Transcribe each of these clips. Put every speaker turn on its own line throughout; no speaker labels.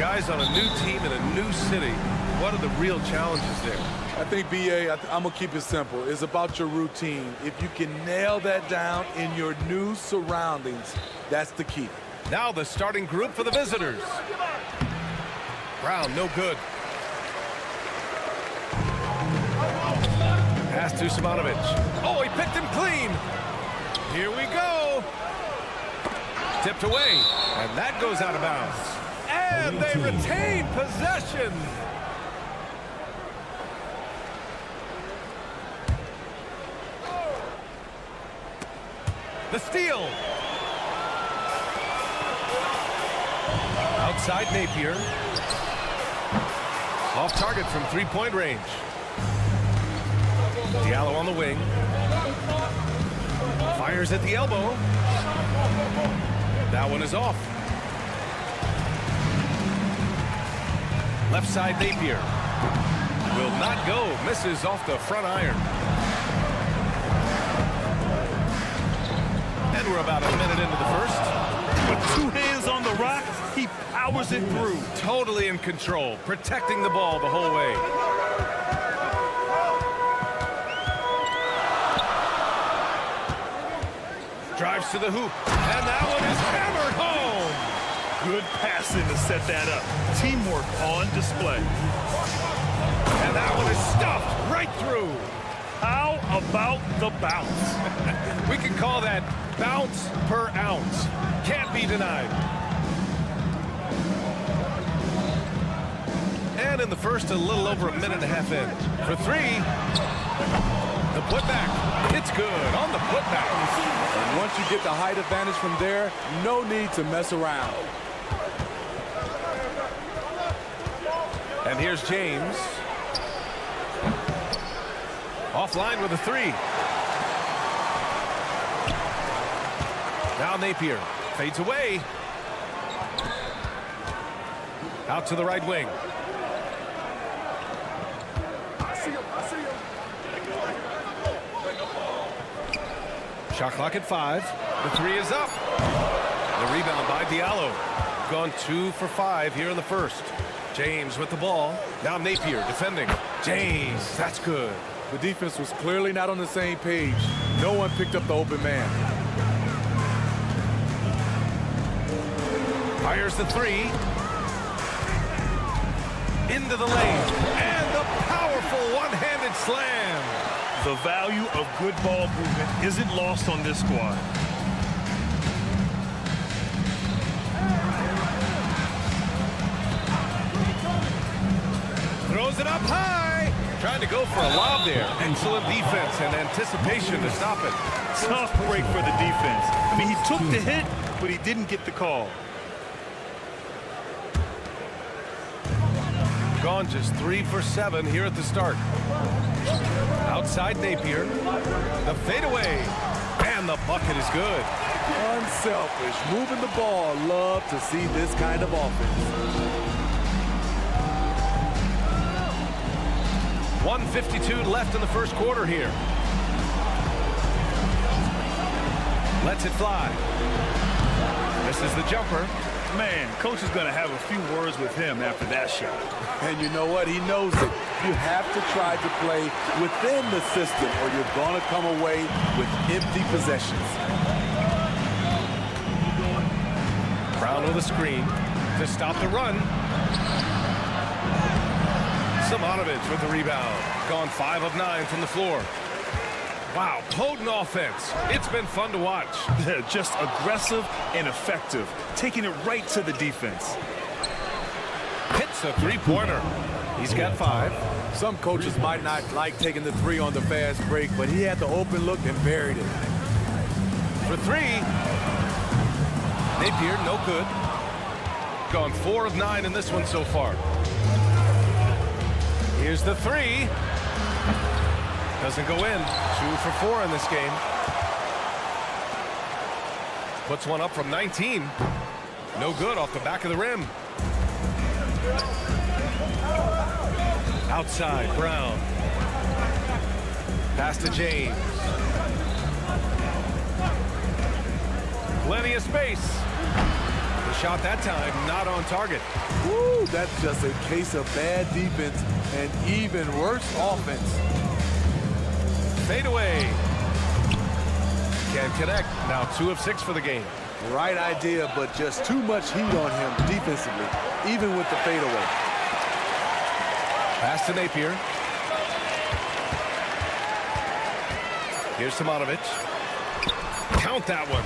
Guys on a new team in a new city. What are the real challenges there?
I think, B.A., I'm going to keep it simple. It's about your routine. If you can nail that down in your new surroundings, that's the key.
Now the starting group for the visitors. Brown, no good. Pass to Simonovic. Oh, he picked him clean. Here we go. Tipped away, and that goes out of bounds. And they retain possession. The steal. Outside Napier. Off target from three-point range. Diallo on the wing. Fires at the elbow. That one is off. Left side Napier. Will not go. Misses off the front iron. And we're about a minute into the first.
With two hands on the rock, he powers it through.
Totally in control, protecting the ball the whole way. Drives to the hoop, and that one is hammered home.
Good passing to set that up. Teamwork on display.
And that one is stuffed right through.
How about the bounce?
We can call that bounce per ounce. Can't be denied. And in the first, a little over a minute and a half in. For three, the putback. It's good on the putback.
And once you get the height advantage from there, no need to mess around.
And here's James. Offline with a three. Now Napier fades away. Out to the right wing. Shot clock at 5. The three is up. The rebound by Diallo. Gone 2 for 5 here in the first. James with the ball. Now Napier defending. James, that's good.
The defense was clearly not on the same page. No one picked up the open man.
Fires the three. Into the lane. And the powerful one-handed slam.
The value of good ball movement isn't lost on this squad.
Throws it up high. Trying to go for a lob there. Excellent defense and anticipation to stop it.
Tough break for the defense. I mean, he took the hit, but he didn't get the call.
Gone just 3 for 7 here at the start. Outside Napier. The fadeaway. And the bucket is good.
Unselfish. Moving the ball. Love to see this kind of offense.
1:52 left in the first quarter here. Lets it fly. This is the jumper.
Man, coach is going to have a few words with him after that shot.
And you know what? He knows it. You have to try to play within the system or you're going to come away with empty possessions.
Brown with a screen to stop the run. Simonovic with the rebound. Gone 5 of 9 from the floor. Wow, potent offense. It's been fun to watch.
Just aggressive and effective, taking it right to the defense.
Hits a three-pointer. He's got 5.
Some coaches might not like taking the three on the fast break, but he had the open look and buried it.
For 3. Napier, no good. Gone 4 of 9 in this one so far. Here's the 3. Doesn't go in. 2 for 4 in this game. Puts one up from 19. No good off the back of the rim. Outside, Brown. Pass to James. Plenty of space. The shot that time, not on target.
Woo, that's just a case of bad defense and even worse offense.
Fade away. Can't connect. Now 2 of 6 for the game.
Right idea, but just too much heat on him defensively, even with the fadeaway.
Pass to Napier. Here's Simonovic. Count that one.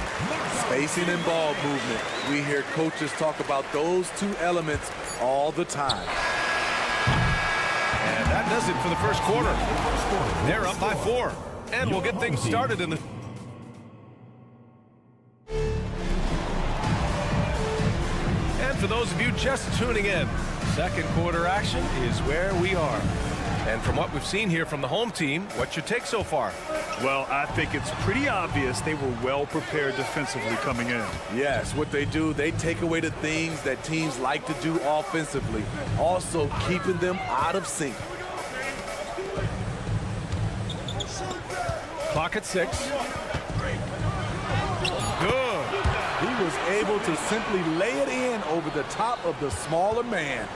Spacing and ball movement. We hear coaches talk about those two elements all the time.
And that does it for the first quarter. They're up by 4. And we'll get things started in the... And for those of you just tuning in, second quarter action is where we are. And from what we've seen here from the home team, what's your take so far?
Well, I think it's pretty obvious they were well prepared defensively coming in.
Yes, what they do, they take away the things that teams like to do offensively, also keeping them out of sync.
Clock at 6. Good.
He was able to simply lay it in over the top of the smaller man.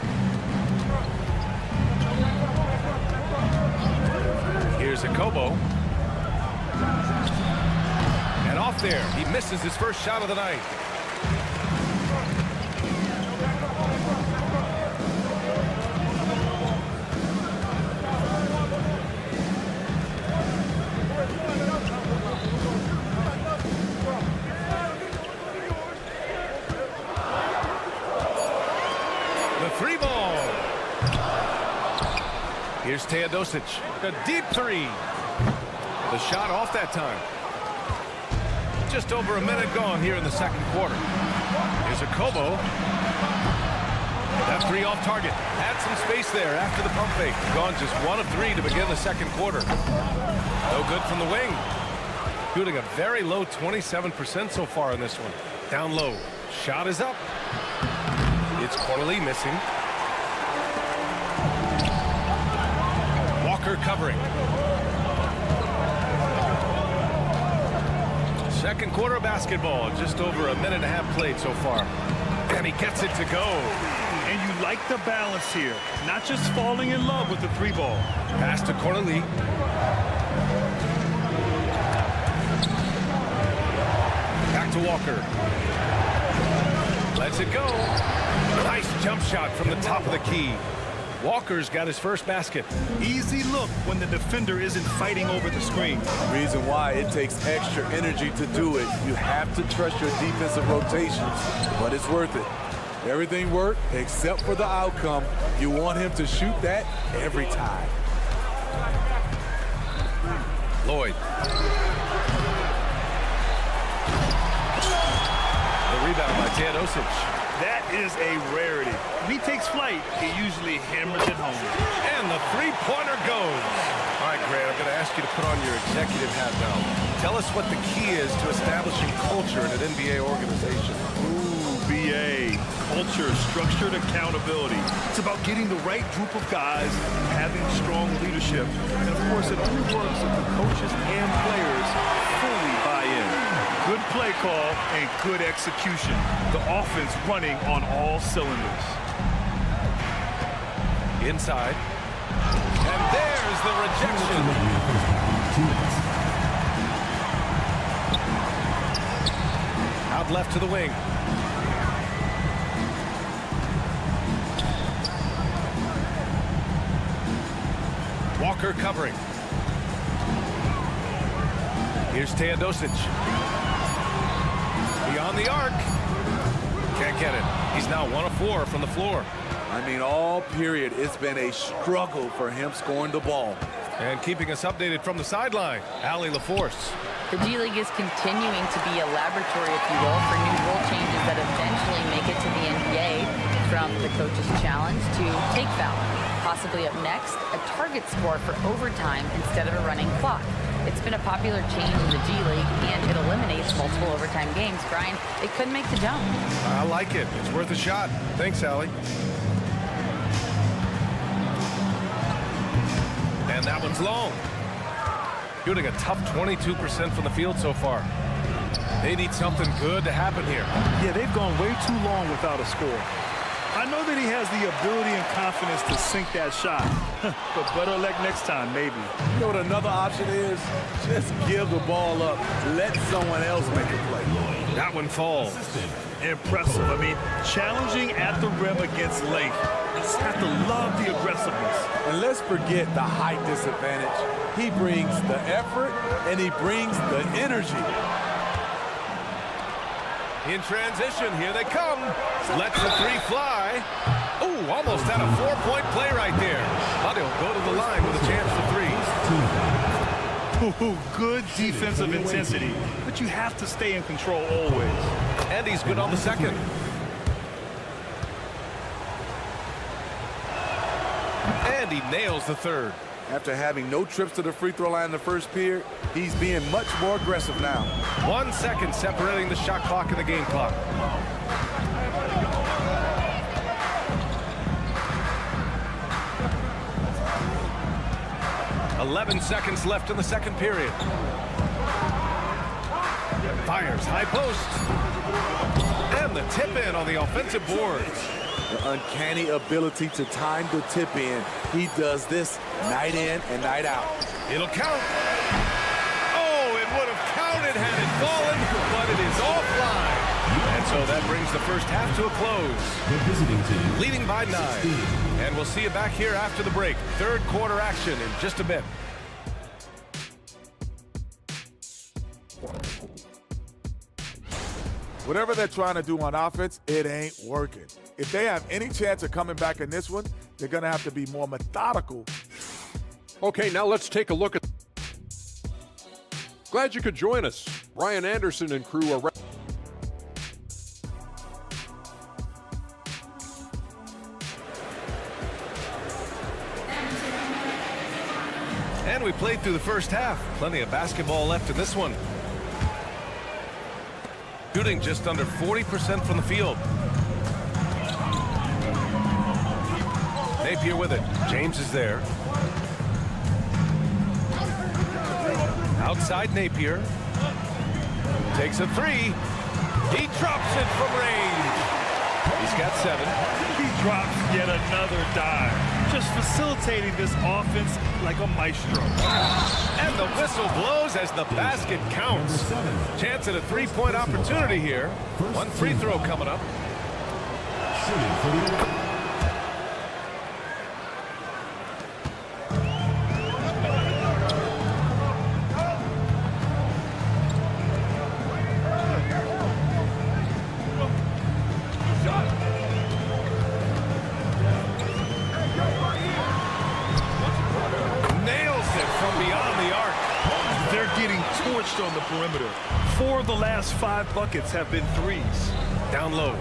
Here's a Kobo. And off there, he misses his first shot of the night. The 3 ball. Here's Teodosic. A deep 3. The shot off that time. Just over a minute gone here in the second quarter. Here's a Kobo. That 3 off target. Had some space there after the pump fake. Gone just 1 of 3 to begin the second quarter. No good from the wing. Shooting a very low 27% so far in this one. Down low. Shot is up. It's Corley missing. Walker covering. Second quarter basketball, just over a minute and a half played so far. And he gets it to go.
And you like the balance here, not just falling in love with the 3 ball.
Pass to Corley. Back to Walker. Lets it go. Nice jump shot from the top of the key. Walker's got his first basket.
Easy look when the defender isn't fighting over the screen.
Reason why it takes extra energy to do it. You have to trust your defensive rotations, but it's worth it. Everything worked except for the outcome. You want him to shoot that every time.
Lloyd. The rebound by Teodosic.
That is a rarity. When he takes flight, he usually hammers it home.
And the 3-pointer goes. All right, Grant, I'm going to ask you to put on your executive hat now. Tell us what the key is to establishing culture in an NBA organization.
Ooh, BA. Culture, structured accountability. It's about getting the right group of guys, having strong leadership. And, of course, it only works if the coaches and players fully buy in. Good play call and good execution. The offense running on all cylinders.
Inside. And there's the rejection. Out left to the wing. Walker covering. Here's Teodosic. Beyond the arc. Can't get it. He's now 1 of 4 from the floor.
I mean, all period, it's been a struggle for him scoring the ball.
And keeping us updated from the sideline, Allie LaForce.
The G League is continuing to be a laboratory, if you will, for new rule changes that eventually make it to the NBA, from the coach's challenge to take foul. Possibly up next, a target score for overtime instead of a running clock. It's been a popular change in the G League, and it eliminates multiple overtime games. Brian, it could make the jump.
I like it. It's worth a shot. Thanks, Allie. And that one's long. Shooting a tough 22% from the field so far. They need something good to happen here.
Yeah, they've gone way too long without a score. I know that he has the ability and confidence to sink that shot, but better luck next time, maybe.
You know what another option is? Just give the ball up. Let someone else make a play.
That one falls.
Impressive. I mean, challenging at the rim against length. You just have to love the aggressiveness.
And let's forget the height disadvantage. He brings the effort, and he brings the energy.
In transition, here they come. Lets the three fly. Ooh, almost had a 4-point play right there. But he'll go to the line with a chance for threes.
Ooh, good defensive intensity, but you have to stay in control always.
And he's good on the second. And he nails the third.
After having no trips to the free throw line in the first period, he's being much more aggressive now.
1 second separating the shot clock and the game clock. "11 seconds left in the second period. Fires high post. And the tip in on the offensive boards.
The uncanny ability to time the tip in. He does this night in and night out.
It'll count. Oh, it would have counted had it fallen, but it is offline. And so that brings the first half to a close.
The visiting team
Leading by 9. And we'll see you back here after the break. Third quarter action in just a bit.
Whatever they're trying to do on offense, it ain't working. If they have any chance of coming back in this one, they're going to have to be more methodical.
Okay, now let's take a look at... Glad you could join us. Ryan Anderson and crew are...
And we played through the first half. Plenty of basketball left in this one. Shooting just under 40% from the field. Napier with it. James is there. Outside Napier. Takes a three. He drops it from range. He's got 7.
He drops yet another dive, just facilitating this offense like a maestro.
And the whistle blows as the basket counts. Chance at a 3-point opportunity here. One free throw coming up.
shooting for the
On the perimeter. 4 of the last 5 buckets have been threes.
Down low.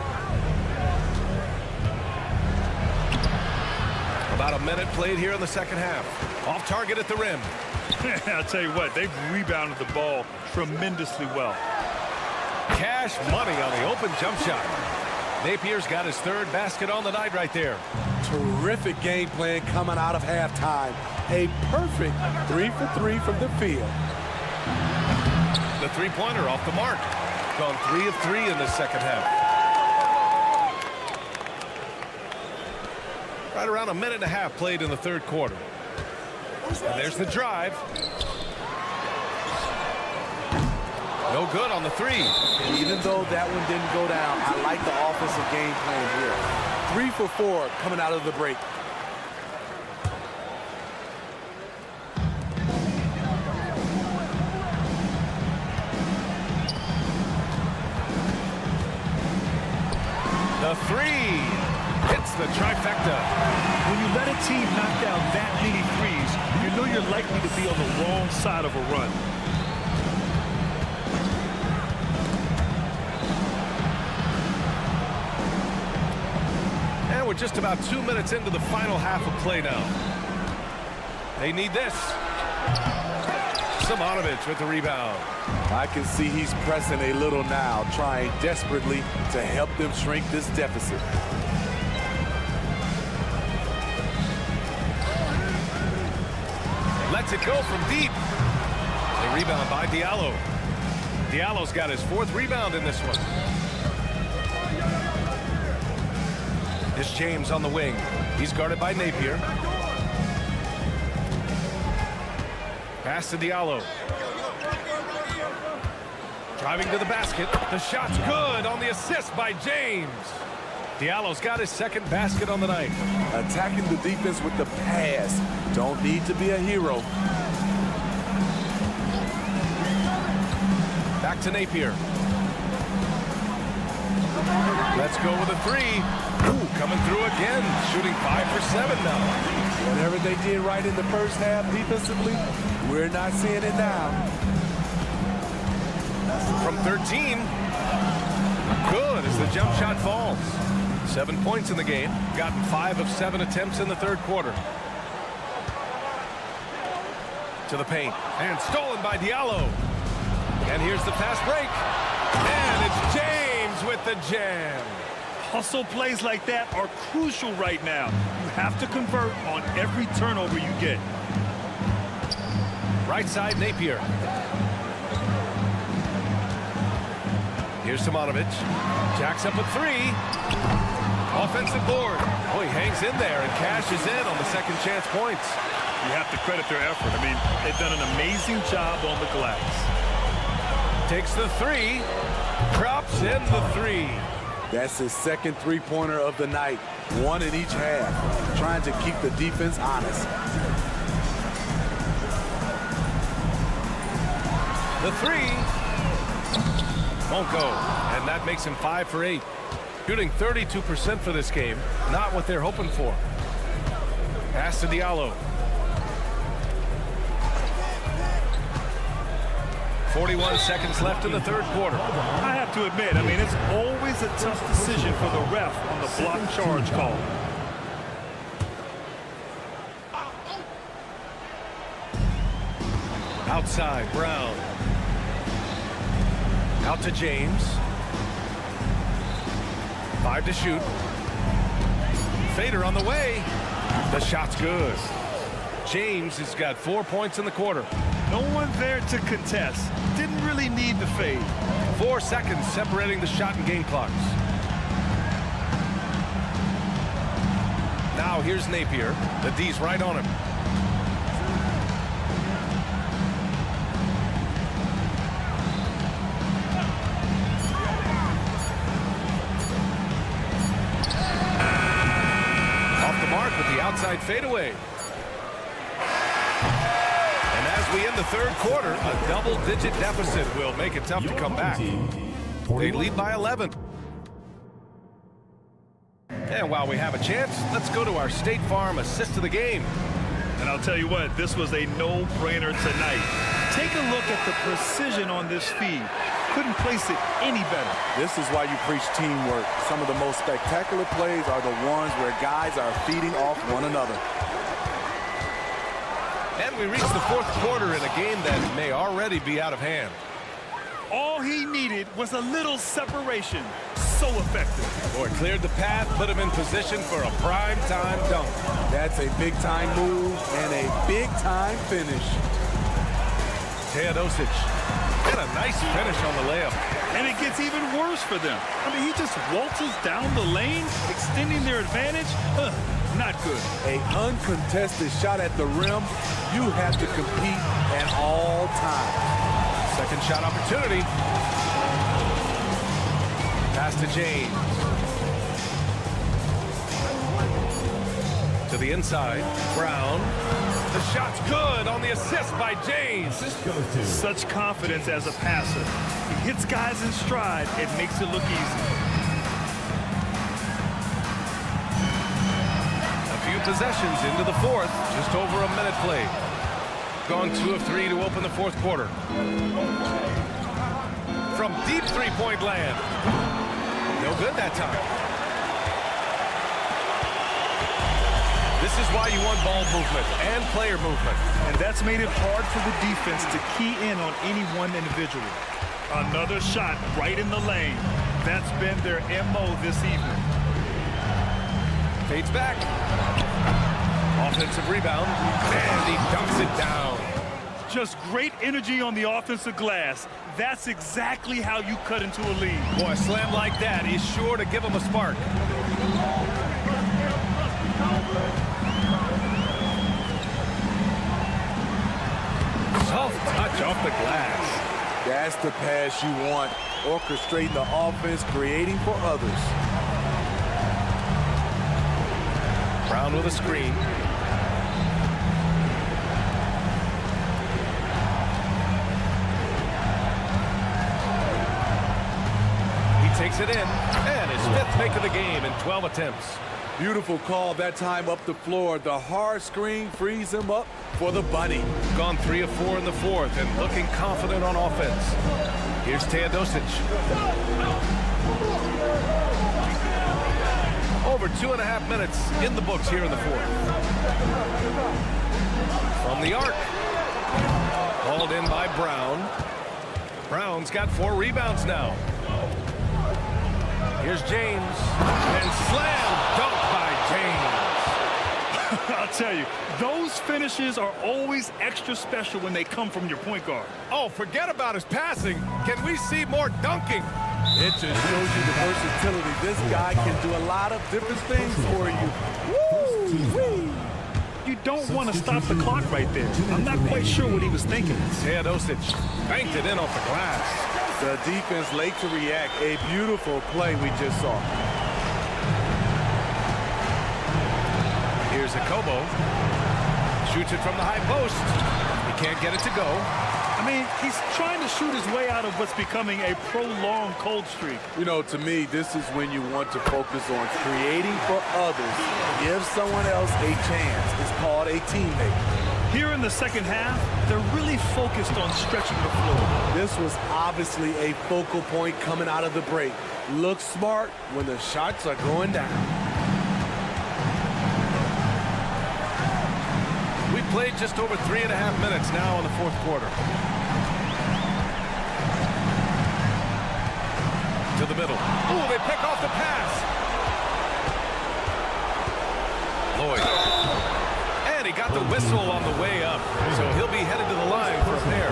About a minute played here in the second half. Off target at the rim.
I'll tell you what, they've rebounded the ball tremendously well.
Cash money on the open jump shot. Napier's got his 3rd basket on the night right there.
Terrific game plan coming out of halftime. A perfect 3 for 3 from the field.
The three-pointer off the mark. Gone 3 of 3 in the second half. Right around a minute and a half played in the 3rd quarter. And there's the drive. No good on the 3.
And even though that one didn't go down, I like the offensive game plan here. 3 for 4 coming out of the break.
The 3 hits the trifecta.
When you let a team knock down that many threes, you know you're likely to be on the wrong side of a run.
And we're just about 2 minutes into the final half of play now. They need this. Simonovic with the rebound.
I can see he's pressing a little now, trying desperately to help them shrink this deficit.
Lets it go from deep. The rebound by Diallo. Diallo's got his 4th rebound in this one. This James on the wing. He's guarded by Napier. Pass to Diallo. Driving to the basket. The shot's good on the assist by James. Diallo's got his 2nd basket on the night.
Attacking the defense with the pass. Don't need to be a hero.
Back to Napier. Let's go with a 3. Ooh, coming through again. Shooting 5 for 7 now.
Whatever they did right in the first half defensively, we're not seeing it now.
From 13. Good as the jump shot falls. 7 points in the game. Gotten 5 of 7 attempts in the 3rd quarter. To the paint. And stolen by Diallo. And here's the fast break. And it's James with the jam.
Hustle plays like that are crucial right now. You have to convert on every turnover you get.
Right side, Napier. Here's Simonovic. Jacks up a 3. Offensive board. Oh, he hangs in there and cashes in on the 2nd chance points.
You have to credit their effort. I mean, they've done an amazing job on the glass.
Takes the 3. Drops in the 3.
That's his 2nd three-pointer of the night. 1 in each half. Trying to keep the defense honest.
The 3 won't go, and that makes him 5 for 8. Shooting 32% for this game. Not what they're hoping for. Pass to Diallo. 41 seconds left in the 3rd quarter.
I have to admit, I mean, it's always a tough decision for the ref on the block charge call.
Outside, Brown. Out to James. 5 to shoot. Fader on the way. The shot's good. James has got 4 points in the quarter.
No one there to contest. Didn't really need the fade.
4 seconds separating the shot and game clocks. Now here's Napier. The D's right on him. Off the mark with the outside fadeaway. We end the 3rd quarter. A double-digit deficit will make it tough to come back. They lead by 11. And while we have a chance, let's go to our State Farm assist of the game.
And I'll tell you what, this was a no-brainer tonight. Take a look at the precision on this feed. Couldn't place it any better.
This is why you preach teamwork. Some of the most spectacular plays are the ones where guys are feeding off one another.
And we reach the 4th quarter in a game that may already be out of hand.
All he needed was a little separation. So effective.
Boy, cleared the path, put him in position for a prime-time dunk.
That's a big-time move and a big-time finish.
Teodosic. And a nice finish on the layup.
And it gets even worse for them. I mean, he just waltzes down the lane, extending their advantage. Not good.
A uncontested shot at the rim. You have to compete at all times.
2nd shot opportunity. Pass to James. To the inside. Brown. The shot's good on the assist by James.
Such confidence as a passer. He hits guys in stride. It makes it look easy.
Possessions into the 4th, just over a minute played. Gone 2 of 3 to open the 4th quarter. From deep 3-point land. No good that time. This is why you want ball movement and player movement.
And that's made it hard for the defense to key in on any one individual. Another shot right in the lane. That's been their MO this evening.
Fades back. Offensive rebound. And he dumps it down.
Just great energy on the offensive glass. That's exactly how you cut into a lead.
Boy, a slam like that is sure to give him a spark. Soft touch off the glass.
That's the pass you want. Orchestrating the offense, creating for others.
Brown with a screen. He takes it in, and his fifth make of the game in 12 attempts.
Beautiful call that time up the floor. The hard screen frees him up for the bunny.
Gone 3 of 4 in the fourth and looking confident on offense. Here's Teodosic. Over 2.5 minutes in the books here in the fourth. From the arc. Hauled in by Brown. Brown's got 4 rebounds now. Here's James. And slam dunk by James.
I'll tell you, those finishes are always extra special when they come from your point guard.
Oh, forget about his passing. Can we see more dunking?
It just shows you the versatility. This guy can do a lot of different things for you. Woo-wee.
You don't want to stop the clock right there. I'm not quite sure what he was thinking.
Teodosic banked it in off the glass.
The defense late to react. A beautiful play we just saw.
Here's Akobo. Shoots it from the high post. He can't get it to go.
I mean, he's trying to shoot his way out of what's becoming a prolonged cold streak.
You know, to me, this is when you want to focus on creating for others. Give someone else a chance. It's called a teammate.
Here in the second half, they're really focused on stretching the floor.
This was obviously a focal point coming out of the break. Look smart when the shots are going down.
We played just over 3.5 minutes now in the fourth quarter. To the middle. Ooh, they pick off the pass. Lloyd. And he got the whistle on the way up. So he'll be headed to the line for a pair.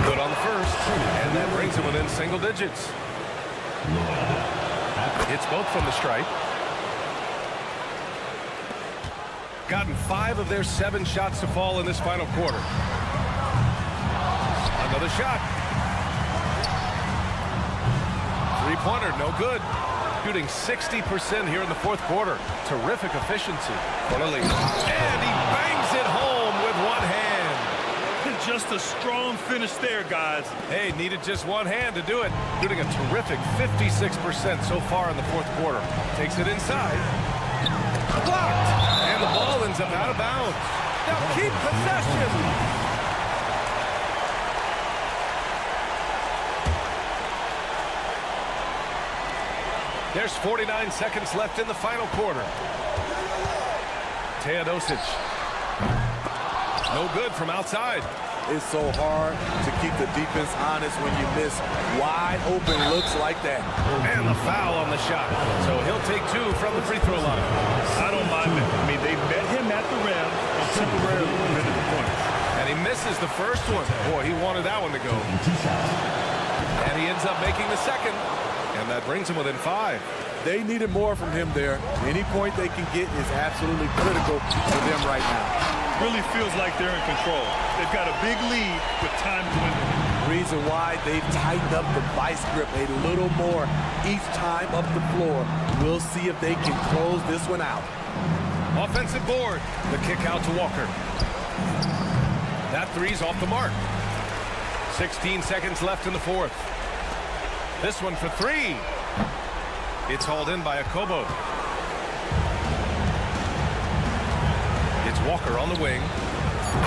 Good on the first. And that brings him within single digits. It's both from the stripe. Gotten 5 of their 7 shots to fall in this final quarter. Another shot. Three-pointer, no good. Shooting 60% here in the fourth quarter. Terrific efficiency. And he bangs it home with one hand.
Just a strong finish there, guys.
Hey, needed just one hand to do it. Shooting a terrific 56% so far in the fourth quarter. Takes it inside. Blocked. And the ball ends up out of bounds. Now keep possession. There's 49 seconds left in the final quarter. Teodosic. No good from outside.
It's so hard to keep the defense honest when you miss wide open looks like that.
And the foul on the shot. So he'll take 2 from the free throw line.
I don't mind it. I mean, they met him at the rim and temporarily prevented the points.
And he misses the first one. Boy, he wanted that one to go. And he ends up making the second. And that brings him within 5.
They needed more from him there. Any point they can get is absolutely critical for them right now.
Really feels like they're in control. They've got a big lead with time dwindling.
Reason why they've tightened up the vice grip a little more each time up the floor. We'll see if they can close this one out.
Offensive board. The kick out to Walker. That three's off the mark. 16 seconds left in the fourth. This one for 3. It's hauled in by Akobo. It's Walker on the wing.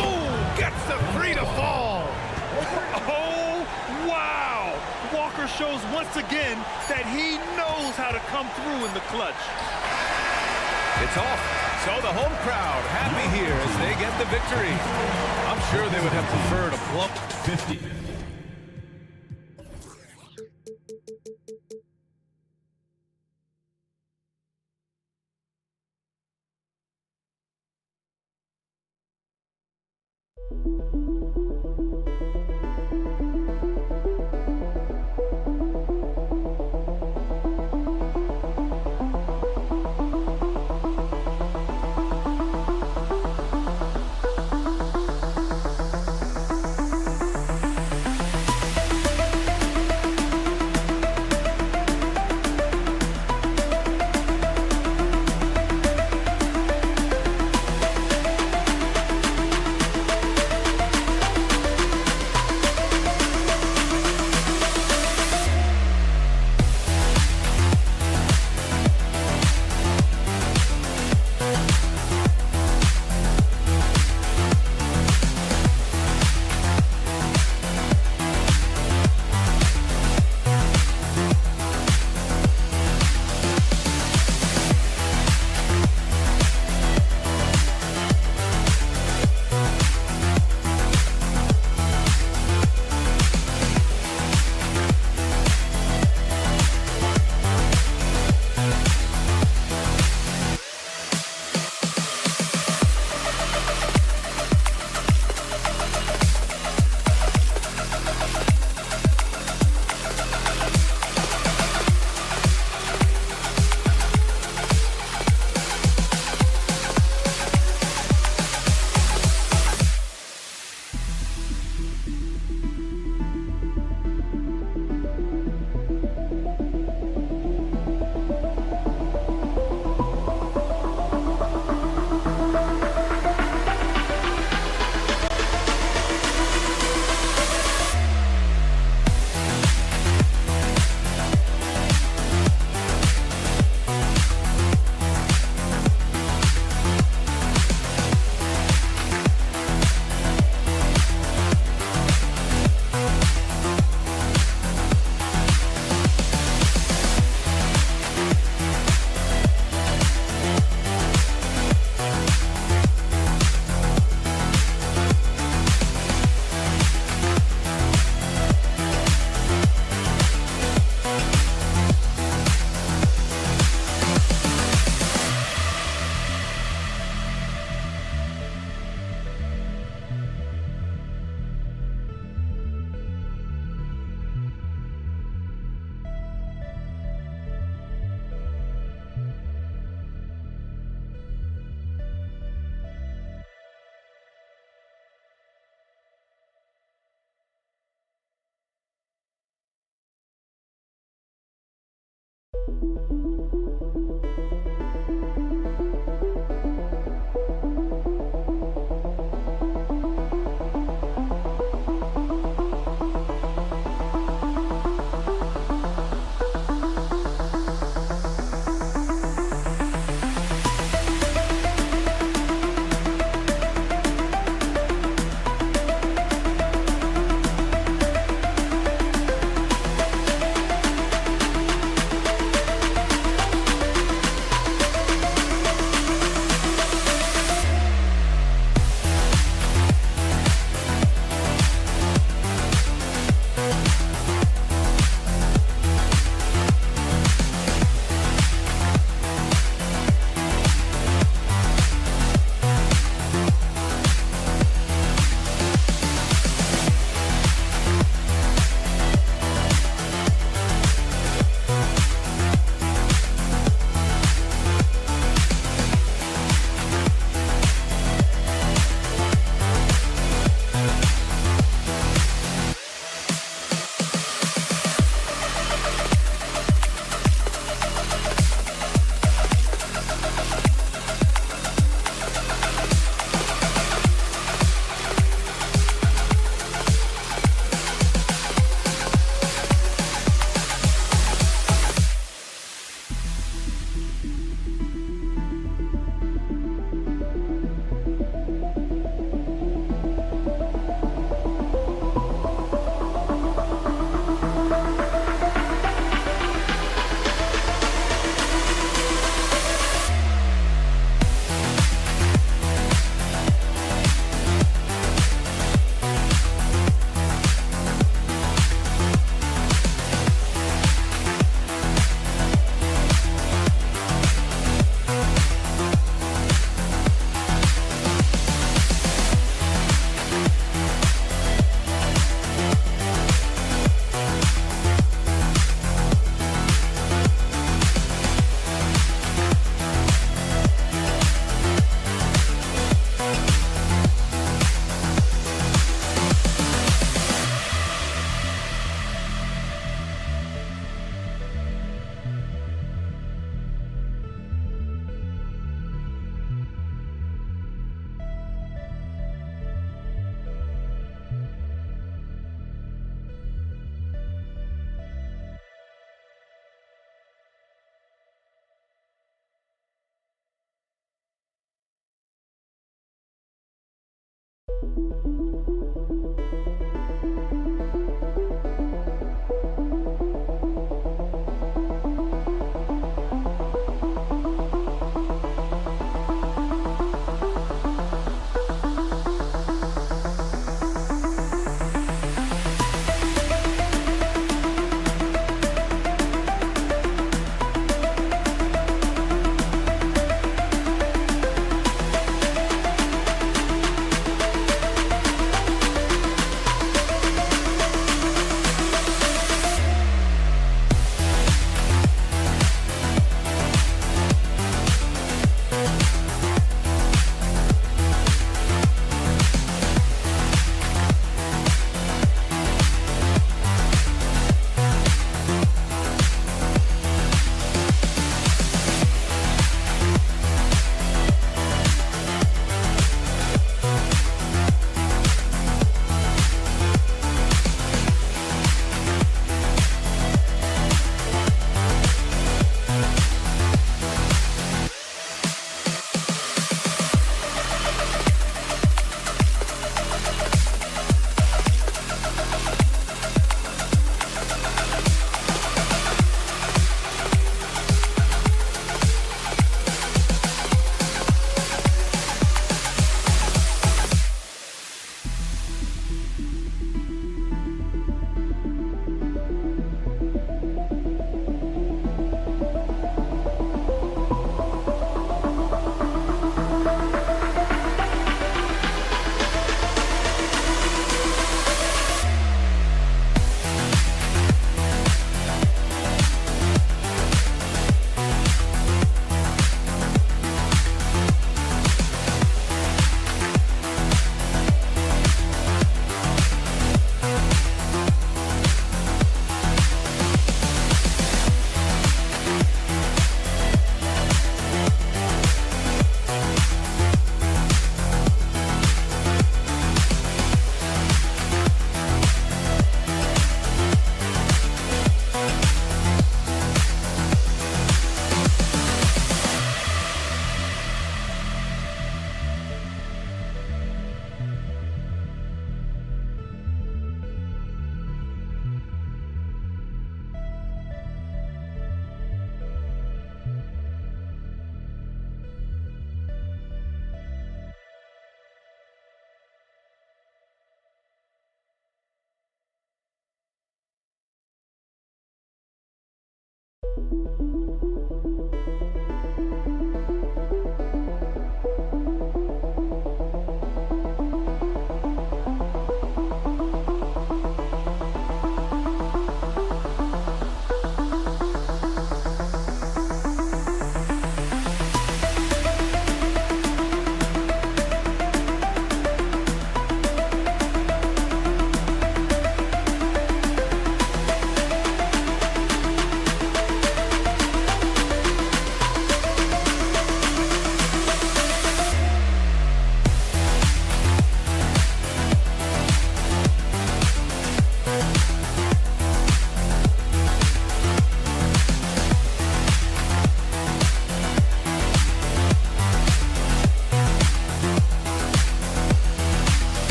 Oh, gets the 3 to fall.
Oh, wow. Walker shows once again that he knows how to come through in the clutch.
It's off. So the home crowd happy here as they get the victory. I'm sure they would have preferred a plump 50.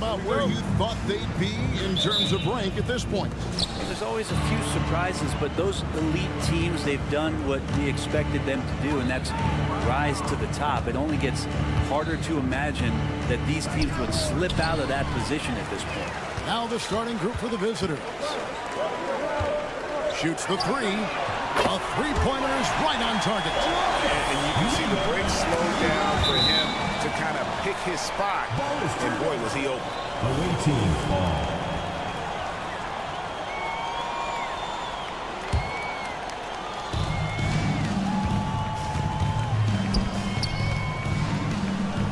about where you thought they'd be in terms of rank at this point?
There's always a few surprises, but those elite teams, they've done what we expected them to do, and that's rise to the top. It only gets harder to imagine that these teams would slip out of that position at this point.
Now the starting group for the visitors. Shoots the three. A three-pointer is right on target.
And you can see the break slow down for him to kind of pick his spot. And boy, was he open.
Away team ball.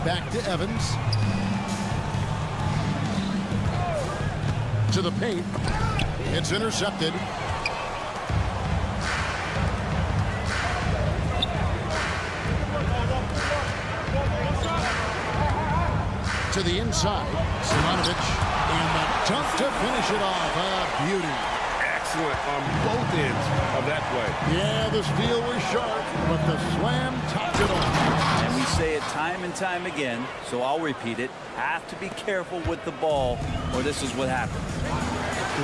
Back to Evans. To the paint. It's intercepted. To the inside. Simonovic. And the dunk to finish it off. A beauty.
Excellent on both ends of that play.
Yeah, the steal was sharp, but the slam topped it off.
And we say it time and time again, so I'll repeat it. Have to be careful with the ball, or this is what happens.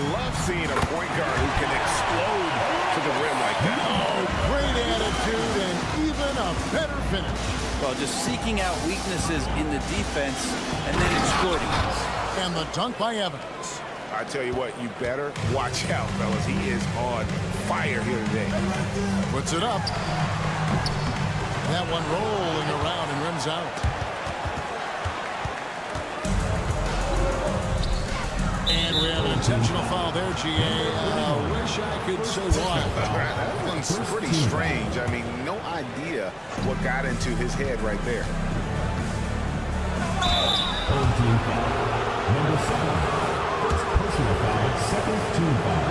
Love seeing a point guard who can explode to the rim like that.
Oh, great attitude and even a better finish.
Well, just seeking out weaknesses in the defense and then exploiting them.
And the dunk by Evans.
I tell you what, you better watch out, fellas. He is on fire here today.
Puts it up. That one rolling around and rims out. And we have an intentional foul there, GA. Wish I could say why.
That one's pretty strange. I mean, no idea what got into his head right there.
Home team foul. Number 7. First personal foul. Second team foul.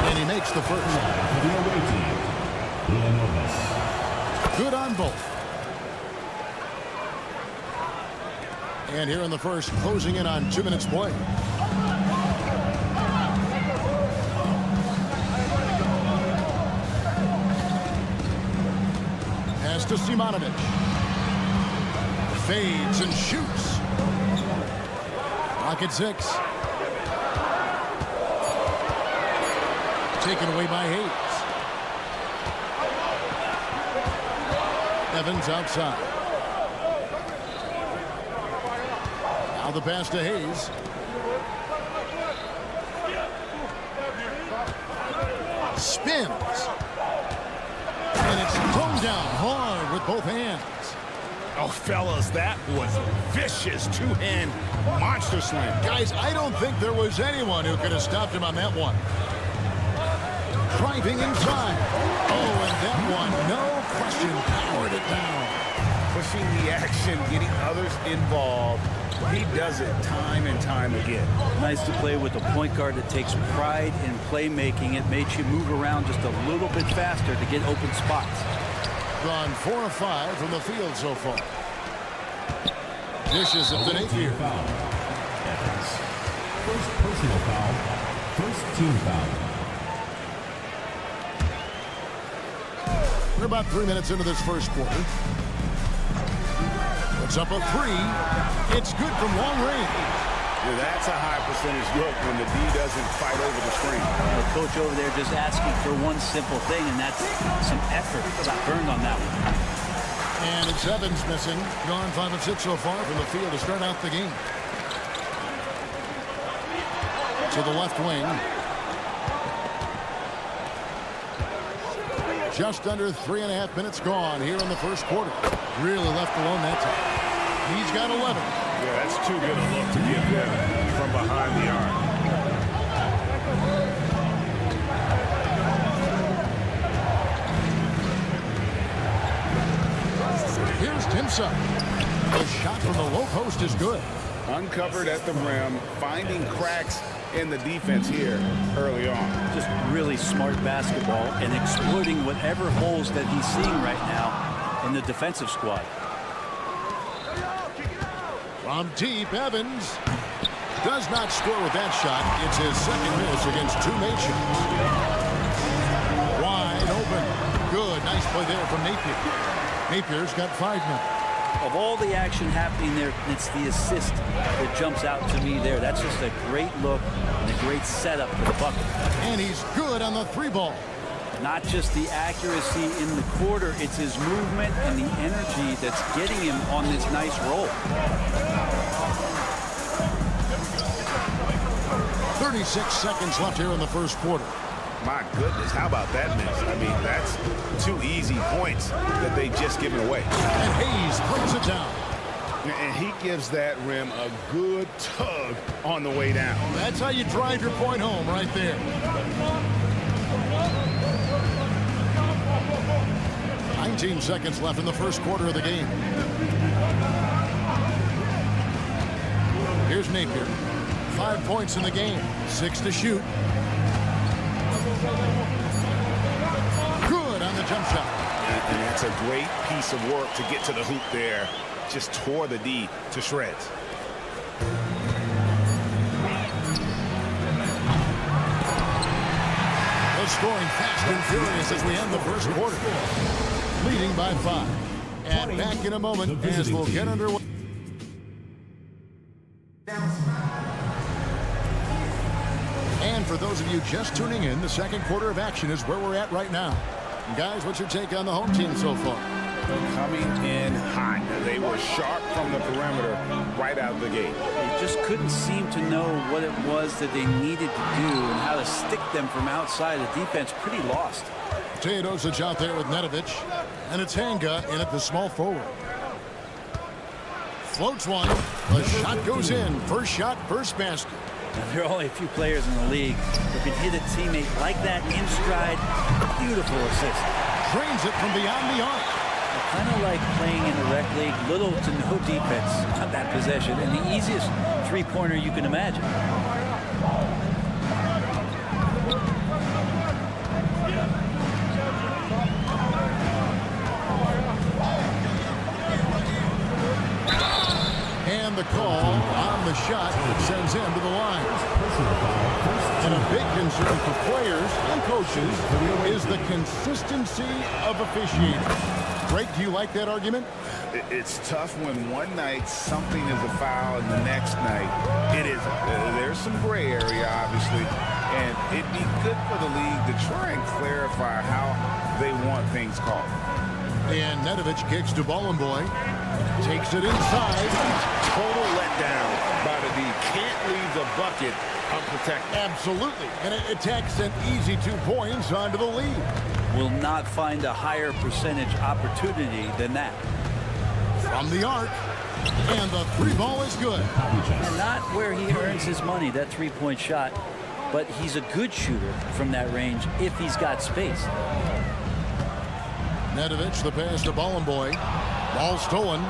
And he makes the first.
For the away team. Villanova.
Good on both. And here in the first, closing in on 2 minutes play. Pass to Simonovic. Fades and shoots. Clock at 6. Taken away by Hayes. Evans outside. Now the pass to Hayes. Spins. And it's thrown down hard with both hands.
Oh, fellas, that was vicious two-hand monster slam.
Guys, I don't think there was anyone who could have stopped him on that one. Driving inside. Oh, and that one, no question, powered it down.
Pushing the action, getting others involved. He does it time and time again.
Nice to play with a point guard that takes pride in playmaking. It makes you move around just a little bit faster to get open spots.
Gone 4 of 5 from the field so far. Dishes at the Napier.
Foul. Evans. First personal foul. First team foul.
We're about 3 minutes into this first quarter. Puts up a 3. It's good from long range.
Yeah, that's a high percentage look when the D doesn't fight over the screen.
The coach over there just asking for one simple thing, and that's some effort. Got burned on that one.
And it's Evans missing. Gone 5 of 6 so far from the field to start out the game. To the left wing. Just under 3.5 minutes gone here in the first quarter. Really left alone that time. He's got 11.
Yeah, that's too good a look to give them from behind the arc.
Here's Timsa. The shot from the low post is good.
Uncovered at the rim, finding cracks in the defense here early on.
Just really smart basketball and exploiting whatever holes that he's seeing right now in the defensive squad.
From deep, Evans does not score with that shot. It's his second miss against 2 nations. Wide open. Good. Nice play there from Napier. Napier's got 5 now.
Of all the action happening there, it's the assist that jumps out to me there. That's just a great look and a great setup for the bucket.
And he's good on the 3-ball.
Not just the accuracy in the quarter, it's his movement and the energy that's getting him on this nice roll.
36 seconds left here in the first quarter.
My goodness, how about that miss? I mean, that's 2 easy points that they just given away.
And Hayes brings it down.
And he gives that rim a good tug on the way down.
That's how you drive your point home right there. 19 seconds left in the first quarter of the game. Here's Napier. 5 points in the game. 6 to shoot. Good on the jump shot.
And that's a great piece of work to get to the hoop there. Just tore the D to shreds.
The scoring fast and furious as we end the first quarter. Leading by 5. And back in a moment as we'll get underway. And for those of you just tuning in, the second quarter of action is where we're at right now. Guys, what's your take on the home team so far?
Coming in hot. They were sharp from the perimeter right out of the gate.
They just couldn't seem to know what it was that they needed to do and how to stick them from outside. The defense pretty lost.
Teodosic out there with Nedovic. And it's Hanga in at the small forward. Floats one. The shot goes in. First shot, first basket.
Now, there are only a few players in the league who can hit a teammate like that in stride. Beautiful assist.
Drains it from beyond the arc.
Kind of like playing in the rec league, little to no defense on that possession, and the easiest three-pointer you can imagine.
And the call on the shot sends him to the line. And a big concern for players and coaches is the consistency of officiating. Greg, do you like that argument?
It's tough when one night something is a foul and the next night it isn't. There's some gray area, obviously, and it'd be good for the league to try and clarify how they want things called.
And Nedovic kicks to Bollenboy. Takes it inside.
Total letdown by the D. Can't leave the bucket unprotected.
Absolutely. And it attacks an easy 2 points onto the lead.
Will not find a higher percentage opportunity than that.
From the arc. And the 3-ball is good.
And not where he earns his money, that 3-point shot. But he's a good shooter from that range if he's got space.
Nedovic, the pass to Bollenboy. Ball stolen.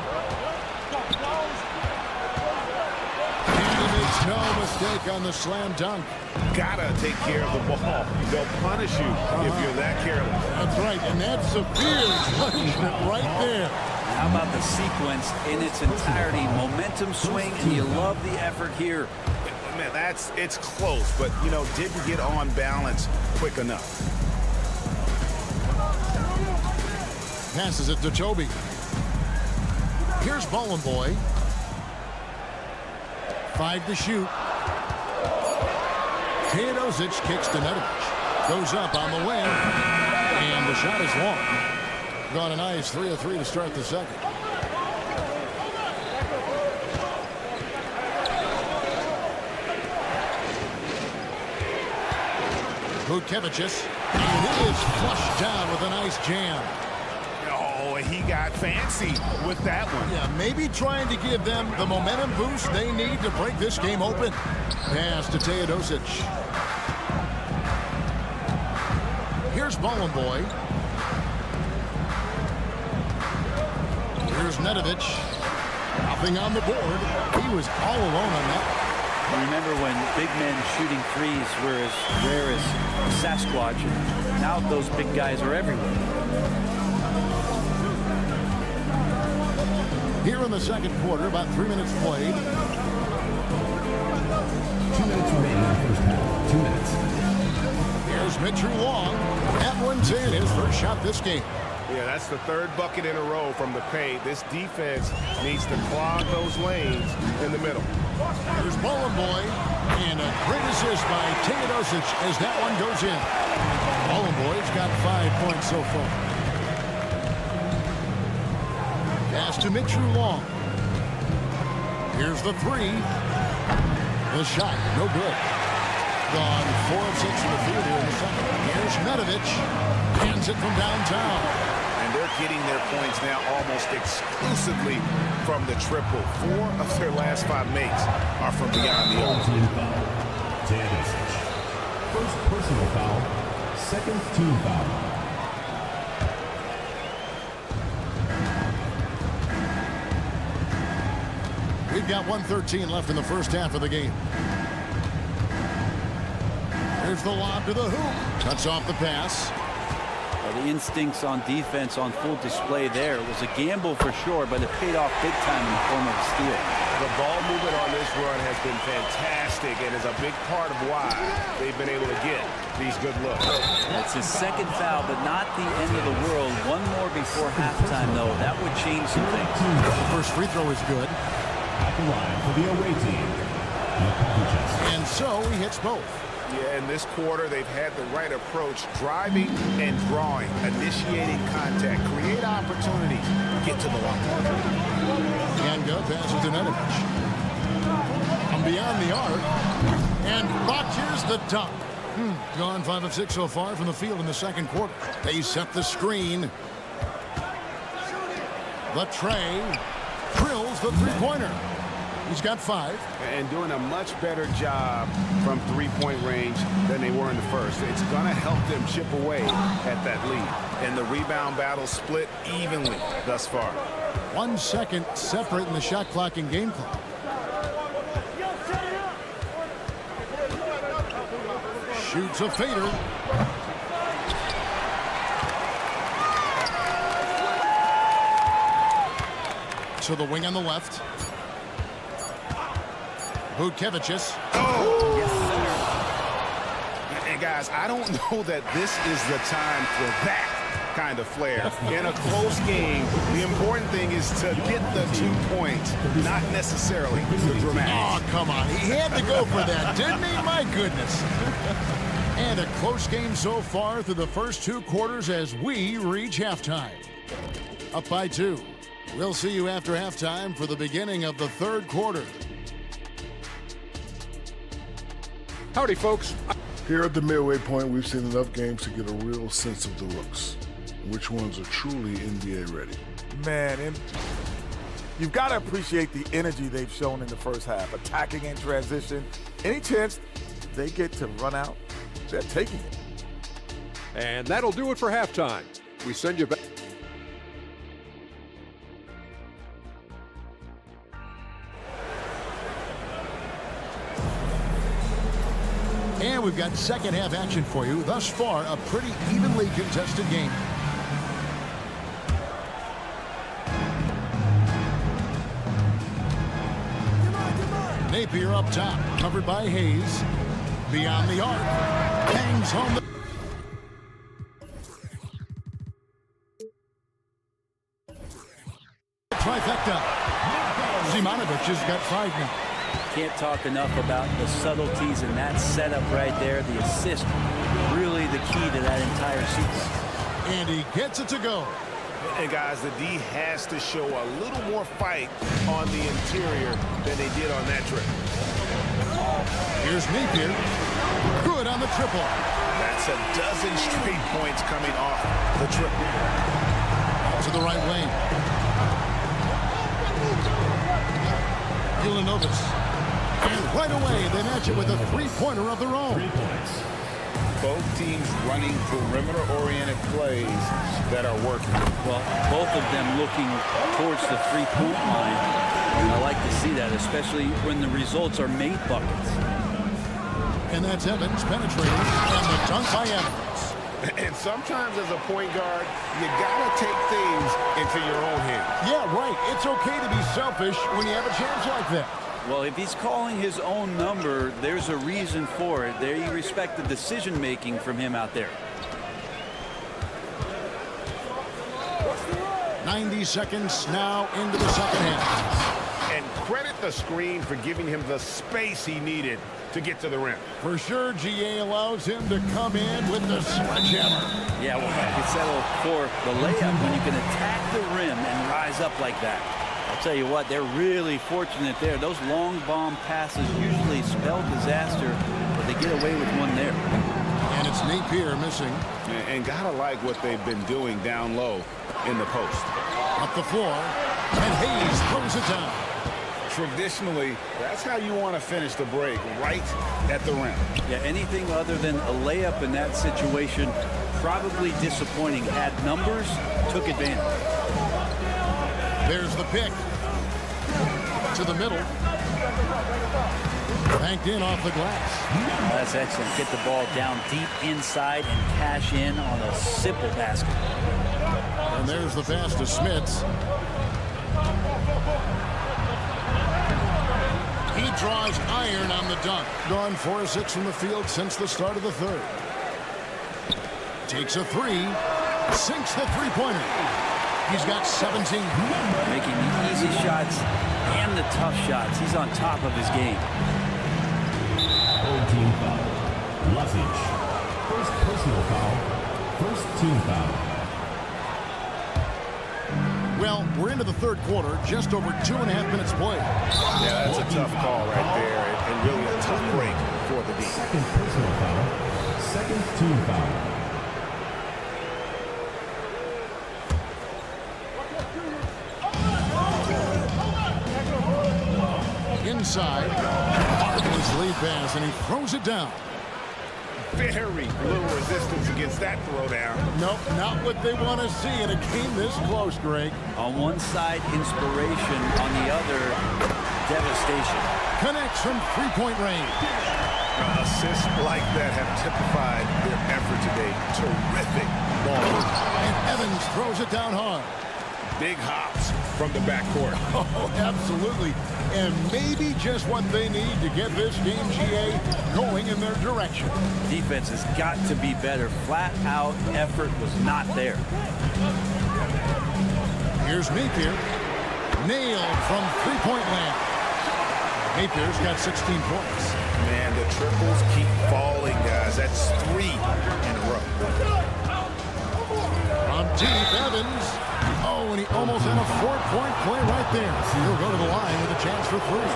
And he makes no mistake on the slam dunk.
Gotta take care of the ball. They'll punish you if you're that careless.
That's right, and that's severe punishment right there.
How about the sequence in its entirety? Momentum swing, and you love the effort here.
Man, it's close, but, you know, didn't get on balance quick enough.
Passes it to Toby. Here's Bollenboy. 5 to shoot. Teodosic kicks to Nedovic. Goes up on the wing. And the shot is long. Got a nice 3 of 3 to start the second. Vučević. And he is flushed down with a nice jam.
Oh, he got fancy with that one.
Yeah, maybe trying to give them the momentum boost they need to break this game open. Pass to Teodosic. Here's Bollenboy. Here's Nedovic. Nothing on the board. He was all alone on that.
Remember when big men shooting threes were as rare as Sasquatch, and now those big guys are everywhere.
Here in the second quarter, about 3 minutes played.
2 minutes remaining in the first half. 2 minutes.
Here's Mitchell Long. At one's in his first shot this game.
Yeah, that's the third bucket in a row from the paint. This defense needs to clog those lanes in the middle.
Here's Bowling Boy, and a great assist by Teodosic as that one goes in. Bowling Boy's got 5 points so far. Pass to Mitchell Long. Here's the three. The shot, no good. Gone 4 of 6 from the field here in the second. Here's Medovich. Hands it from downtown.
And they're getting their points now almost exclusively from the triple. 4 of their last 5 makes are from beyond the arc.
Team foul. Teodosic. First personal foul. Second team foul.
We've got 1:13 left in the first half of the game. There's the lob to the hoop. Cuts off the pass.
Well, the instincts on defense on full display there. It was a gamble for sure, but it paid off big time in the form of a steal.
The ball movement on this run has been fantastic and is a big part of why they've been able to get these good looks.
It's his second foul, but not the end of the world. One more before halftime, though. That would change some things.
The first free throw is good.
At the line for the away team.
And so he hits both.
Yeah, in this quarter, they've had the right approach, driving and drawing, initiating contact, create opportunities, get to the line.
And go passes to Medovich. From beyond the arc. And botches the dunk. Gone 5 of 6 so far from the field in the second quarter. They set the screen. The tray. Drills the three-pointer. He's got 5.
And doing a much better job from three-point range than they were in the first. It's going to help them chip away at that lead. And the rebound battle split evenly thus far.
1 second separating the shot clock and game clock. Shoots a fader. To the wing on the left. Butkevicius.
Oh, yes, sir. And guys, I don't know that this is the time for that kind of flair. In a close game, the important thing is to get the 2 points, not necessarily the dramatic.
Oh, come on. He had to go for that, didn't he? My goodness. And a close game so far through the first 2 quarters as we reach halftime. Up by 2. We'll see you after halftime for the beginning of the third quarter.
Howdy, folks.
Here at the midway point, we've seen enough games to get a real sense of the rooks. Which ones are truly NBA ready.
Man, and you've got to appreciate the energy they've shown in the first half. Attacking in transition. Any chance they get to run out, they're taking it.
And that'll do it for halftime. We send you back.
And we've got second half action for you. Thus far, a pretty evenly contested game. Napier up top, covered by Hayes. Beyond the arc, hangs home the... Trifecta. Zimanovich has got 5 now.
Can't talk enough about the subtleties in that setup right there. The assist, really the key to that entire sequence.
And he gets it to go.
And guys, the D has to show a little more fight on the interior than they did on that trip.
Here's Napier. Good on the triple.
That's a dozen straight points coming off the triple.
To the right wing. Villanobis. And right away, they match it with a three-pointer of their own.
3 points.
Both teams running perimeter-oriented plays that are working.
Well, both of them looking towards the three-point line. And I like to see that, especially when the results are made buckets.
And that's Evans penetrating. And the dunk by Evans.
And sometimes as a point guard, you gotta take things into your own hands.
Yeah, right. It's okay to be selfish when you have a chance like that.
Well, if he's calling his own number, there's a reason for it. There you respect the decision-making from him out there.
90 seconds now into the second half.
And credit the screen for giving him the space he needed to get to the rim.
For sure, GA allows him to come in with the sledgehammer.
Yeah, well, you settle for the layup when you can attack the rim and rise up like that. I'll tell you what, they're really fortunate there. Those long bomb passes usually spell disaster, but they get away with one there.
And it's Napier missing.
And gotta like what they've been doing down low in the post.
Up the floor, and Hayes throws it down.
Traditionally, that's how you want to finish the break, right at the rim.
Yeah, anything other than a layup in that situation, probably disappointing. Had numbers, took advantage.
There's the pick. To the middle. Banked in off the glass.
That's excellent. Get the ball down deep inside and cash in on a simple basket.
And there's the pass to Smits. He draws iron on the dunk. Gone 4-6 from the field since the start of the third. Takes a three. Sinks the three-pointer. He's got 17.
Making the easy shots and the tough shots. He's on top of his game.
Third team foul. Lucic. First personal foul. First team foul.
Well, we're into the third quarter, just over 2.5 minutes played.
Yeah, that's a tough call right there, and really a tough break for the D.
Second personal foul. Second team foul.
Inside, marvelous lead pass, and he throws it down.
Very little resistance against that throwdown.
Nope, not what they want to see in a game this close, Greg.
On one side, inspiration. On the other, devastation.
Connects from three-point range.
Assists like that have typified their effort today. Terrific ball.
And Evans throws it down hard.
Big hops from the backcourt.
Oh, absolutely. And maybe just what they need to get this game, GA, going in their direction.
Defense has got to be better. Flat out effort was not there.
Here's Napier. Nailed from three-point land. Napier's got 16 points.
Man, the triples keep falling, guys. That's 3 in a row.
From deep, Evans. Oh, and he almost had a 4-point play right there. He'll go to the line with a chance for three.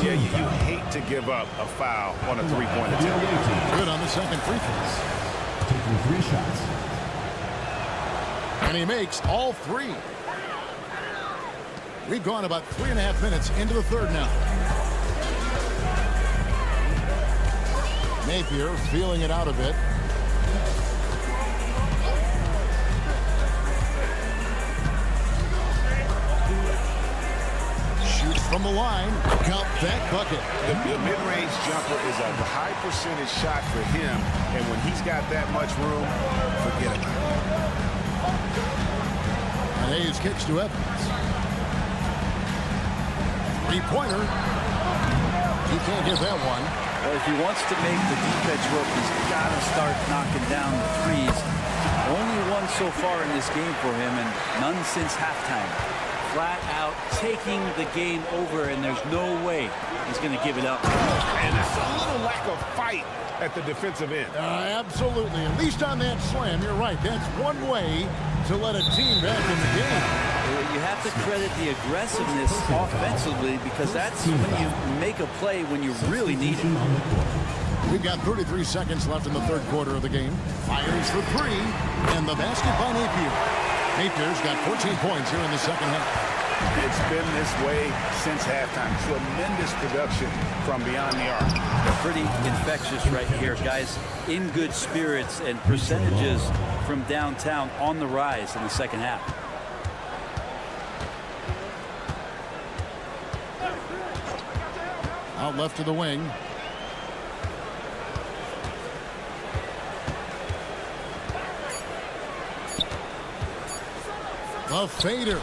Yeah, you hate to give up a foul on a three-point attempt.
Good on the second free throw.
Taking 3 shots.
And he makes all 3. We've gone about 3.5 minutes into the third now. Napier feeling it out a bit. Shoots from the line. Count that bucket.
The mid-range jumper is a high percentage shot for him, and when he's got that much room, forget about it.
And Hayes kicks to Evans. Three-pointer. He can't get that one.
Well, if he wants to make the defense work, he's got to start knocking down the threes. Only one so far in this game for him, and none since halftime. Flat out taking the game over, and there's no way he's going to give it up.
And that's a little lack of fight at the defensive end.
Absolutely. At least on that slam, you're right. That's one way to let a team back in the game.
You have to credit the aggressiveness offensively, because that's when you make a play when you really need it.
We've got 33 seconds left in the third quarter of the game. Fires for 3, and the basket by Napier. Napier's got 14 points here in the second half.
It's been this way since halftime. Tremendous production from beyond the arc.
Pretty infectious right here, guys. In good spirits, and percentages from downtown on the rise in the second half.
Out left to the wing. A fader.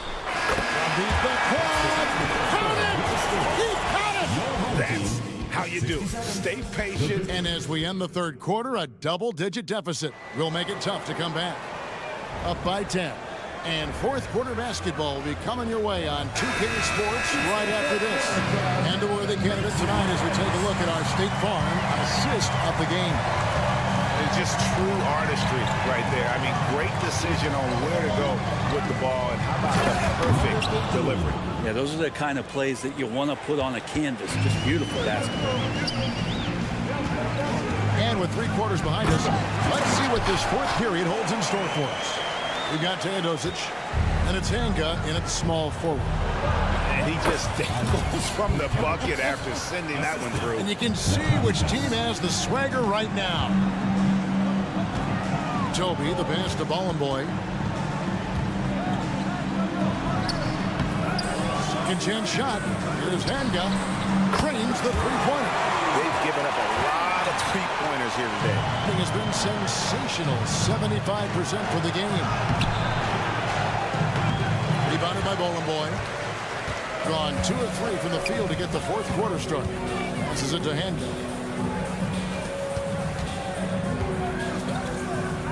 That's how you do it. Stay patient.
And as we end the third quarter, a double-digit deficit will make it tough to come back. Up by 10. And fourth quarter basketball will be coming your way on 2K Sports right after this. And a worthy candidate tonight as we take a look at our State Farm assist of the game.
It's just true artistry right there. I mean, great decision on where to go with the ball, and how about the perfect delivery.
Yeah, those are the kind of plays that you want to put on a canvas. Just beautiful basketball.
And with 3 quarters behind us, let's see what this fourth period holds in store for us. We've got Teodosic, and it's Hanga in at small forward.
And he just dangles from the bucket after sending that one through.
And you can see which team has the swagger right now. Toby, the pass to Bollenboy. Second chance shot. Here's Hanga. Cranes the three-pointer.
They've given up a lot of three-pointers here today.
It has been sensational. 75% for the game. Rebounded by Bollenboy. Gone 2 of 3 from the field to get the fourth quarter started. This is it to Hanga.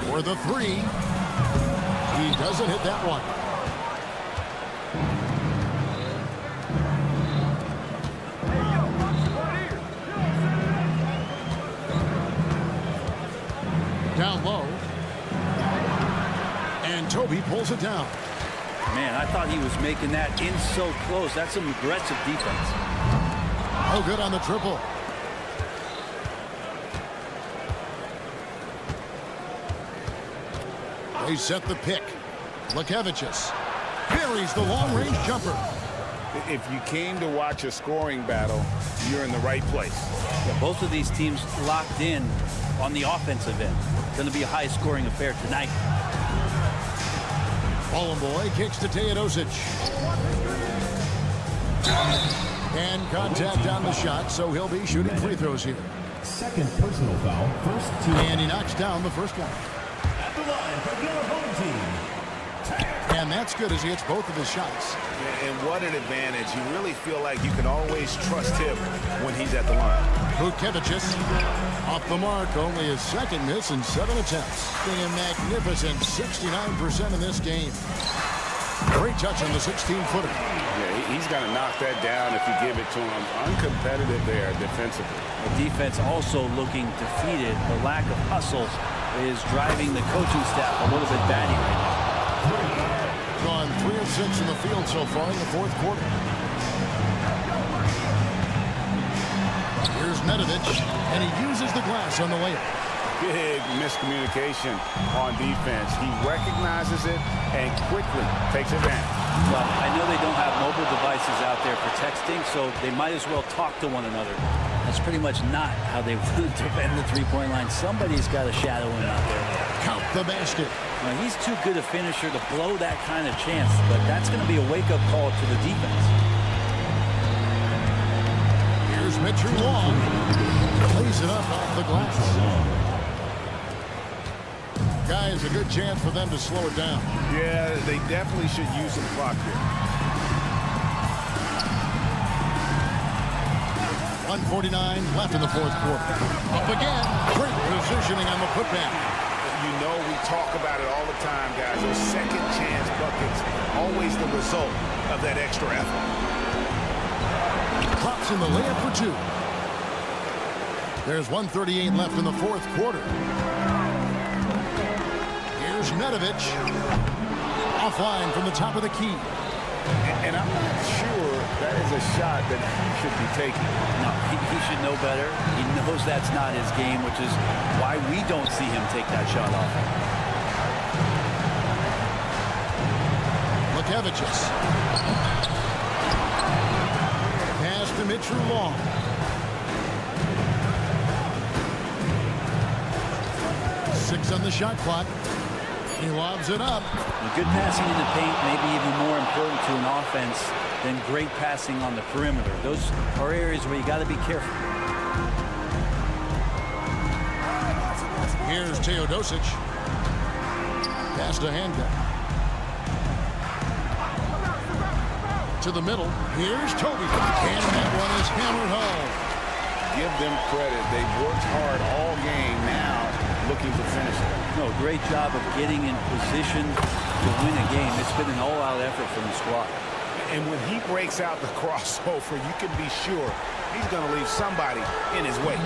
For the 3. He doesn't hit that one. Down low. And Toby pulls it down.
Man, I thought he was making that in so close. That's some aggressive defense.
Oh, good on the triple. They set the pick. Lekevicius buries the long-range jumper.
If you came to watch a scoring battle, you're in the right place.
Yeah, both of these teams locked in on the offensive end. Going to be a high-scoring affair tonight.
Bollenboy kicks to Teodosic. And contact on the shot, so he'll be shooting free throws here.
Second personal foul, first 2.
And he knocks down the first one.
At the line for your home team.
And that's good as he hits both of his shots.
And what an advantage. You really feel like you can always trust him when he's at the line.
Vučević off the mark, only his second miss in 7 attempts. Being a magnificent 69% in this game. Great touch on the 16-footer.
Yeah, he's going to knock that down if you give it to him. Uncompetitive there defensively.
The defense also looking defeated. The lack of hustle is driving the coaching staff a little bit batty right now.
Gone 3 of 6 in the field so far in the fourth quarter. Here's Nedovic, and he uses the glass on the layup.
Big miscommunication on defense. He recognizes it and quickly takes advantage.
Well, I know they don't have mobile devices out there for texting, so they might as well talk to one another. That's pretty much not how they would defend the three-point line. Somebody's got to shadow him out there.
Count the basket.
Now, he's too good a finisher to blow that kind of chance, but that's going to be a wake-up call to the defense.
Here's Mitchell Long. Plays it up off the glass. Guys, a good chance for them to slow it down.
Yeah, they definitely should use some clock here.
1:49 left in the fourth quarter. Up again. Great positioning on the putback.
You know we talk about it all the time, guys. Those second chance buckets, always the result of that extra effort.
Drops in the layup for 2. There's 1:38 left in the fourth quarter. Here's Nedovic. Offline from the top of the key.
And I'm not sure that is a shot that he should be taking.
No, he should know better. He knows that's not his game, which is why we don't see him take that shot off.
Lekevicius. Pass to Mitchell Long. Six on the shot clock. He lobs it up.
Good passing in the paint may be even more important to an offense than great passing on the perimeter. Those are areas where you got to be careful.
Here's Teodosic. Pass to Hanga. To the middle. Here's Toby. And that one is hammered home.
Give them credit. They've worked hard all game. Now looking to finish it.
No, great job of getting in position to win a game. It's been an all-out effort from the squad.
And when he breaks out the crossover, you can be sure he's going to leave somebody in his way.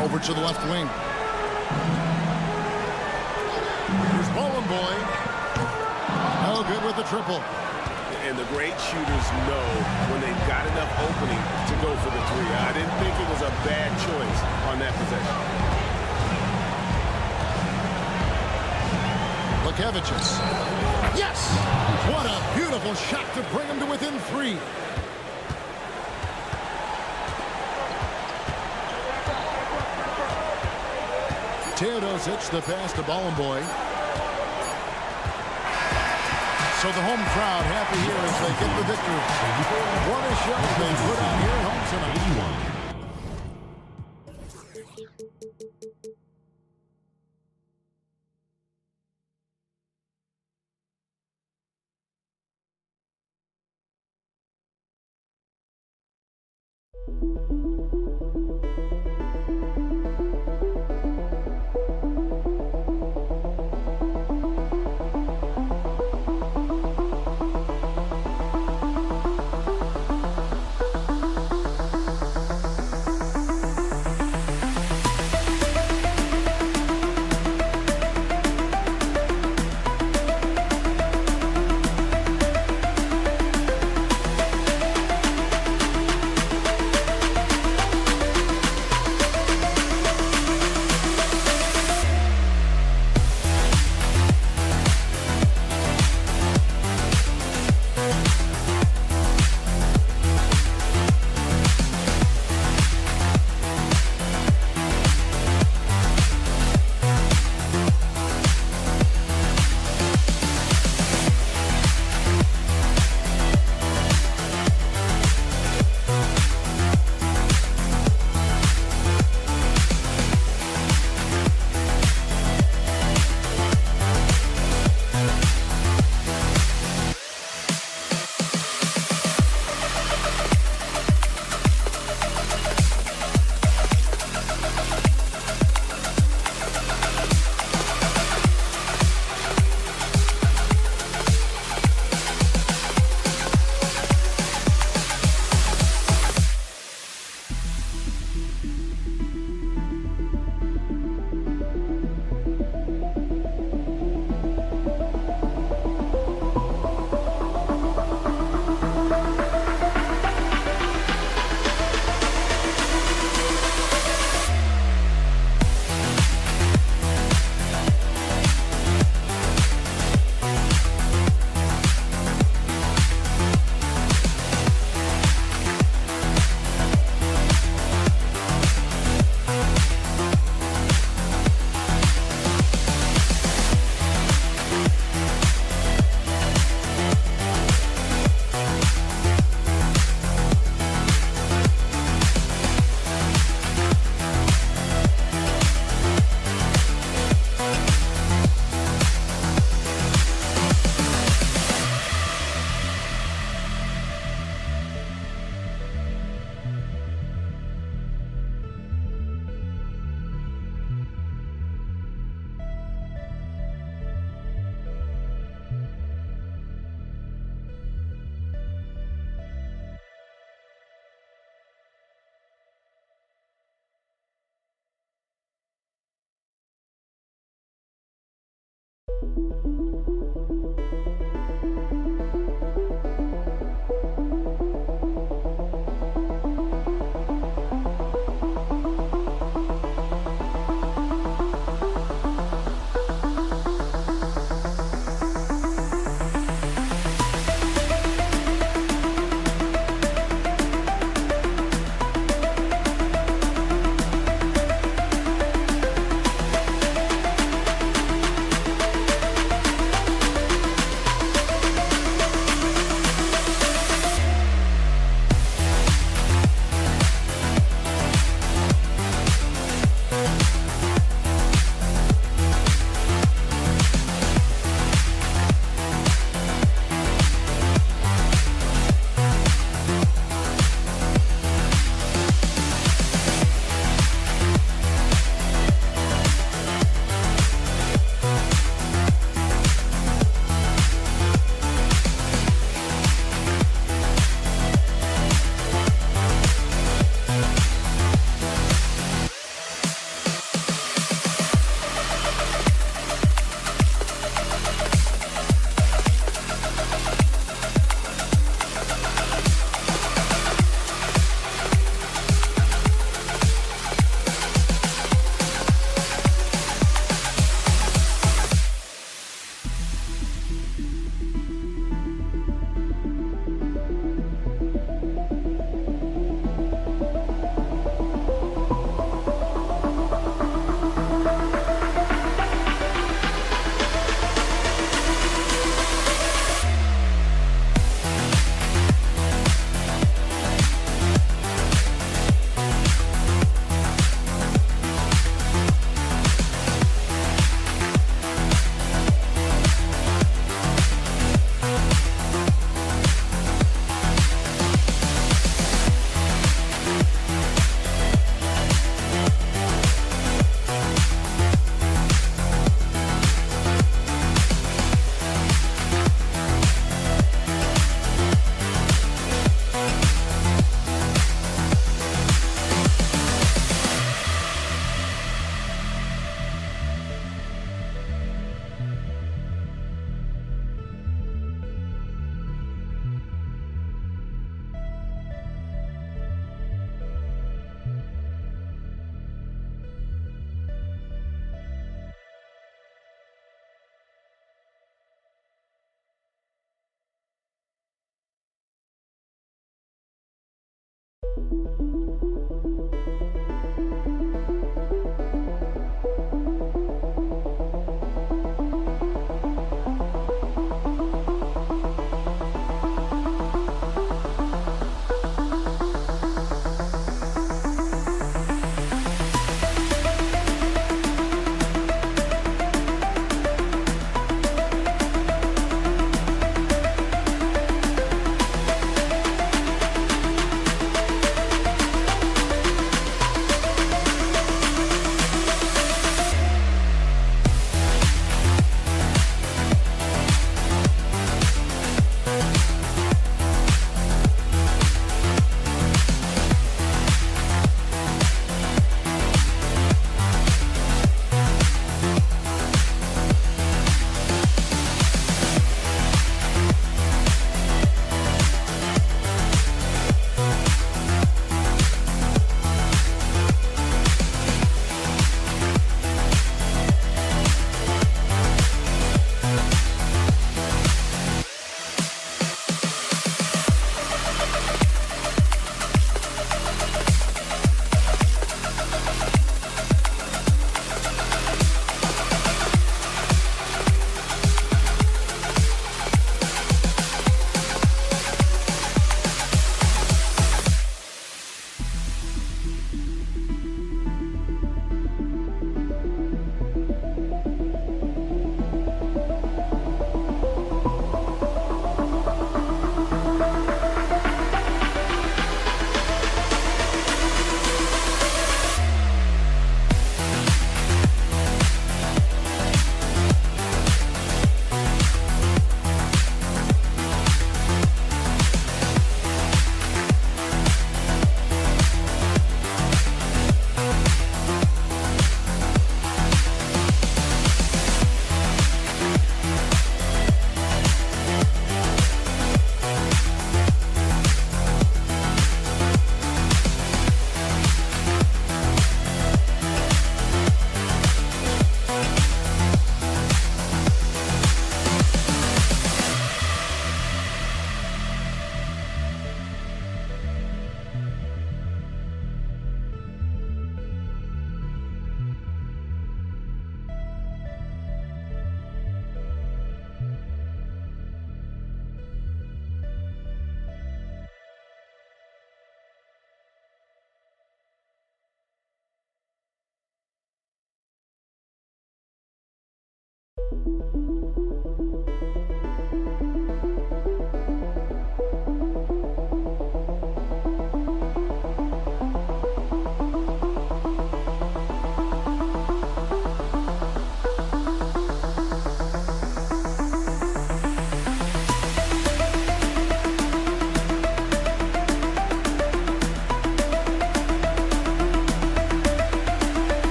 Over to the left wing. Here's Bowling Boy. No good with the triple.
And the great shooters know when they've got enough opening to go for the three. I didn't think it was a bad choice on that possession.
Lekevicius. Yes! What a beautiful shot to bring him to within 3. Teodosic, the pass to Bowling Boy. So the home crowd happy here as they get the victory. What a show they put on here at home tonight. 81.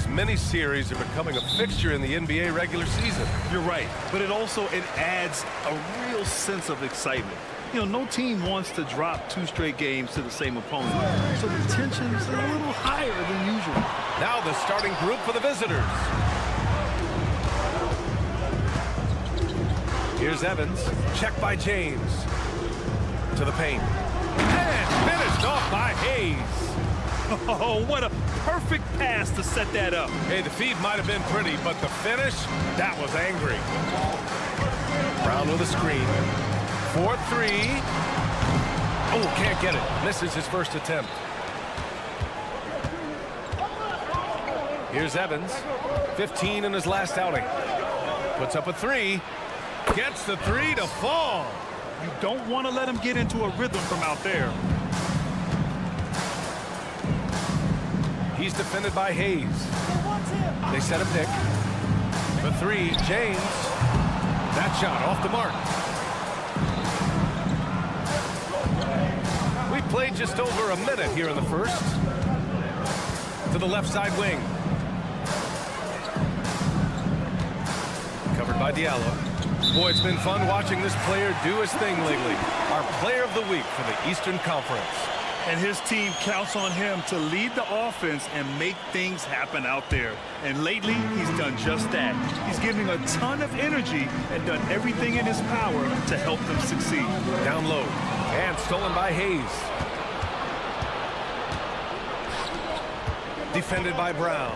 Mini-series are becoming a fixture in the NBA regular season.
You're right, but it adds a real sense of excitement. You know, no team wants to drop 2 straight games to the same opponent, so the tension's a little higher than usual.
Now the starting group for the visitors. Here's Evans, checked by James. To the paint. And finished off by Hayes.
Oh, what a perfect pass to set that up.
Hey, the feed might have been pretty, but the finish, that was angry. Brown with a screen. 4-3. Oh, can't get it. Misses his first attempt. Here's Evans, 15 in his last outing. Puts up a three, gets the three to fall.
You don't want to let him get into a rhythm from out there.
He's defended by Hayes. They set a pick. For three, James. That shot off the mark. We played just over a minute here in the first. To the left side wing. Covered by Diallo. Boy, it's been fun watching this player do his thing lately. Our player of the week for the Eastern Conference.
And his team counts on him to lead the offense and make things happen out there. And lately, he's done just that. He's giving a ton of energy and done everything in his power to help them succeed.
Down low. And stolen by Hayes. Defended by Brown.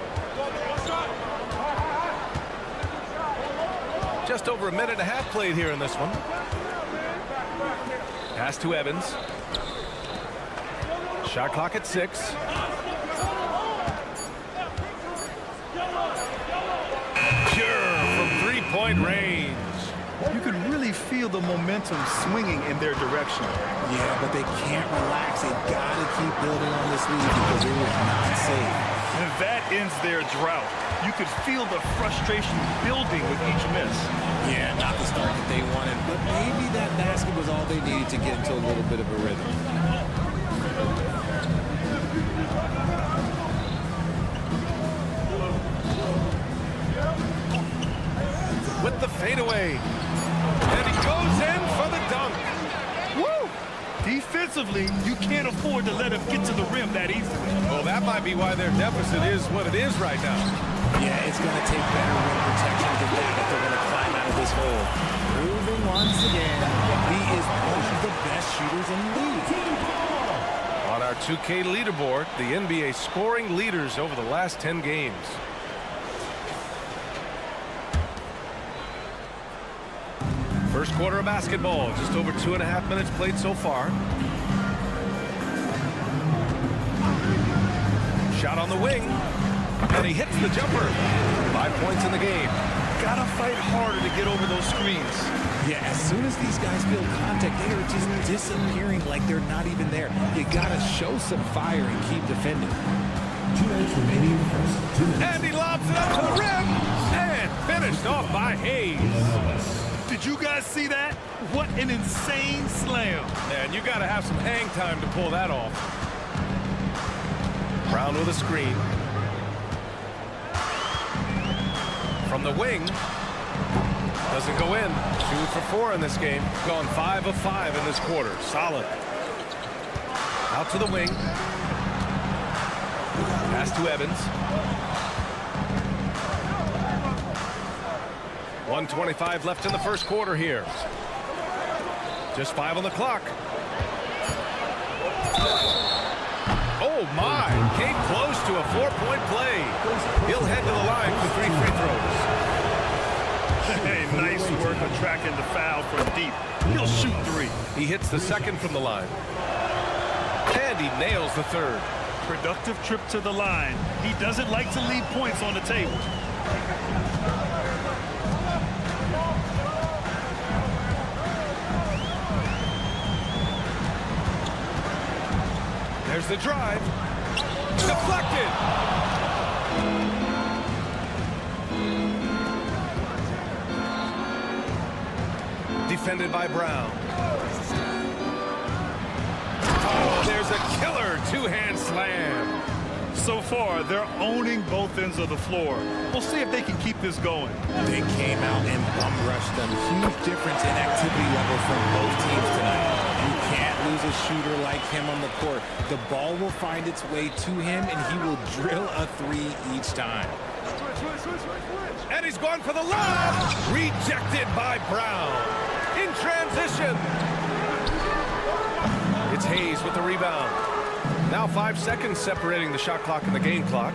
Just over a minute and a half played here in this one. Pass to Evans. Shot clock at 6. Pure from three-point range.
You can really feel the momentum swinging in their direction.
Yeah, but they can't relax. They've got to keep building on this lead because it is not safe.
And that ends their drought. You could feel the frustration building with each miss.
Yeah, not the start that they wanted, but maybe that basket was all they needed to get into a little bit of a rhythm.
With the fadeaway. And he goes in for the dunk.
Woo! Defensively, you can't afford to let him get to the rim that easily.
Well, that might be why their deficit is what it is right now.
Yeah, it's going to take better rim protection than that if they're going to climb out of this hole. Proving once again, he is one of the best shooters in the league.
On our 2K leaderboard, the NBA scoring leaders over the last 10 games. First quarter of basketball, just over 2.5 minutes played so far. Shot on the wing, and he hits the jumper. 5 points in the game.
Gotta fight harder to get over those screens.
Yeah, as soon as these guys feel contact, they are just disappearing like they're not even there. You gotta show some fire and keep defending.
2 minutes remaining in the first. 2 minutes.
And he lobs it up to the rim, and finished off by Hayes.
Did you guys see that? What an insane slam.
And you got to have some hang time to pull that off. Brown with a screen. From the wing. Doesn't go in. 2 for 4 in this game. Gone 5 of 5 in this quarter. Solid. Out to the wing. Pass to Evans. 1:25 left in the first quarter here. Just 5 on the clock. Oh my! Came close to a 4-point play. He'll head to the line for 3 free throws.
Hey, nice work attracting the foul from deep. He'll shoot 3.
He hits the second from the line. And he nails the third.
Productive trip to the line. He doesn't like to leave points on the table.
There's the drive. Deflected. Defended by Brown. Oh, there's a killer 2-hand slam.
So far, they're owning both ends of the floor. We'll see if they can keep this going.
They came out and bum rushed them. Huge difference in activity level from both teams tonight. You can't lose a shooter like him on the court. The ball will find its way to him, and he will drill a 3 each time.
And he's going for the lob. Rejected by Brown. In transition. It's Hayes with the rebound. Now 5 seconds separating the shot clock and the game clock.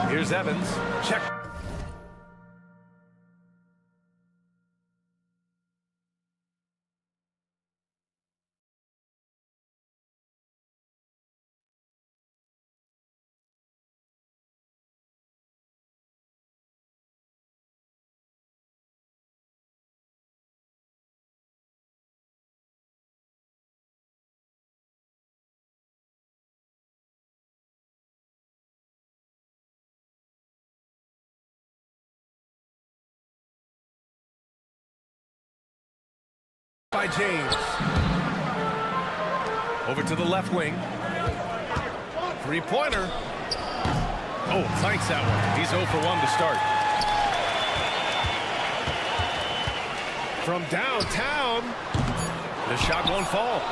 Here's Evans. Check. by James. Over to the left wing. Three-pointer. Oh, planks that one. He's 0 for 1 to start. From downtown, the shot won't fall.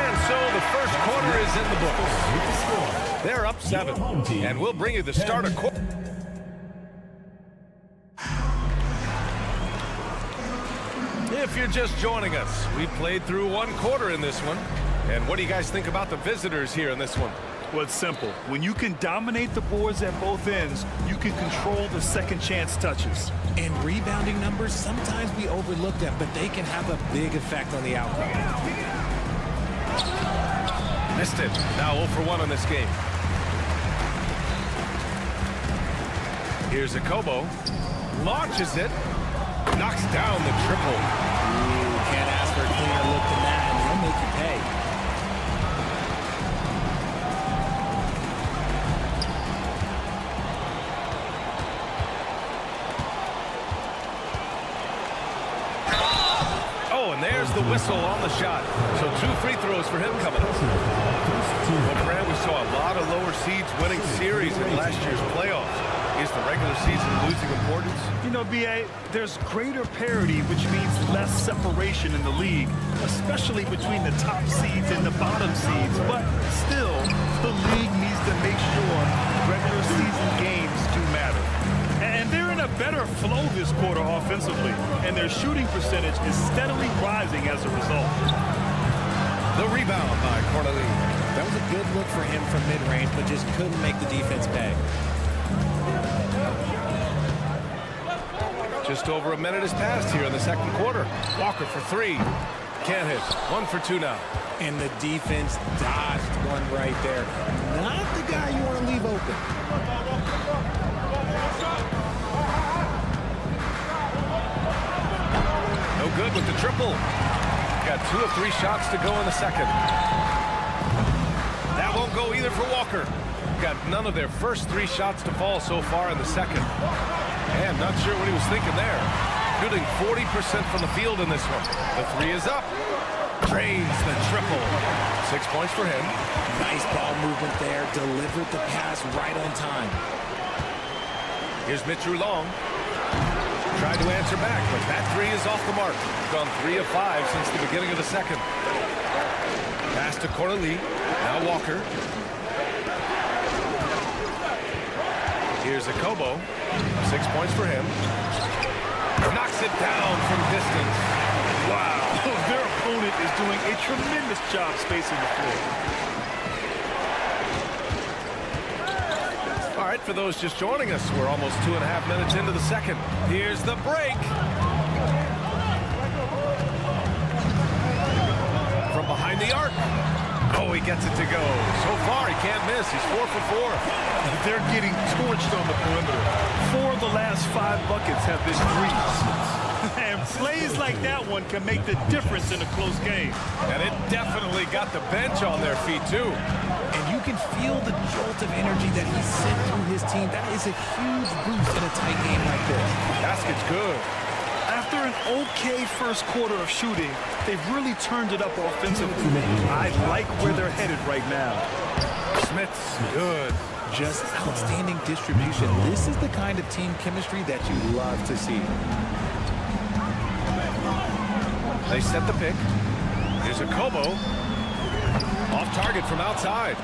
And so the first quarter is in the books. They're up 7, and we'll bring you the start of quarter. If you're just joining us, we played through 1 quarter in this one. And what do you guys think about the visitors here in this one?
Well, it's simple. When you can dominate the boards at both ends, you can control the second chance touches.
And rebounding numbers, sometimes we overlook them, but they can have a big effect on the outcome.
Missed it. Now 0 for 1 on this game. Here's Akobo. Launches it. Knocks down the triple.
Ooh, can't ask for a cleaner look than that, and they'll make you pay.
Oh, and there's the whistle on the shot. So 2 free throws for him coming up. Well, Brad, we saw a lot of lower seeds winning series in last year's playoffs. Is the regular season losing importance?
You know, B.A., there's greater parity, which means less separation in the league, especially between the top seeds and the bottom seeds. But still, the league needs to make sure regular season games do matter. And they're in a better flow this quarter offensively, and their shooting percentage is steadily rising as a result.
The rebound by Corneli.
That was a good look for him from mid-range, but just couldn't make the defense pay.
Just over a minute has passed here in the second quarter. Walker for 3. Can't hit. 1 for 2 now.
And the defense dodged one right there. Not the guy you want to leave open.
No good with the triple. Got 2 of 3 shots to go in the second. That won't go either for Walker. Got none of their first 3 shots to fall so far in the second. And not sure what he was thinking there. Shooting 40% from the field in this one. The 3 is up. Drains the triple. 6 points for him.
Nice ball movement there. Delivered the pass right on time.
Here's Mitch Long. Tried to answer back, but that 3 is off the mark. Gone 3 of 5 since the beginning of the second. Pass to Corneli. Now Walker. Here's Akobo. 6 points for him. Knocks it down from distance.
Wow. Their opponent is doing a tremendous job spacing the floor.
All right, for those just joining us, we're almost 2.5 minutes into the second. Here's the break. From behind the arc. Oh, he gets it to go. So far, he can't miss. He's 4 for 4.
They're getting torched on the perimeter. 4 of the last 5 buckets have been threes. And plays like that one can make the difference in a close game.
And it definitely got the bench on their feet, too.
And you can feel the jolt of energy that he sent through his team. That is a huge boost in a tight game like this.
Basket's good.
After an okay first quarter of shooting, they've really turned it up offensively. I like where they're headed right now.
Smith's good.
Just outstanding distribution. This is the kind of team chemistry that you love to see.
They set the pick. Here's Akobo. Off target from outside.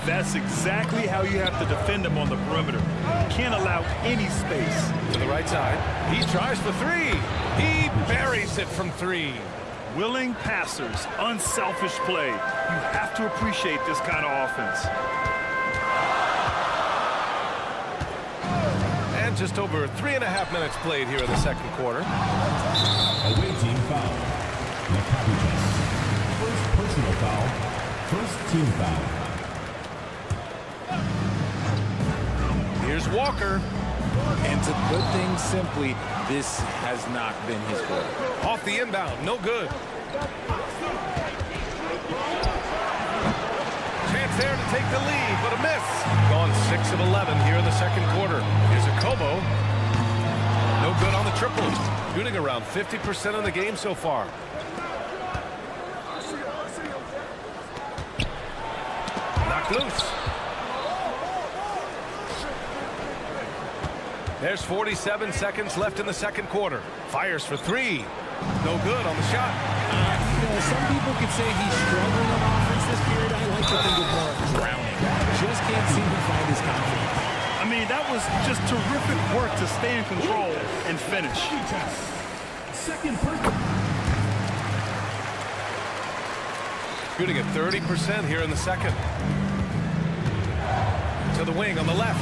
That's exactly how you have to defend him on the perimeter. Can't allow any space.
To the right side. He tries for 3. He buries it from 3.
Willing passers, unselfish play. You have to appreciate this kind of offense.
And just over 3.5 minutes played here in the second quarter.
Away team foul. First personal foul. First team foul.
Here's Walker.
And to put things simply, this has not been his fault.
Off the inbound, no good. Chance there to take the lead, but a miss. Gone 6 of 11 here in the second quarter. Here's Akobo. No good on the tripled, shooting around 50% in the game so far. Knocked loose. There's 47 seconds left in the second quarter. Fires for three. No good on the shot.
Some people could say he's struggling on offense this period. I like to think of more of drowning. Just can't seem to find his confidence.
I mean, that was just terrific work to stay in control and finish.
Second person.
Shooting at 30% here in the second. To the wing on the left.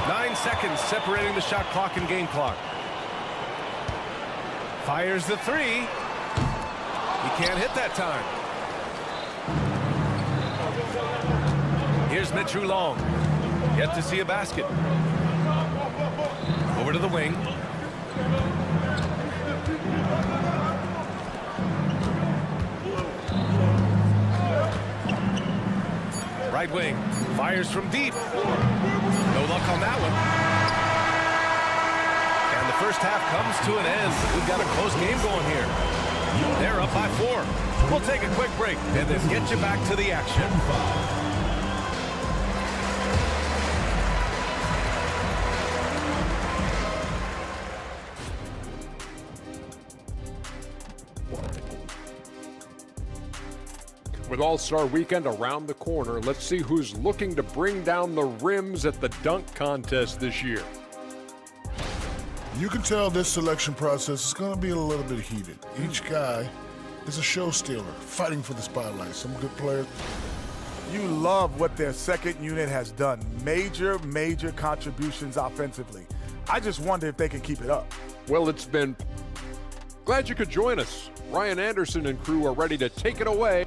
9 seconds separating the shot clock and game clock. Fires the three. He can't hit that time. Here's Mitch Long. Yet to see a basket. Over to the wing. Right wing. Fires from deep. No luck on that one. And the first half comes to an end. We've got a close game going here. They're up by 4. We'll take a quick break and then get you back to the action.
With All-Star Weekend around the corner, let's see who's looking to bring down the rims at the dunk contest this year.
You can tell this selection process is going to be a little bit heated. Each guy is a show stealer, fighting for the spotlight. Some good players.
You love what their second unit has done. Major contributions offensively. I just wonder if they can keep it up.
Well, it's been glad you could join us. Ryan Anderson and crew are ready to take it away.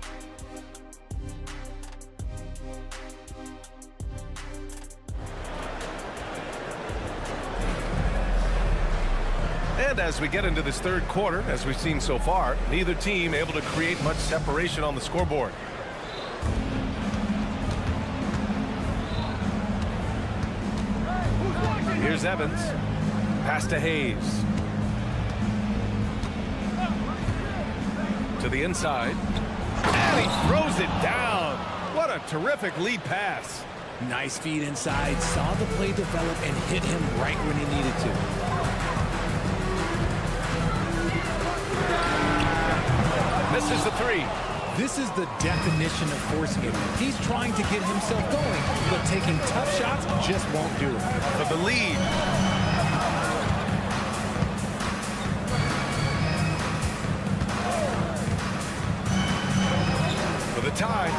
And as we get into this third quarter, as we've seen so far, neither team able to create much separation on the scoreboard. Here's Evans. Pass to Hayes. To the inside. And he throws it down. What a terrific lead pass.
Nice feed inside. Saw the play develop and hit him right when he needed to.
Misses the three.
This is the definition of forcing it. He's trying to get himself going, but taking tough shots just won't do it.
For the lead. For the tie.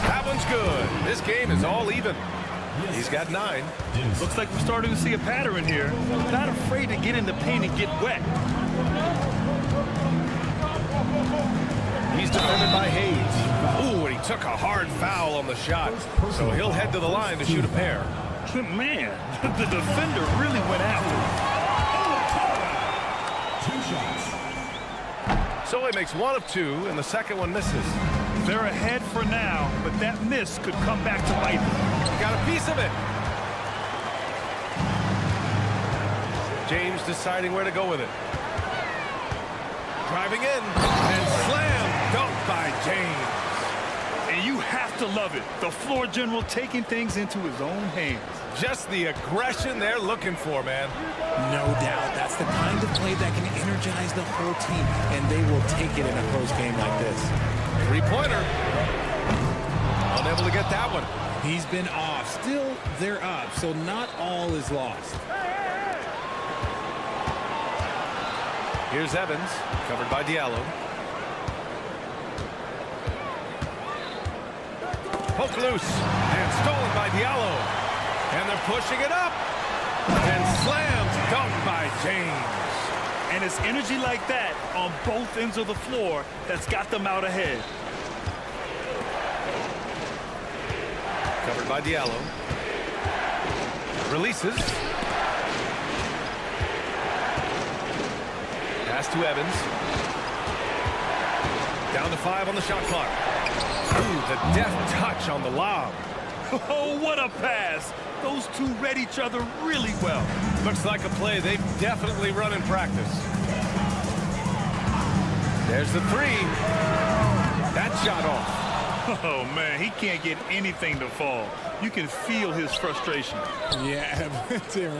That one's good. This game is all even. He's got 9.
Looks like we're starting to see a pattern here. Not afraid to get in the paint and get wet.
He's defended by Hayes. Ooh, and he took a hard foul on the shot. So he'll head to the line to shoot a pair.
Man, the defender really went after him.
2 shots.
So he makes 1 of 2, and the second one misses.
They're ahead for now, but that miss could come back to bite them.
Got a piece of it. James deciding where to go with it. Driving in, and slam dunk by James.
And you have to love it. The floor general taking things into his own hands.
Just the aggression they're looking for, man.
No doubt. That's the kind of play that can energize the whole team, and they will take it in a close game like this.
3-pointer. Unable to get that one.
He's been off. Still, they're up, so not all is lost.
Here's Evans, covered by Diallo. Poke loose, and stolen by Diallo. And they're pushing it up. And slams dunk by James.
And it's energy like that on both ends of the floor that's got them out ahead.
Covered by Diallo. Releases. Pass to Evans. Down to 5 on the shot clock. Ooh, the deft touch on the lob.
Oh, what a pass. Those two read each other really well.
Looks like a play they've definitely run in practice. There's the three. That shot off.
Oh, man, he can't get anything to fall. You can feel his frustration.
Yeah,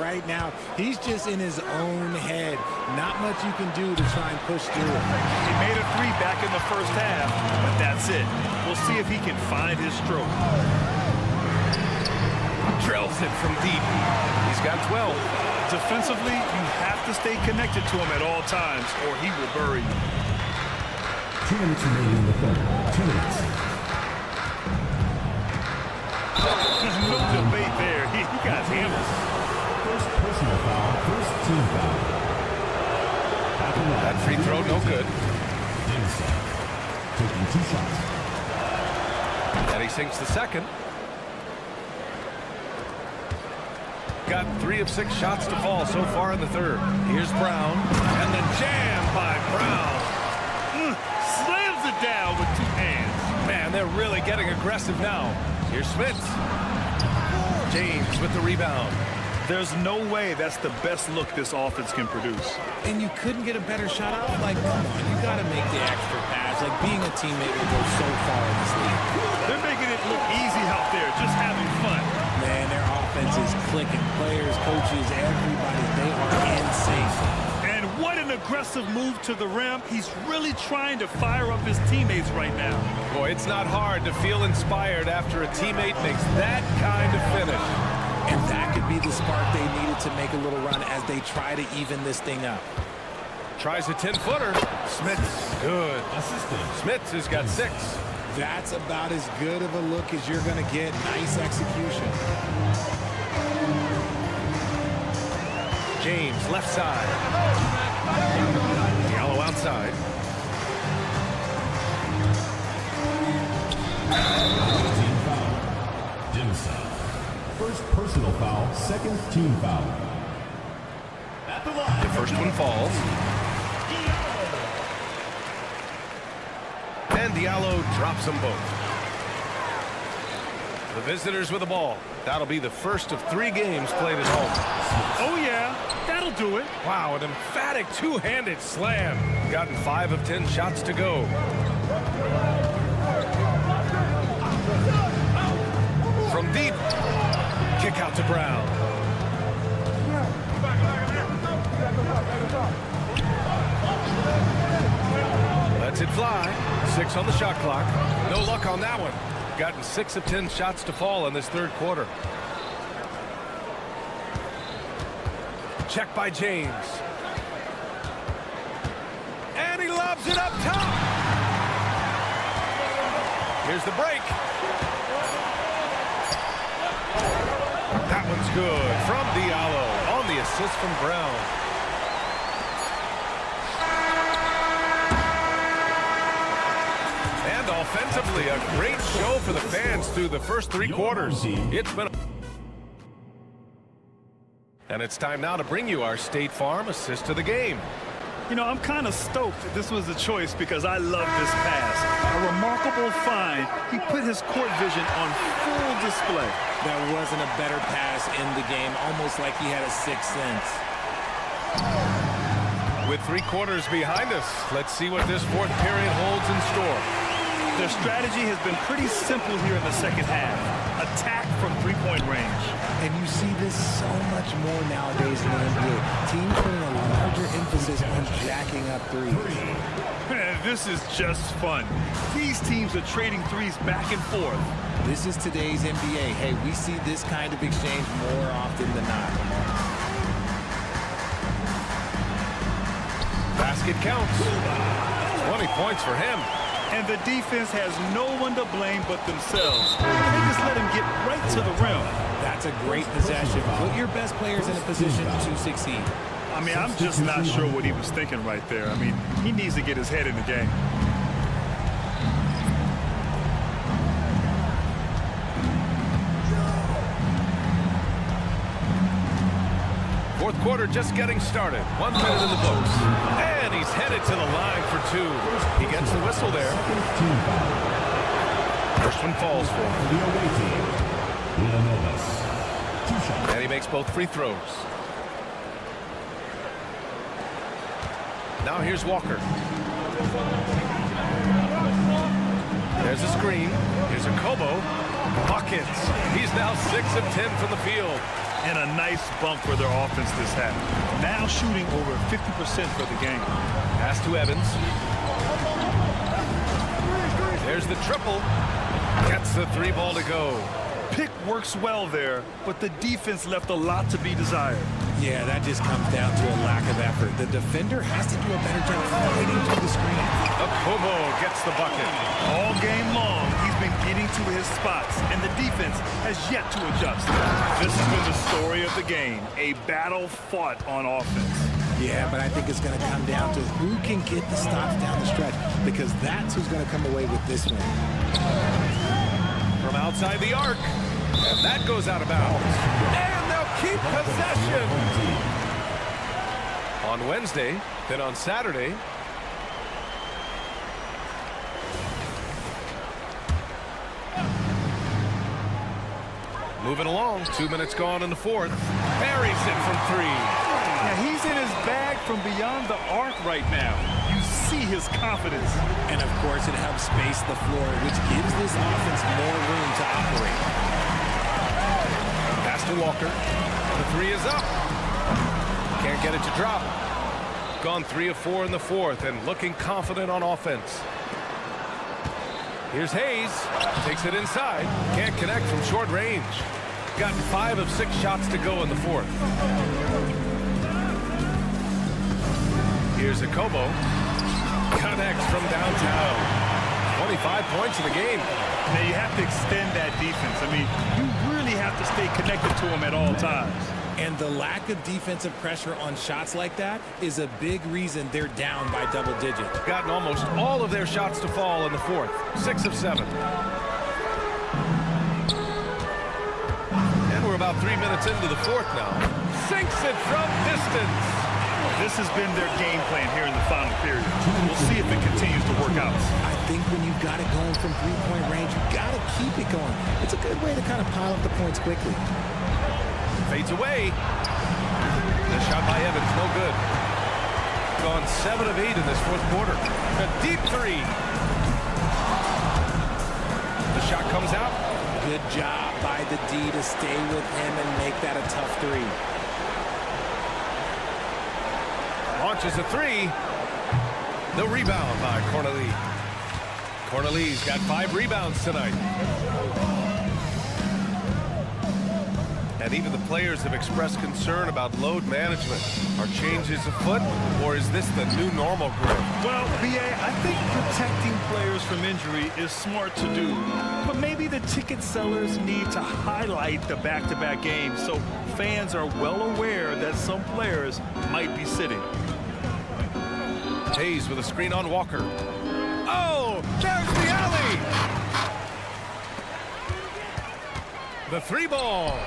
right now, he's just in his own head. Not much you can do to try and push through it.
He made a three back in the first half, but that's it. We'll see if he can find his stroke.
Drills it from deep. He's got 12.
Defensively, you have to stay connected to him at all times, or he will bury you.
2 minutes remaining in the third. 2 minutes.
No debate there. He got hammered.
First personal foul, first team foul.
That free throw, no good.
Inside. Taking 2 shots.
And he sinks the second. Got 3 of 6 shots to fall so far in the third. Here's Brown. And the jam by Brown.
Slams it down with 2 hands.
Man, they're really getting aggressive now. Here's Smith. James with the rebound.
There's no way that's the best look this offense can produce.
And you couldn't get a better shot out? Like, come on, you got to make the extra pass. Like, being a teammate will go so far in this league.
They're making it look easy out there, just having fun.
Man, their offense is clicking. Players, coaches, everybody, they are insane.
And what an aggressive move to the rim. He's really trying to fire up his teammates right now.
Boy, it's not hard to feel inspired after a teammate makes that kind of finish.
And that could be the spark they needed to make a little run as they try to even this thing up.
Tries a 10-footer. Smith, good. Smith has got 6.
That's about as good of a look as you're going to get. Nice execution.
James, left side. Diallo outside.
Team foul. Inside. First personal foul, second team foul. At the line.
The first one falls. And Diallo drops them both. The visitors with the ball. That'll be the first of 3 games played at home.
Oh, yeah, that'll do it.
Wow, an emphatic 2-handed slam. Gotten 5 of 10 shots to go. From deep. Kick out to Brown. Lets it fly. 6 on the shot clock. No luck on that one. Gotten 6 of 10 shots to fall in this third quarter. Check by James. And he lobs it up top. Here's the break. That one's good from Diallo on the assist from Brown. And offensively, a great show for the fans through the first 3 quarters. It's been and it's time now to bring you our State Farm assist of the game.
You know, I'm kind of stoked that this was a choice because I love this pass. A remarkable find. He put his court vision on full display.
There wasn't a better pass in the game, almost like he had a 6th sense.
With 3 quarters behind us, let's see what this 4th period holds in store.
Their strategy has been pretty simple here in the second half. Attack from 3-point range.
And you see this so much more nowadays in the NBA. Teams putting a larger emphasis on jacking up 3s.
Man, this is just fun. These teams are trading 3s back and forth.
This is today's NBA. Hey, we see this kind of exchange more often than not.
Basket counts. 20 points for him.
And the defense has no one to blame but themselves. They just let him get right to the rim.
That's a great possession. Put your best players in a position to succeed.
I mean, I'm just not sure what he was thinking right there. I mean, he needs to get his head in the game.
Fourth quarter just getting started. 1 minute in the books. And he's headed to the line for 2. He gets the whistle there. First one falls for him.
Villanobas. 2 shots.
And he makes both free throws. Now here's Walker. There's a screen. Here's a Kobo. Buckets. He's now 6 of 10 from the field.
And a nice bump for their offense this half. Now shooting over 50% for the game.
Pass to Evans. There's the triple. Gets the 3 ball to go.
Pick works well there, but the defense left a lot to be desired.
Yeah, that just comes down to a lack of effort. The defender has to do a better job fighting through the screen.
Kobo gets the bucket.
All game long, he's been getting to his spots, and the defense has yet to adjust. This has been the story of the game, a battle fought on offense.
Yeah, but I think it's going to come down to who can get the stops down the stretch, because that's who's going to come away with this one.
From outside the arc. And that goes out of bounds. And they'll keep possession. On Wednesday, then on Saturday. Moving along, 2 minutes gone in the fourth. Buries it from 3.
Yeah, he's in his bag from beyond the arc right now. You see his confidence.
And of course, it helps space the floor, which gives this offense more room to operate.
Pass to Walker. The 3 is up. Can't get it to drop. Gone 3 of 4 in the fourth and looking confident on offense. Here's Hayes. Takes it inside. Can't connect from short range. Got 5 of 6 shots to go in the fourth. Here's a Kobo. Connects from downtown. 25 points in the game.
Now you have to extend that defense. I mean, you really have to stay connected to him at all times.
And the lack of defensive pressure on shots like that is a big reason they're down by double digits.
Gotten almost all of their shots to fall in the fourth. 6 of 7. And we're about 3 minutes into the fourth now. Sinks it from distance.
This has been their game plan here in the final period. We'll see if it continues to work out.
I think when you've got it going from three-point range, you've got to keep it going. It's a good way to kind of pile up the points quickly.
Fades away. The shot by Evans, no good. Gone 7 of 8 in this fourth quarter. A deep 3. The shot comes out.
Good job by the D to stay with him and make that a tough 3.
Launches a 3. The rebound by Corneli. Corneli's got 5 rebounds tonight. And even the players have expressed concern about load management. Are changes afoot, or is this the new normal grid?
Well, B.A., I think protecting players from injury is smart to do. But maybe the ticket sellers need to highlight the back-to-back games so fans are well aware that some players might be sitting.
Hayes with a screen on Walker. Oh, there's the alley! The 3 ball.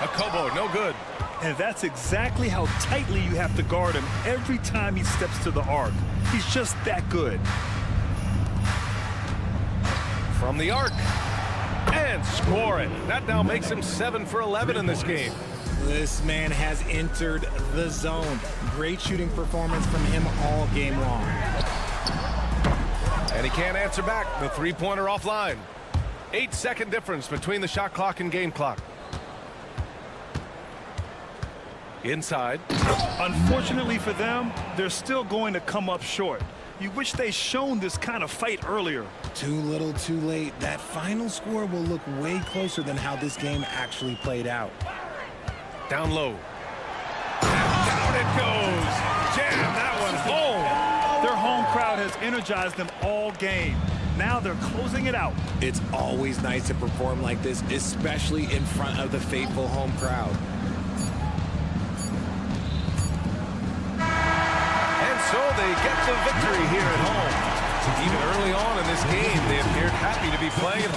A Kobo, no good.
And that's exactly how tightly you have to guard him every time he steps to the arc. He's just that good.
From the arc. And score it. That now makes him 7 for 11 in this game.
This man has entered the zone. Great shooting performance from him all game long.
And he can't answer back. The 3-pointer offline. 8-second difference between the shot clock and game clock. Inside.
Unfortunately for them, they're still going to come up short. You wish they'd shown this kind of fight earlier.
Too little, too late. That final score will look way closer than how this game actually played out.
Down low. And down it goes. Jam that one home.
Their home crowd has energized them all game. Now they're closing it out.
It's always nice to perform like this, especially in front of the faithful home crowd.
And so they get the victory here at home. Even early on in this game, they appeared happy to be playing.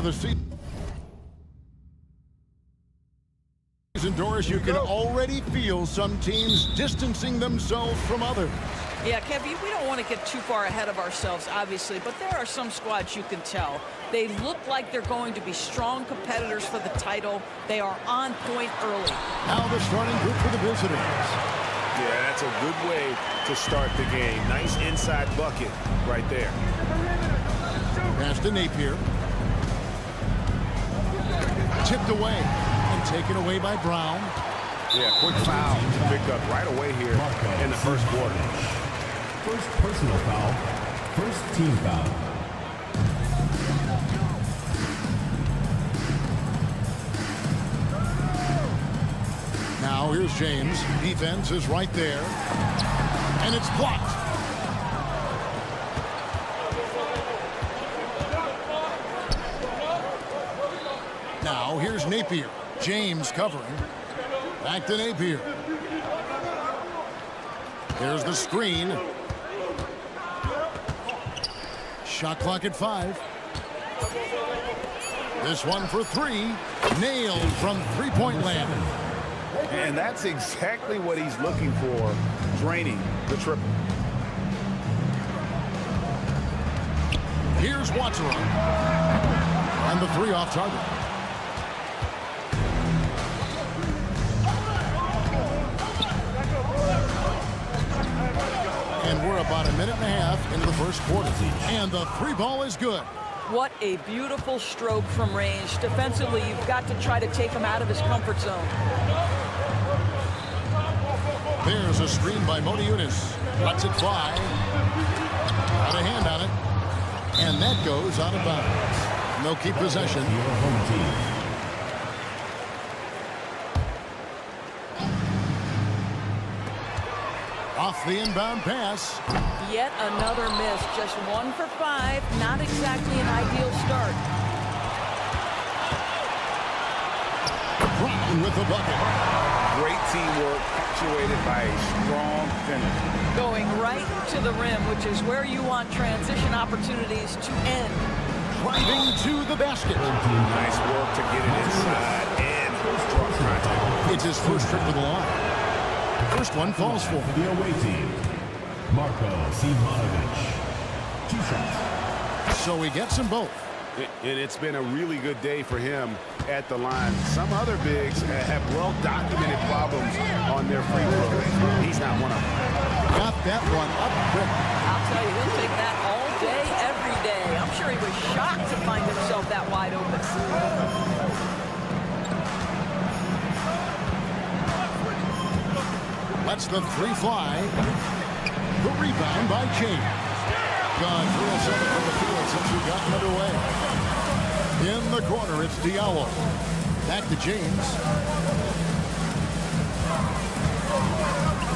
of the season, Doris, you can already feel some teams distancing themselves from others.
Yeah, Kevin, we don't want to get too far ahead of ourselves, obviously, but there are some squads you can tell. They look like they're going to be strong competitors for the title. They are on point early.
Now the starting group for the visitors.
Yeah, that's a good way to start the game. Nice inside bucket right there.
Pass to Napier. Tipped away and taken away by Brown.
Yeah, quick foul to pick up right away here in the first quarter.
First personal foul. First team foul.
Now here's James. Defense is right there. And it's blocked. Now here's Napier. James covering. Back to Napier. There's the screen. Shot clock at 5. This one for 3. Nailed from three-point land.
And that's exactly what he's looking for, draining the triple.
Here's Watsera. And the 3 off target. And we're about a minute and a half into the first quarter. And the 3 ball is good.
What a beautiful stroke from range. Defensively, you've got to try to take him out of his comfort zone.
There's a screen by Modiunas. Lets it fly. Got a hand on it. And that goes out of bounds. They'll keep possession.
Your home team.
Off the inbound pass.
Yet another miss. Just 1 for 5. Not exactly an ideal start.
Brown with the bucket.
Great teamwork, punctuated by a strong finish.
Going right to the rim, which is where you want transition opportunities to end.
Driving to the basket.
Nice work to get it inside and draw contact.
It's his first trip to the line. First one falls for.
The away team. Marko Simonovic. 2 shots.
So he gets them both.
And it's been a really good day for him at the line. Some other bigs have well-documented problems on their free throws. He's not one of them.
Got that one up quick.
I'll tell you, he'll take that all day, every day. I'm sure he was shocked to find himself that wide open.
Lets the 3 fly. The rebound by James. Gone 3-7 from the field since we've gotten underway. In the corner, it's Diallo. Back to James.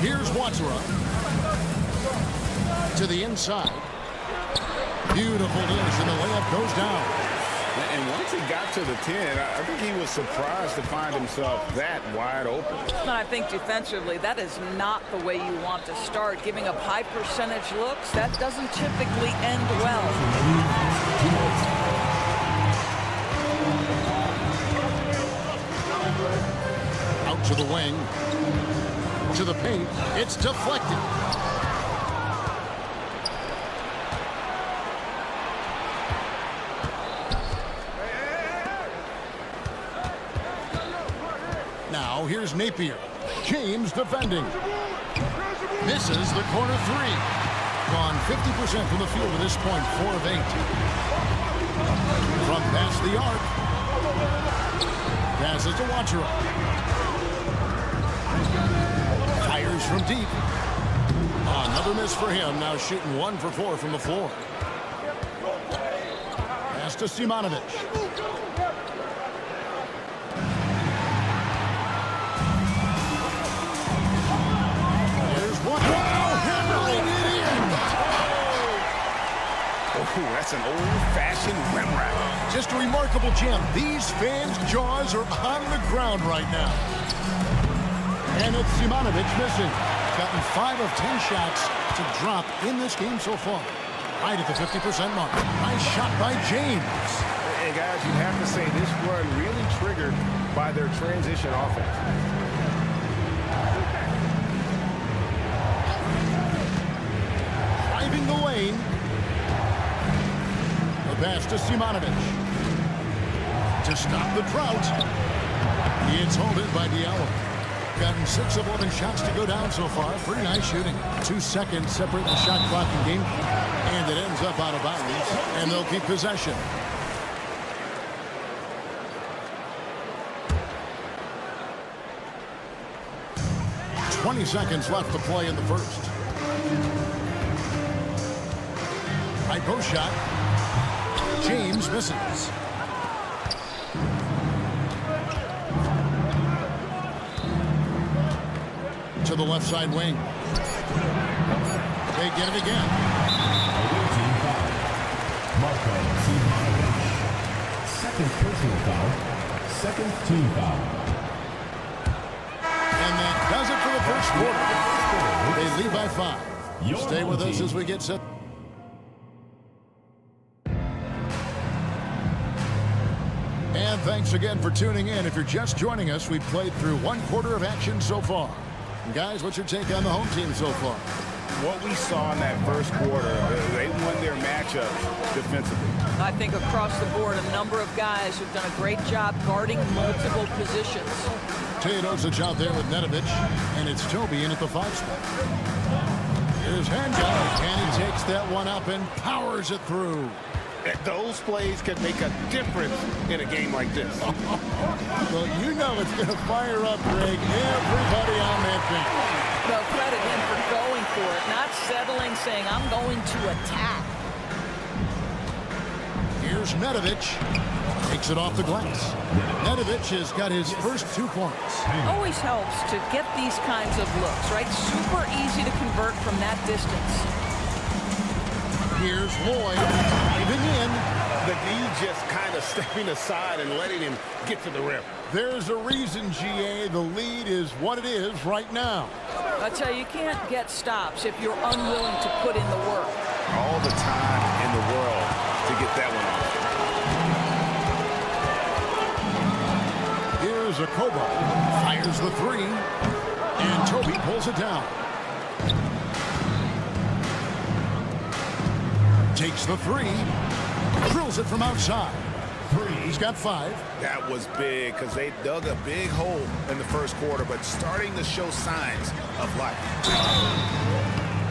Here's Watsera. To the inside. Beautiful dish, and the layup goes down.
And once he got to the 10, I think he was surprised to find himself that wide open.
And I think defensively, that is not the way you want to start. Giving up high percentage looks, that doesn't typically end well.
Out to the wing. To the paint. It's deflected. Now here's Napier. James defending. Misses the corner 3. Gone 50% from the field at this point, 4 of 8. From past the arc. Passes to Watsera. Fires from deep. Another miss for him. Now shooting 1 for 4 from the floor. Pass to Simonovic.
That's an old-fashioned rim rack.
Just a remarkable jam. These fans' jaws are on the ground right now. And it's Simonovic missing. Gotten 5 of 10 shots to drop in this game so far. Right at the 50% mark. Nice shot by James.
And guys, you have to say this run really triggered by their transition offense.
Driving the lane. The pass to Simonovic. To stop the drought. It's hauled in by Diallo. Gotten 6 of 11 shots to go down so far. Pretty nice shooting. 2 seconds separate the shot clock and game. And it ends up out of bounds. And they'll keep possession. "20 seconds left to play in the first. High post shot. James misses. To the left side wing. They get it again.
Second personal foul. Second team foul.
And that does it for the first quarter. They lead by 5. Stay with us as we get set. And thanks again for tuning in. If you're just joining us, we've played through 1 quarter of action so far. And guys, what's your take on the home team so far?
What we saw in that first quarter, they won their matchups defensively.
I think across the board, a number of guys who've done a great job guarding multiple positions.
Teodosic out there with Nedovic, and it's Toby in at the 5 spot. Here's Hanga, and he takes that one up and powers it through.
Those plays can make a difference in a game like this.
Well, you know it's going to fire up, Greg, everybody on that bench.
No, credit him for going for it, not settling, saying, I'm going to attack.
Here's Nedovic. Takes it off the glass. Nedovic has got his first 2 points.
Always helps to get these kinds of looks, right? Super easy to convert from that distance.
Here's Lloyd driving in.
The D just kind of stepping aside and letting him get to the rim.
There's a reason, GA, the lead is what it is right now.
I tell you, you can't get stops if you're unwilling to put in the work.
All the time in the world to get that one off.
Here's a Kobo. Fires the 3. And Toby pulls it down. Takes the 3. Drills it from outside. 3. He's got 5.
That was big because they dug a big hole in the first quarter, but starting to show signs of life.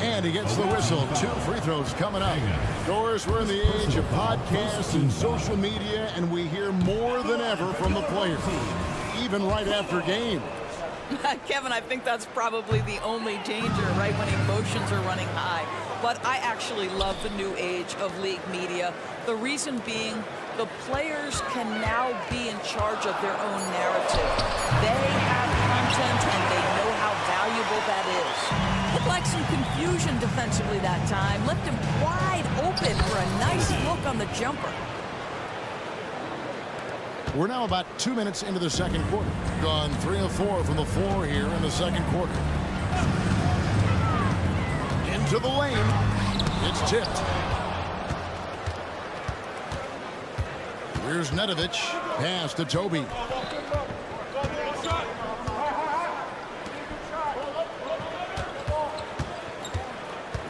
And he gets the whistle. 2 free throws coming up. Doris, we're in the age of podcasts and social media, and we hear more than ever from the players, even right after games.
Kevin, I think that's probably the only danger, right, when emotions are running high. But I actually love the new age of league media. The reason being, the players can now be in charge of their own narrative. They have content, and they know how valuable that is. Looked like some confusion defensively that time. Left him wide open for a nice look on the jumper.
We're now about 2 minutes into the second quarter. Gone 3 of 4 from the floor here in the second quarter. Into the lane. It's tipped. Here's Nedovic. Pass to Toby.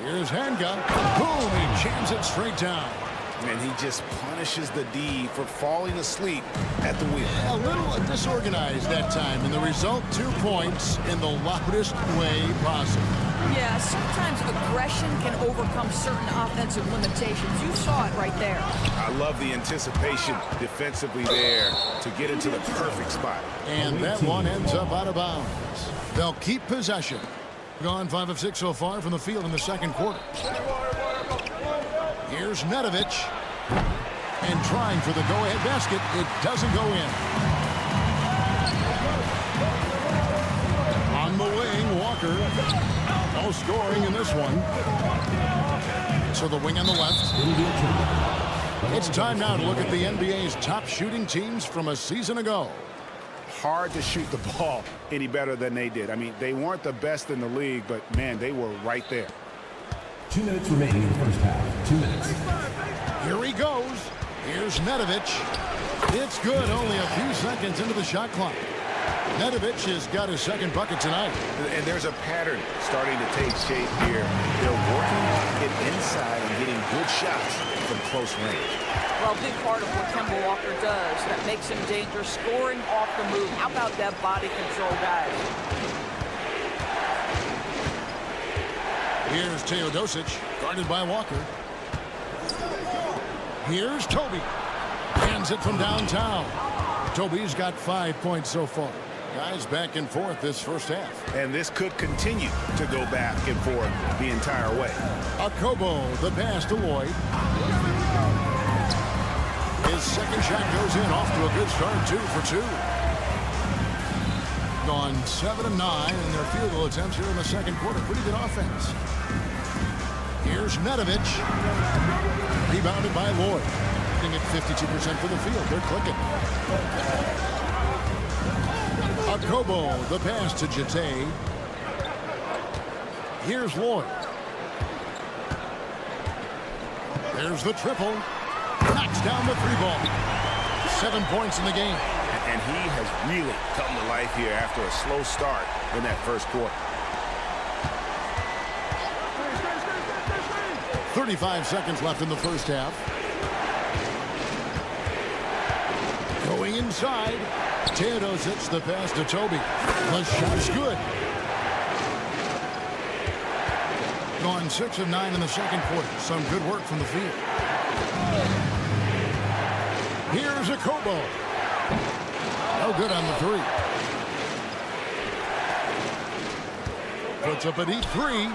Here's Hanga. Boom! He jams it straight down.
And he just punishes the D for falling asleep at the wheel.
A little disorganized that time, and the result, 2 points in the loudest way possible.
Yeah, sometimes aggression can overcome certain offensive limitations. You saw it right there.
I love the anticipation defensively there to get into the perfect spot.
And that one ends up out of bounds. They'll keep possession. Gone 5 of 6 so far from the field in the second quarter. Here's Nedovic. And trying for the go-ahead basket. It doesn't go in. On the wing, Walker. No scoring in this one. So the wing on the left. It's time now to look at the NBA's top shooting teams from a season ago.
Hard to shoot the ball any better than they did. I mean, they weren't the best in the league, but, man, they were right there.
2 minutes remaining in the first half. 2 minutes.
Here he goes. Here's Nedovic. It's good, only a few seconds into the shot clock. Nedovic has got his second bucket tonight.
And there's a pattern starting to take shape here. They're working it inside and getting good shots from close range.
Well, a big part of what Kemba Walker does that makes him dangerous, scoring off the move. How about that body control, guys?
Here's Teodosic, guarded by Walker. Here's Toby. Hands it from downtown. Toby's got 5 points so far. Guys back and forth this first half.
And this could continue to go back and forth the entire way.
Akobo, the pass to Lloyd. His second shot goes in, off to a good start, 2 for 2. Gone 7 of 9 in their field goal attempts here in the second quarter. Pretty good offense. Here's Nedovic. Rebounded by Lloyd. At 52% for the field. They're clicking. Akobo, the pass to Jete. Here's Lloyd. There's the triple. Knocks down the 3-ball. 7 points in the game.
And he has really come to life here after a slow start in that first quarter.
35 seconds left in the first half. Going inside. Teodosic, the pass to Toby. The shot's good. Gone 6 of 9 in the second quarter. Some good work from the field. Here's Akobo. No good on the 3. Puts up a deep 3.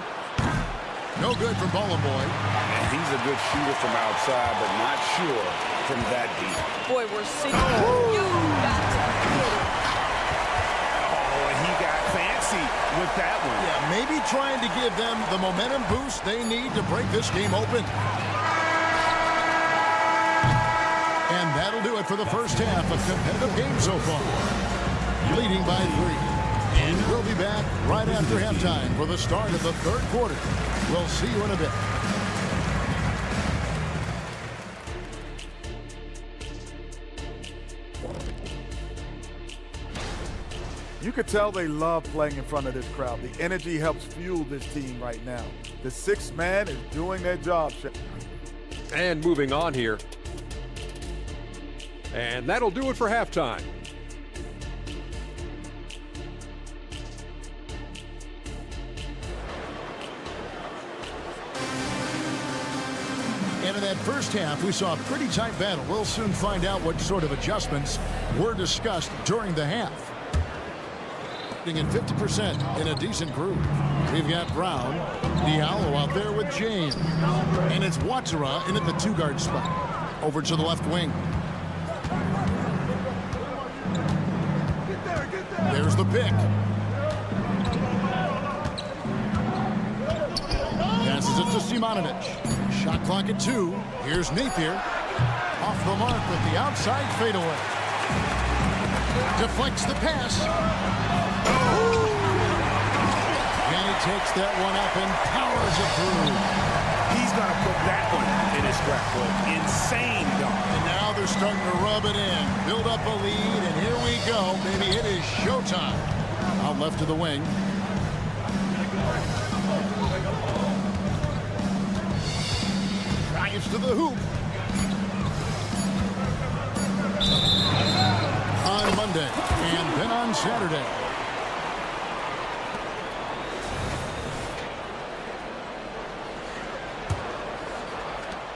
No good for Ballin' Boy.
And he's a good shooter from outside, but not sure from that deep.
Boy, we're seeing you got to be
Oh, and he got fancy with that one.
Yeah, maybe trying to give them the momentum boost they need to break this game open. And that'll do it for the first half. A competitive game so far. Leading by 3. And we'll be back right after halftime for the start of the third quarter. We'll see you in a bit.
You could tell they love playing in front of this crowd. The energy helps fuel this team right now. The 6th man is doing their job.
And moving on here. And that'll do it for halftime.
And in that first half, we saw a pretty tight battle. We'll soon find out what sort of adjustments were discussed during the half. At 50% in a decent group. We've got Brown, Diallo out there with James. And it's Watsara in at the 2-guard spot. Over to the left wing. There's the pick. Passes it to Simonovic. Shot clock at 2. Here's Napier. Off the mark with the outside fadeaway. Deflects the pass. And he takes that one up and powers it through.
He's going to put that one in his scrapbook. Insane dunk.
And now they're starting to rub it in. Build up a lead, and here we go. Maybe it is showtime. Out left to the wing. Drives to the hoop. On Monday, and then on Saturday.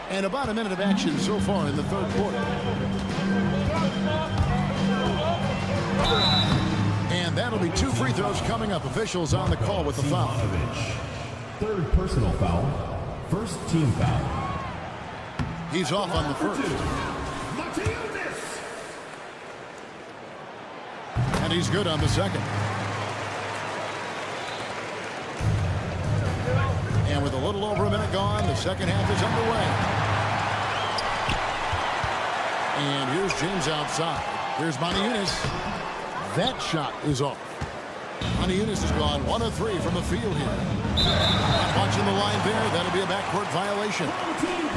And about a minute of action so far in the third quarter. And that'll be 2 free throws coming up. Officials on the call with the foul.
Third personal foul. First team foul.
He's off on the first. And he's good on the second. And with a little over a minute gone, the second half is underway. And here's James outside. Here's Moniunas. That shot is off. Moniunas has gone 1 of 3 from the field here. Watching the line there, that'll be a backcourt violation.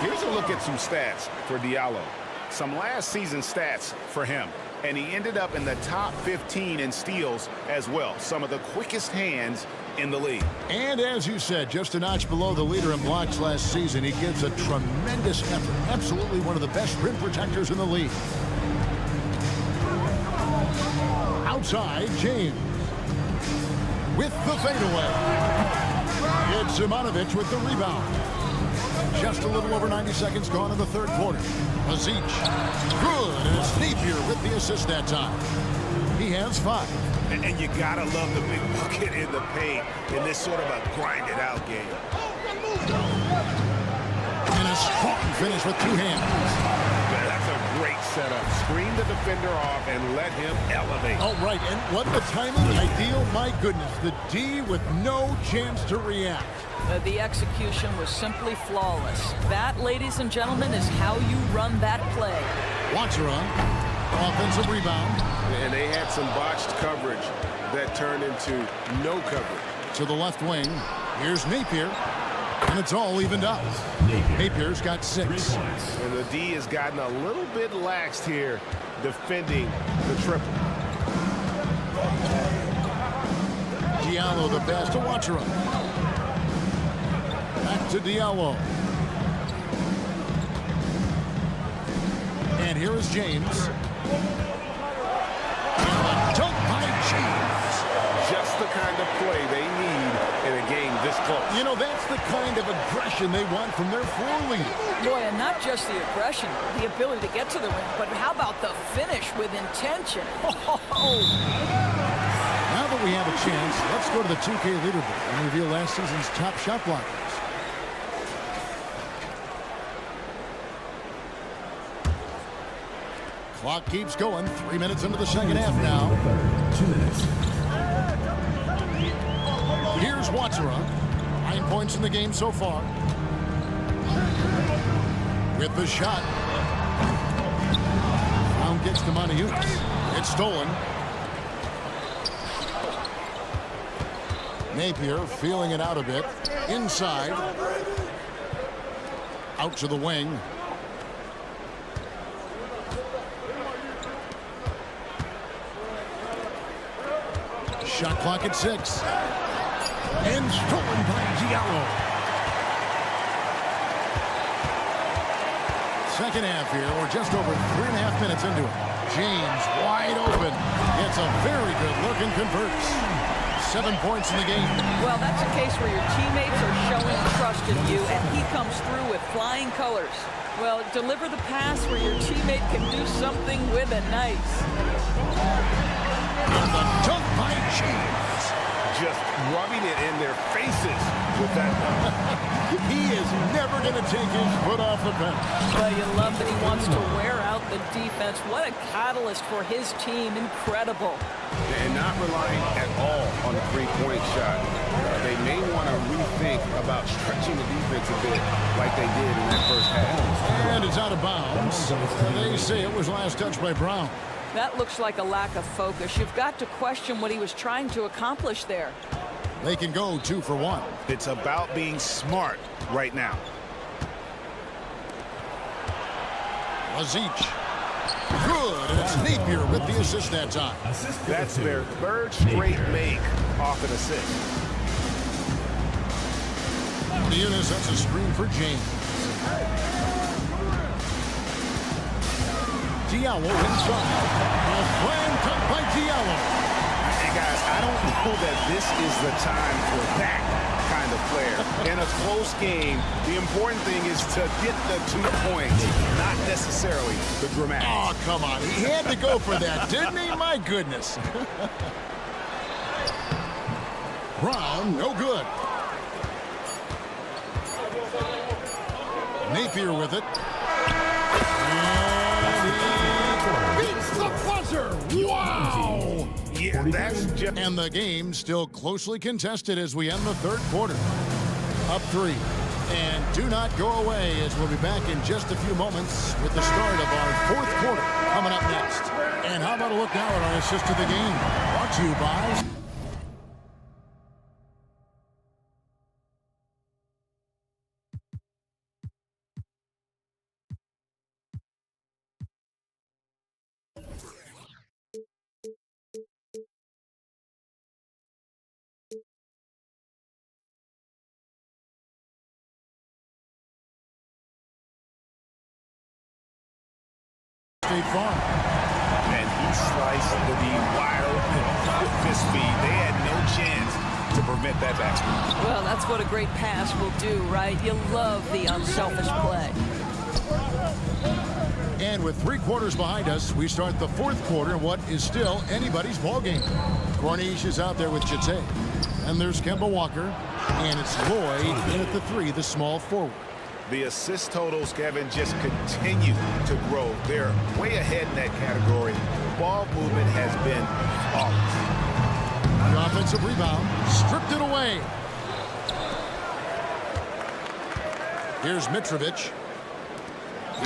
Here's a look at some stats for Diallo. some last season stats for him, and he ended up in the top 15 in steals as well. Some of the quickest hands in the league.
And as you said, just a notch below the leader in blocks last season. He gives a tremendous effort. Absolutely one of the best rim protectors in the league. Outside, James with the fadeaway. It's Ivanovic with the rebound. Just a little over 90 seconds gone in the third quarter. Mazic, good, and it's Napier with the assist that time. He has 5.
And you gotta love the big bucket in the paint in this sort of a grind-it-out game.
And a strong finish with 2 hands.
That's a great setup. Screen the defender off and let him elevate.
Oh, right, and what the timing ideal. My goodness, the D with no chance to react.
The execution was simply flawless. That, ladies and gentlemen, is how you run that play.
Watsura, offensive rebound.
And they had some botched coverage that turned into no coverage.
To the left wing, here's Napier, and it's all evened up. Napier's got 6.
And the D has gotten a little bit laxed here defending the triple.
Diallo the pass to Watsura. Back to Diallo. And here is James. Dunk by James.
Just the kind of play they need in a game this close.
You know, that's the kind of aggression they want from their floor leader.
Boy, and not just the aggression, the ability to get to the rim, but how about the finish with intention?
Now that we have a chance, let's go to the 2K leaderboard and reveal last season's top shot blockers. Clock keeps going. 3 minutes into the second half now.
2 minutes.
Here's Watsura. 9 points in the game so far. With the shot. Down gets to Montehuth. It's stolen. Napier feeling it out a bit. Inside. Out to the wing. Shot clock at 6. And stolen by Diallo. Second half here. We're just over 3.5 minutes into it. James wide open. Gets a very good look and converts. 7 points in the game.
Well, that's a case where your teammates are showing trust in you, and he comes through with flying colors. Well, deliver the pass where your teammate can do something with it. Nice.
And the dunk by James.
Just rubbing it in their faces with that dunk.
He is never going to take his foot off the pedal.
Well, you love that he wants to wear out the defense. What a catalyst for his team. Incredible.
And not relying at all on the three-point shot. They may want to rethink about stretching the defense a bit like they did in that first half.
And it's out of bounds. They say it was last touched by Brown.
That looks like a lack of focus. You've got to question what he was trying to accomplish there.
They can go 2 for 1.
It's about being smart right now.
Mazic. Good, and it's Napier with the assist that time.
That's their third straight make off an assist.
Leonis, that's a screen for James. Diallo inside. A slam cut by Diallo.
Hey guys, I don't know that this is the time for that kind of flair. In a close game, the important thing is to get the 2 points, not necessarily the dramatics.
Oh, come on. He had to go for that, didn't he? My goodness. Brown, no good. Napier with it. And he beats the buzzer. Wow.
Yeah, that's just...
And the game still closely contested as we end the third quarter. Up 3. And do not go away, as we'll be back in just a few moments with the start of our fourth quarter coming up next. And how about a look now at our assist of the game? Brought to you by... State Farm.
And he sliced the wild with his feet. They had no chance to prevent that backscreen.
Well, that's what a great pass will do, right? You love the unselfish play.
And with 3 quarters behind us, we start the 4th quarter in what is still anybody's ball game. Corniche is out there with Jete. And there's Kemba Walker. And it's Lloyd in at the 3, the small forward.
The assist totals, Kevin, just continue to grow. They're way ahead in that category. Ball movement has been flawless.
The offensive rebound, stripped it away. Here's Mitrovic.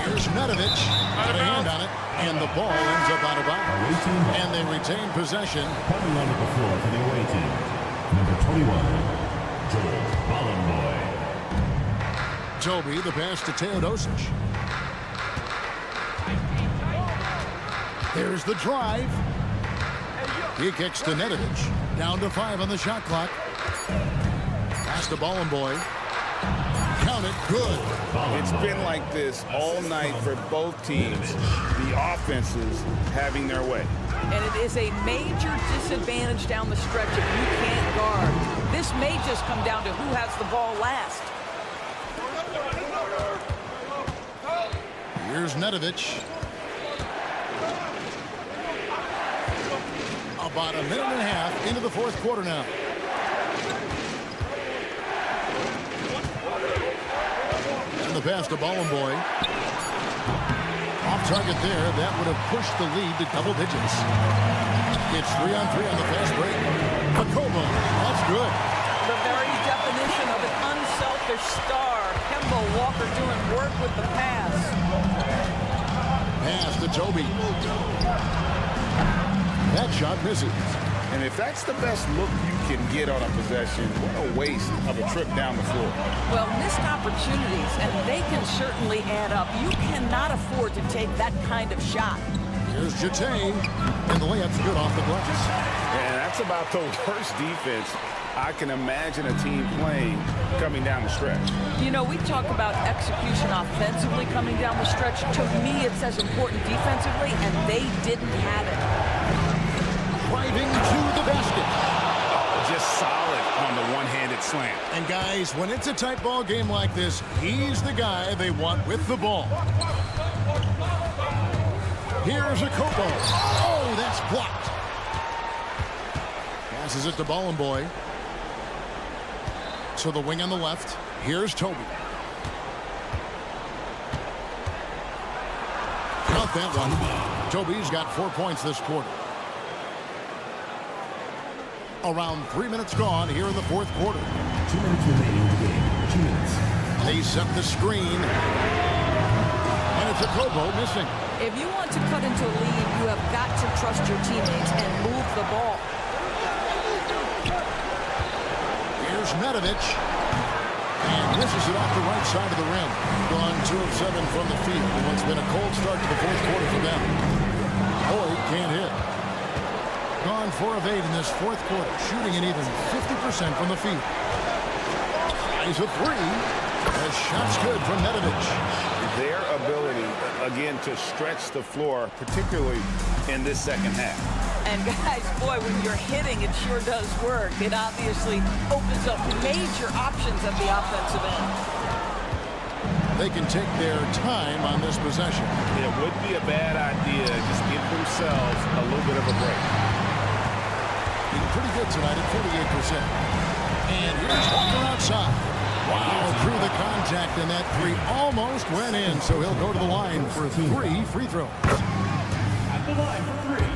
Here's Nedovic. Got a hand on it, and the ball ends up out of bounds. And they retain possession.
Coming onto the floor for the away team, number 21, Joel Ballenboy.
Toby, the pass to Teodosic. There's the drive. He kicks to Nedovic. Down to 5 on the shot clock. Pass to Ballenboy. Count it, good.
It's been like this all night for both teams. The offenses having their way.
And it is a major disadvantage down the stretch if you can't guard. This may just come down to who has the ball last.
Here's Nedovic. About a minute and a half into the 4th quarter now. And the pass to Ballenboy. Off target there. That would have pushed the lead to double digits. It's 3-on-3 on the fast break. Pacomo. That's good.
The very definition of an unselfish star. Kemba Walker doing work with the pass.
Pass to Toby. That shot misses.
And if that's the best look you can get on a possession, what a waste of a trip down the floor.
Well, missed opportunities, and they can certainly add up. You cannot afford to take that kind of shot.
Here's Jete, and the layup's good off the glass.
And that's about the worst defense I can imagine a team playing coming down the stretch.
You know, we talk about execution offensively coming down the stretch. To me, it's as important defensively, and they didn't have it.
Driving to the basket.
Just solid on the one-handed slam.
And guys, when it's a tight ball game like this, he's the guy they want with the ball. Here's a Kobo. Oh, that's blocked. Passes it to Ballenboy. So the wing on the left. Here's Toby. Count that one. Toby's got 4 points this quarter. Around 3 minutes gone here in the 4th quarter.
2 minutes remaining in the game. 2 minutes.
They set the screen. And it's a Kobo missing.
If you want to cut into a lead, you have got to trust your teammates and move the ball.
Here's Nedovic. And misses it off the right side of the rim. Gone 2 of 7 from the field. And what's been a cold start to the 4th quarter for them. Boyd can't hit. Gone 4 of 8 in this 4th quarter, shooting an even 50% from the field. He's a 3. The shot's good from Nedovic.
Their ability, again, to stretch the floor, particularly in this second half.
And guys, boy, when you're hitting, it sure does work. It obviously opens up major options at the offensive end.
They can take their time on this possession.
It would be a bad idea. Just give themselves a little bit of a break.
Being pretty good tonight at 48%. And here's Walker outside. Wow, through the contact, and that 3 almost went in. So he'll go to the line for 3 free throws.
At the line for 3.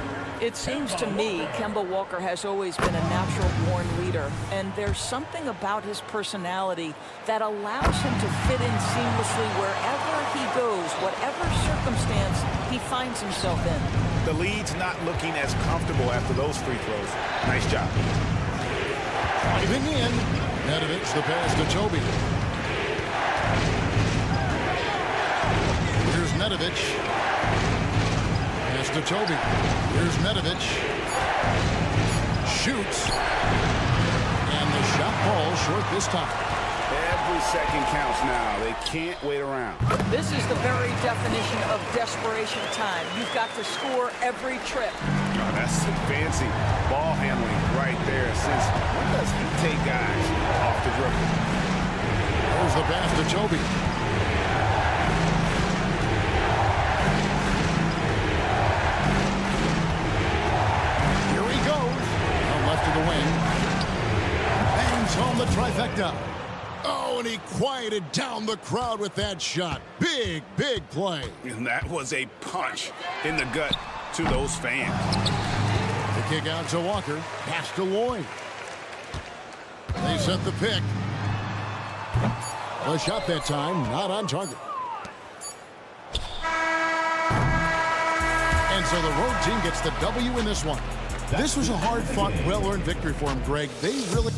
It seems to me Kemba Walker has always been a natural-born leader, and there's something about his personality that allows him to fit in seamlessly wherever he goes, whatever circumstance he finds himself in.
The lead's not looking as comfortable after those free throws. Nice job.
Driving in. Nedovic, the pass to Toby. Here's Nedovic. Pass to Toby. Here's Nedovic. Shoots. And the shot falls short this time.
Every second counts now. They can't wait around.
This is the very definition of desperation time. You've got to score every trip.
Oh, that's some fancy ball handling right there. Since when does he take guys off the dribble?
There's the pass to Toby. Here he goes. On left of the wing. Bangs home the trifecta. Oh, and he quieted down the crowd with that shot. Big, big play.
And that was a punch in the gut to those fans.
The kick out to Walker. Pass to Lloyd. They set the pick. The shot that time, not on target. And so the road team gets the W in this one. This was a hard-fought, well-earned victory for him, Greg. They really...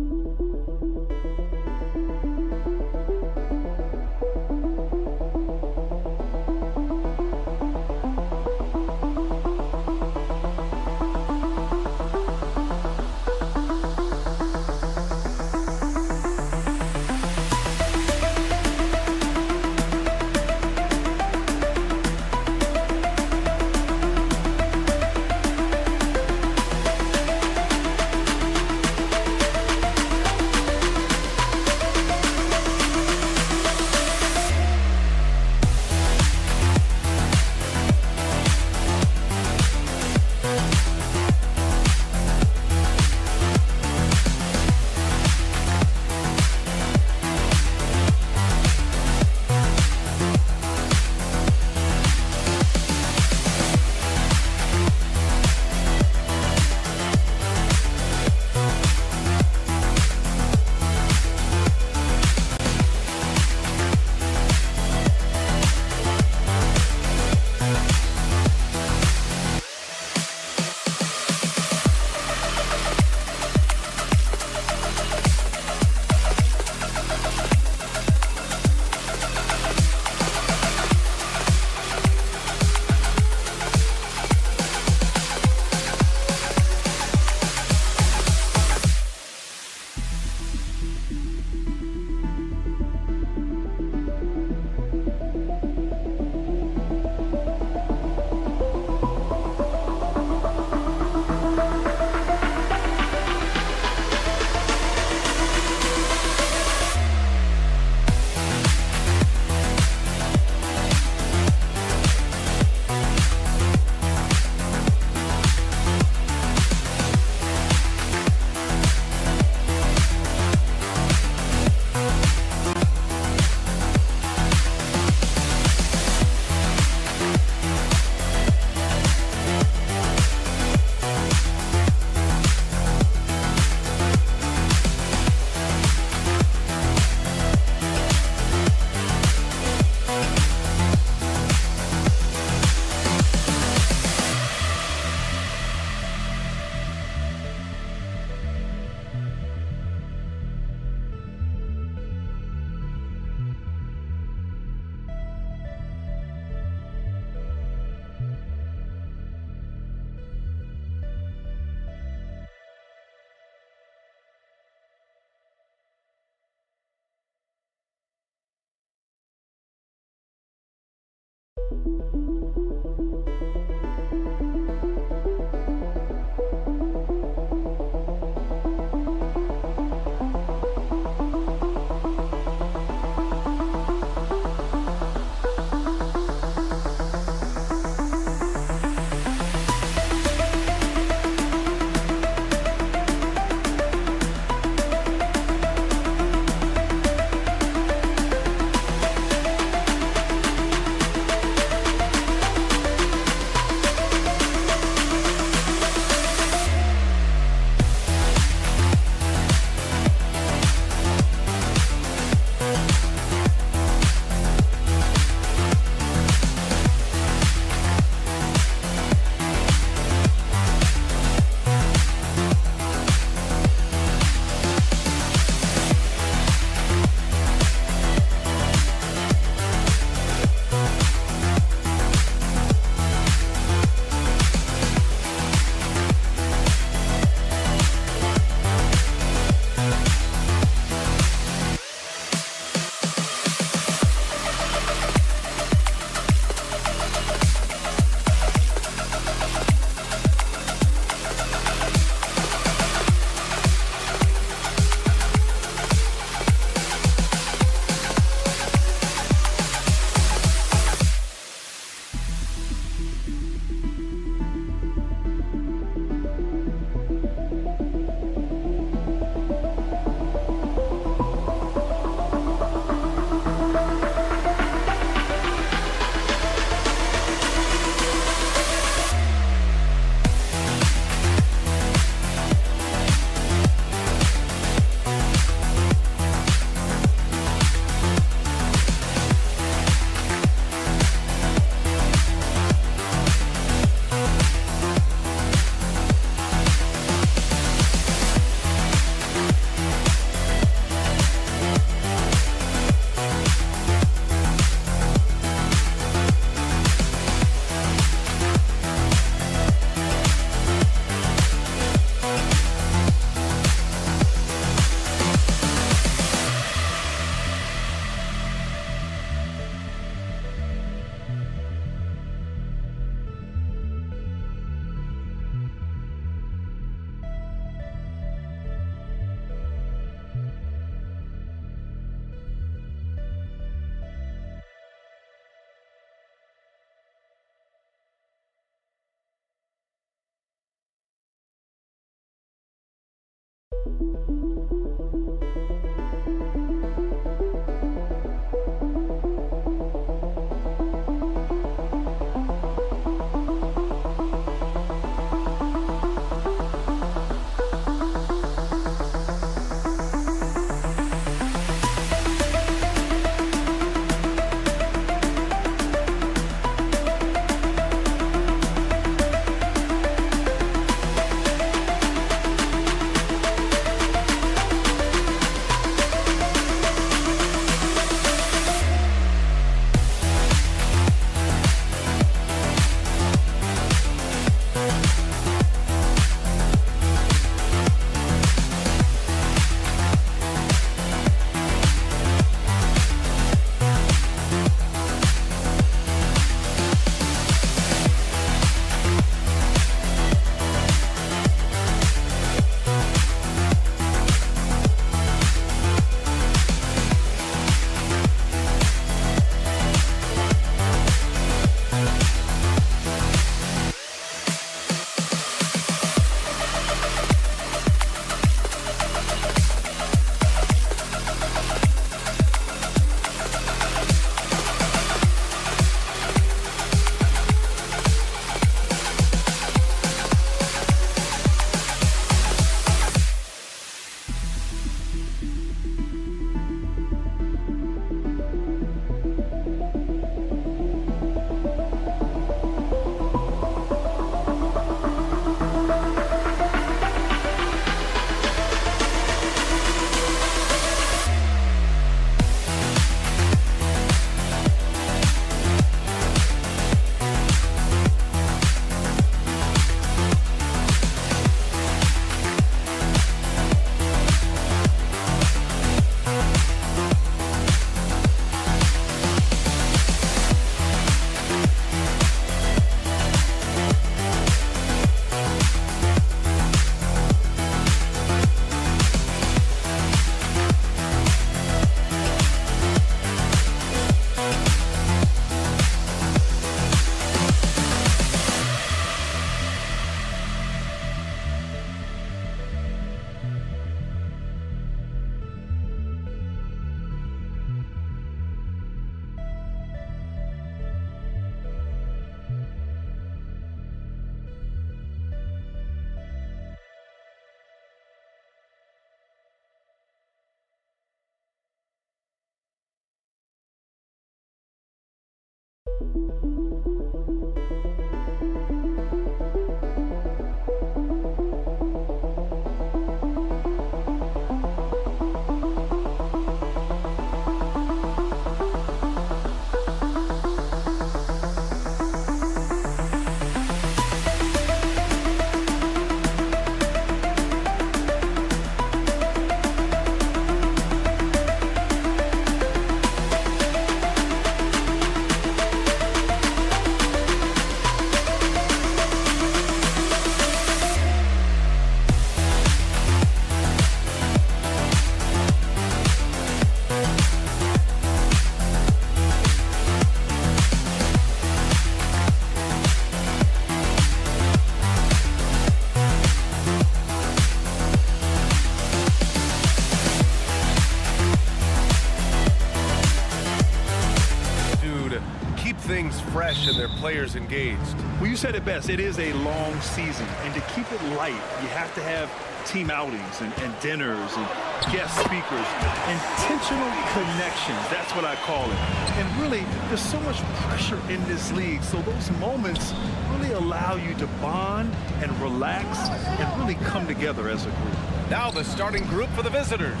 fresh and their players engaged.
Well, you said it best. It is a long season, and to keep it light, you have to have team outings and dinners and guest speakers, intentional connections. That's what I call it. And really, there's so much pressure in this league, so those moments really allow you to bond and relax and really come together as a group.
Now the starting group for the visitors.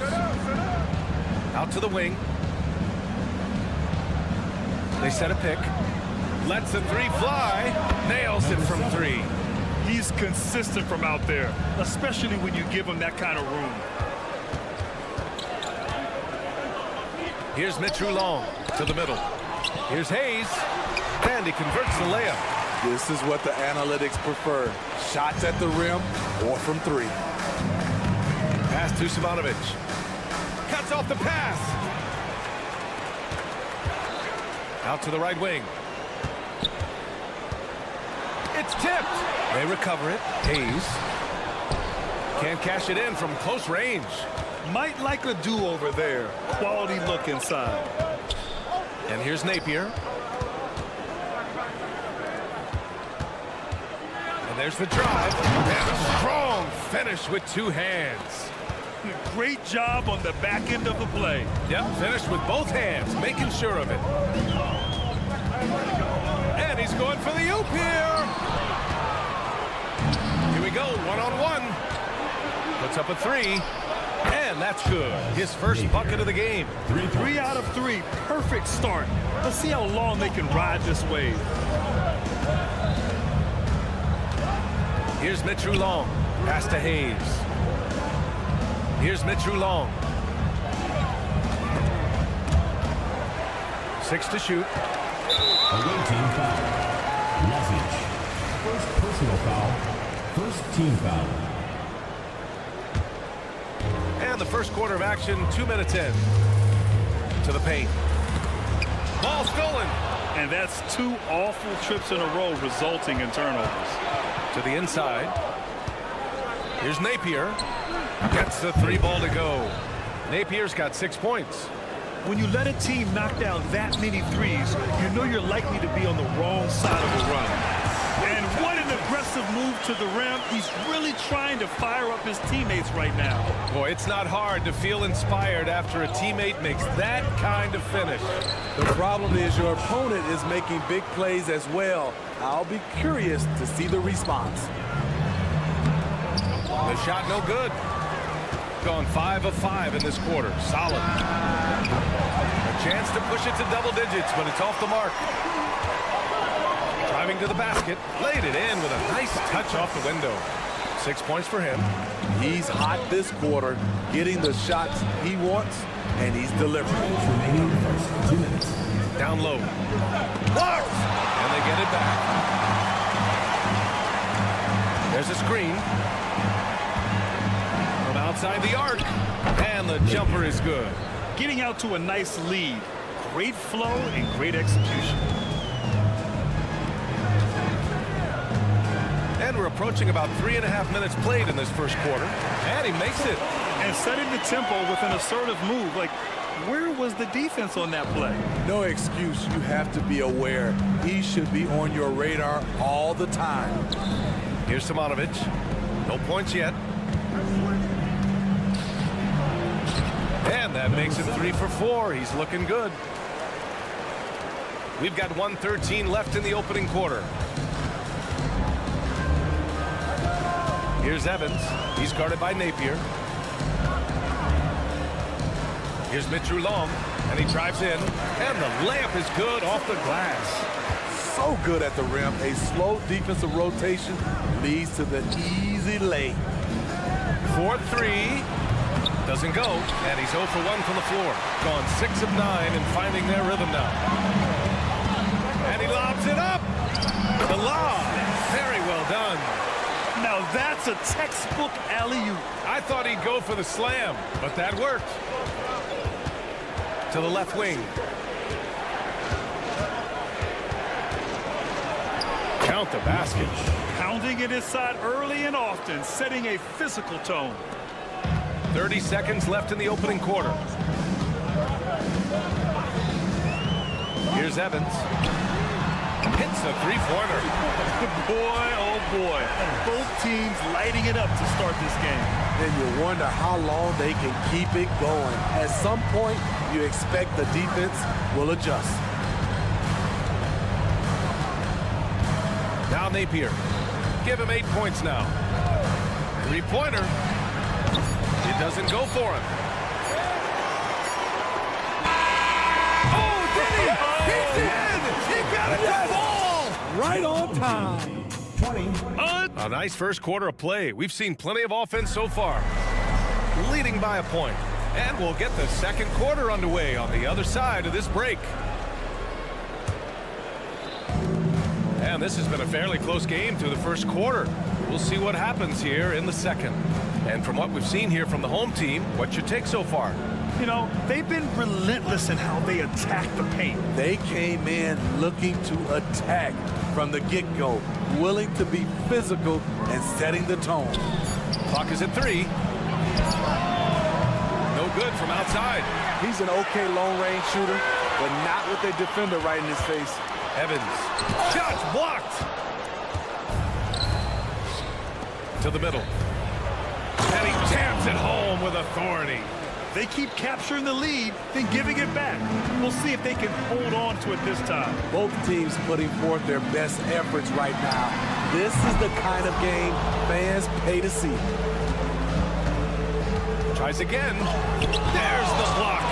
Out to the wing. They set a pick. Lets the three fly. Nails it from three.
He's consistent from out there, especially when you give him that kind of room.
Here's Mitchell Long to the middle. Here's Hayes. And he converts the layup.
This is what the analytics prefer. Shots at the rim or from three.
Pass to Simonovic. Cuts off the pass. Out to the right wing. It's tipped. They recover it. Hayes. Can't cash it in from close range.
Might like a do-over there. Quality look inside.
And here's Napier. And there's the drive. And a strong finish with two hands.
Great job on the back end of the play.
Yep, finished with both hands, making sure of it. And he's going for the oop here. Here we go, one-on-one. Puts up a three, and that's good. His first bucket of the game.
3 out of 3, perfect start. Let's see how long they can ride this wave.
Here's Mitchell Long, pass to Hayes. Here's Mitchell Long. 6 to shoot.
Away team foul. Message. First personal foul. First team foul.
And the first quarter of action, 2 minutes in. To the paint. Ball stolen.
And that's 2 awful trips in a row resulting in turnovers.
To the inside. Here's Napier. Gets the 3 ball to go. Napier's got 6 points.
When you let a team knock down that many threes, you know you're likely to be on the wrong side of the run. And what an aggressive move to the rim. He's really trying to fire up his teammates right now.
Boy, it's not hard to feel inspired after a teammate makes that kind of finish.
The problem is your opponent is making big plays as well. I'll be curious to see the response.
The shot no good. Gone 5 of 5 in this quarter. Solid. A chance to push it to double digits, but it's off the mark. Driving to the basket. Laid it in with a nice touch off the window. 6 points for him.
He's hot this quarter, getting the shots he wants, and he's delivering.
Remaining first 2 minutes.
Down low. Blocked! And they get it back. There's a screen. From outside the arc. And the jumper is good.
Getting out to a nice lead. Great flow and great execution.
And we're approaching about 3.5 minutes played in this first quarter. And he makes it.
And setting the tempo with an assertive move. Like, where was the defense on that play?
No excuse. You have to be aware. He should be on your radar all the time.
Here's Simonovic. No points yet. And that makes it 3 for 4. He's looking good. We've got 1:13 left in the opening quarter. Here's Evans. He's guarded by Napier. Here's Mitchell Long, and he drives in, and the layup is good off the glass.
So good at the rim. A slow defensive rotation leads to the easy lay.
4-3. Doesn't go, and he's 0 for 1 from the floor. Gone 6 of 9 and finding their rhythm now. And he lobs it up. The lob. Very well done.
Now that's a textbook alley-oop.
I thought he'd go for the slam, but that worked. To the left wing. Count the basket.
Pounding it inside early and often, setting a physical tone.
30 seconds left in the opening quarter. Here's Evans. Hits a three-pointer.
Boy, oh boy. Both teams lighting it up to start this game.
Then you wonder how long they can keep it going. At some point, you expect the defense will adjust.
Now Napier. Give him 8 points now. Three-pointer. It doesn't go for him. Oh, did he? He did! He got it to fall!
Right on time.
A nice first quarter of play. We've seen plenty of offense so far. Leading by a point. And we'll get the second quarter underway on the other side of this break. And this has been a fairly close game through the first quarter. We'll see what happens here in the second. And from what we've seen here from the home team, what's your take so far?
You know, they've been relentless in how they attack the paint.
They came in looking to attack from the get-go, willing to be physical and setting the tone.
Clock is at 3. No good from outside.
He's an okay long-range shooter, but not with a defender right in his face.
Evans. Shots blocked. To the middle. And he jams it home with authority.
They keep capturing the lead, then giving it back. We'll see if they can hold on to it this time.
Both teams putting forth their best efforts right now. This is the kind of game fans pay to see.
Tries again. There's the block.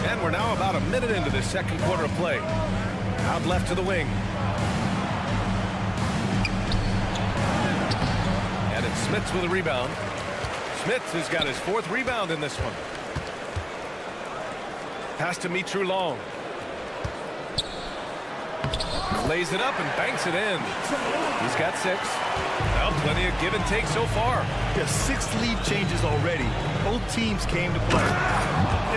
And we're now about a minute into this second quarter of play. Out left to the wing. And it's Smits with a rebound. Smits has got his 4th rebound in this one. Pass to Mitru Long. Lays it up and banks it in. He's got 6. Well, plenty of give and take so far.
Yeah, 6 lead changes already. Both teams came to play.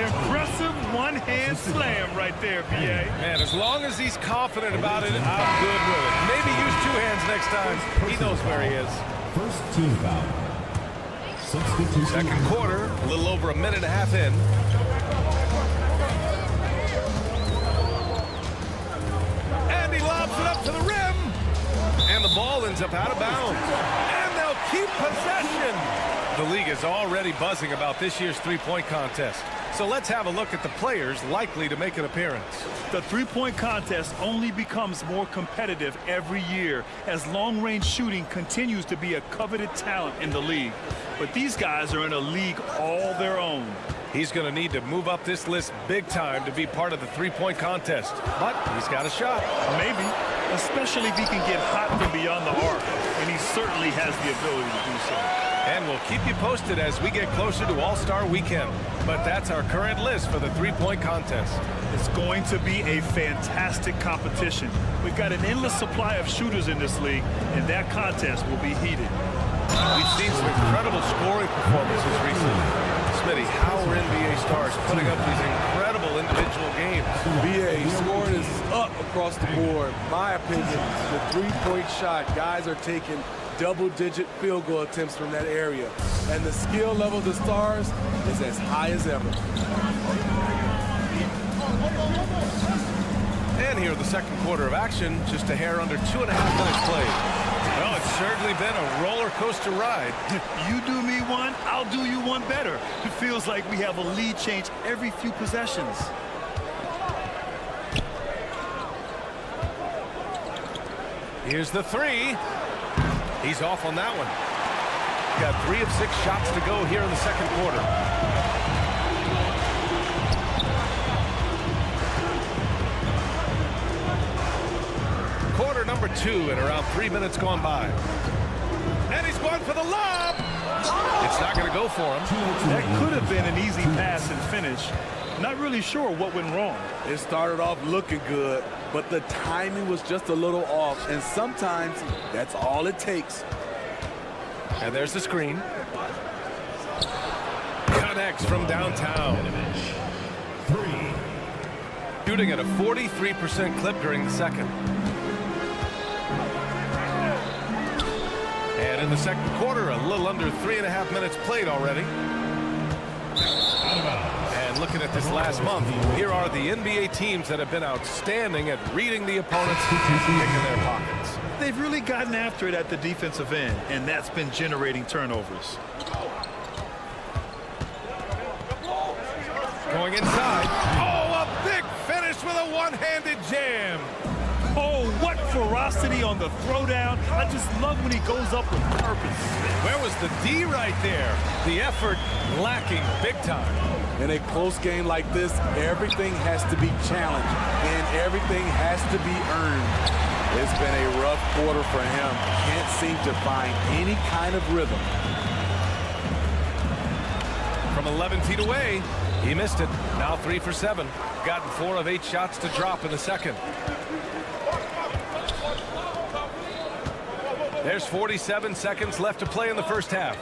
Impressive one-hand slam right there, BA.
Man, as long as he's confident about it, I'm good with it. Maybe use 2 hands next time. He knows where he is.
First team foul. Substitution.
Second quarter, a little over a minute and a half in. And he lobs it up to the rim. And the ball ends up out of bounds. And they'll keep possession. The league is already buzzing about this year's three-point contest. So let's have a look at the players likely to make an appearance.
The three-point contest only becomes more competitive every year as long-range shooting continues to be a coveted talent in the league. But these guys are in a league all their own.
He's going to need to move up this list big time to be part of the three-point contest. But he's got a shot.
Maybe, especially if he can get hot from beyond the arc. And he certainly has the ability to do so.
And we'll keep you posted as we get closer to All-Star Weekend. But that's our current list for the three-point contest.
It's going to be a fantastic competition. We've got an endless supply of shooters in this league, and that contest will be heated.
We've seen some incredible scoring performances recently. Smitty, how are NBA stars putting up these incredible individual games?
BA, scoring is up across the board. My opinion, the three-point shot, guys are taking double-digit field goal attempts from that area. And the skill level of the stars is as high as ever.
And here the second quarter of action, just a hair under 2.5 minutes played. Well, it's certainly been a roller coaster ride.
You do me one, I'll do you one better. It feels like we have a lead change every few possessions.
Here's the three. He's off on that one. Got 3 of 6 shots to go here in the second quarter. Quarter number 2 and around 3 minutes gone by. And he's going for the lob. It's not going to go for him.
That could have been an easy pass and finish. Not really sure what went wrong.
It started off looking good, but the timing was just a little off, and sometimes that's all it takes.
And there's the screen. Connects from downtown.
3.
Shooting at a 43% clip during the second. And in the second quarter, a little under 3.5 minutes played already. And And looking at this last month, here are the NBA teams that have been outstanding at reading the opponents, picking their pockets.
They've really gotten after it at the defensive end, and that's been generating turnovers.
Going inside. Oh, a big finish with a one-handed jam.
Oh, what ferocity on the throwdown. I just love when he goes up with purpose.
Where was the D right there? The effort lacking big time.
In a close game like this, everything has to be challenged and everything has to be earned. It's been a rough quarter for him. Can't seem to find any kind of rhythm.
From 11 feet away, he missed it. Now 3 for 7. Gotten 4 of 8 shots to drop in the second. There's 47 seconds left to play in the first half.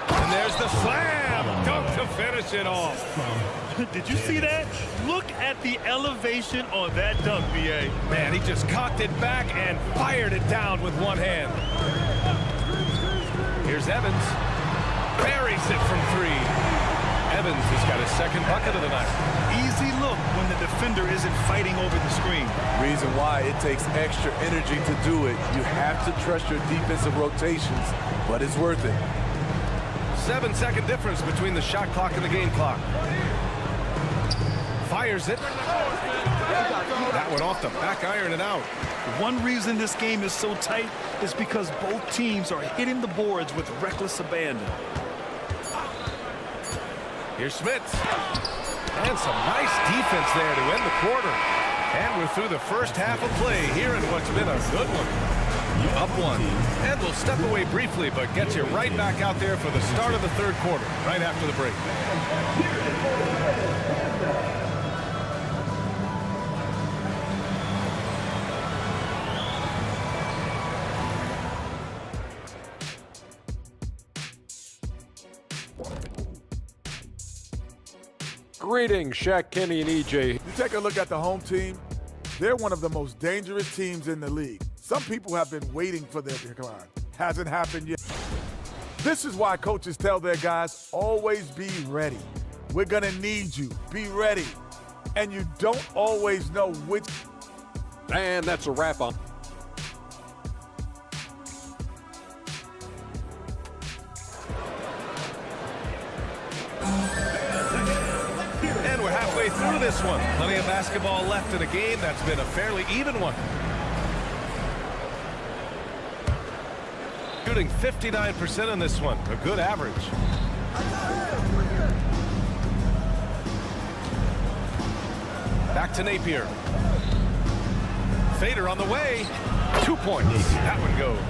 And there's the slam. Dunk to finish it off.
Did you see that? Look at the elevation on that dunk, B.A.
Man, he just cocked it back and fired it down with one hand. Here's Evans. Buries it from 3. Evans has got his second bucket of the night.
Easy look when the defender isn't fighting over the screen.
Reason why it takes extra energy to do it. You have to trust your defensive rotations, but it's worth it.
7-second difference between the shot clock and the game clock. Fires it. That one off the back iron and out.
One reason this game is so tight is because both teams are hitting the boards with reckless abandon.
Here's Schmitz. And some nice defense there to end the quarter. And we're through the first half of play here in what's been a good one. Up 1. And we'll step away briefly, but get you right back out there for the start of the third quarter, right after the break.
Greetings, Shaq, Kenny, and EJ.
You take a look at the home team, they're one of the most dangerous teams in the league. Some people have been waiting for their decline. Hasn't happened yet. This is why coaches tell their guys, always be ready. We're gonna need you. Be ready. And you don't always know which.
And that's a wrap on.
And we're halfway through this one. Plenty of basketball left in a game that's been a fairly even one. Shooting 59% in this one, a good average. Back to Napier. Fader on the way. 2 points. That one goes.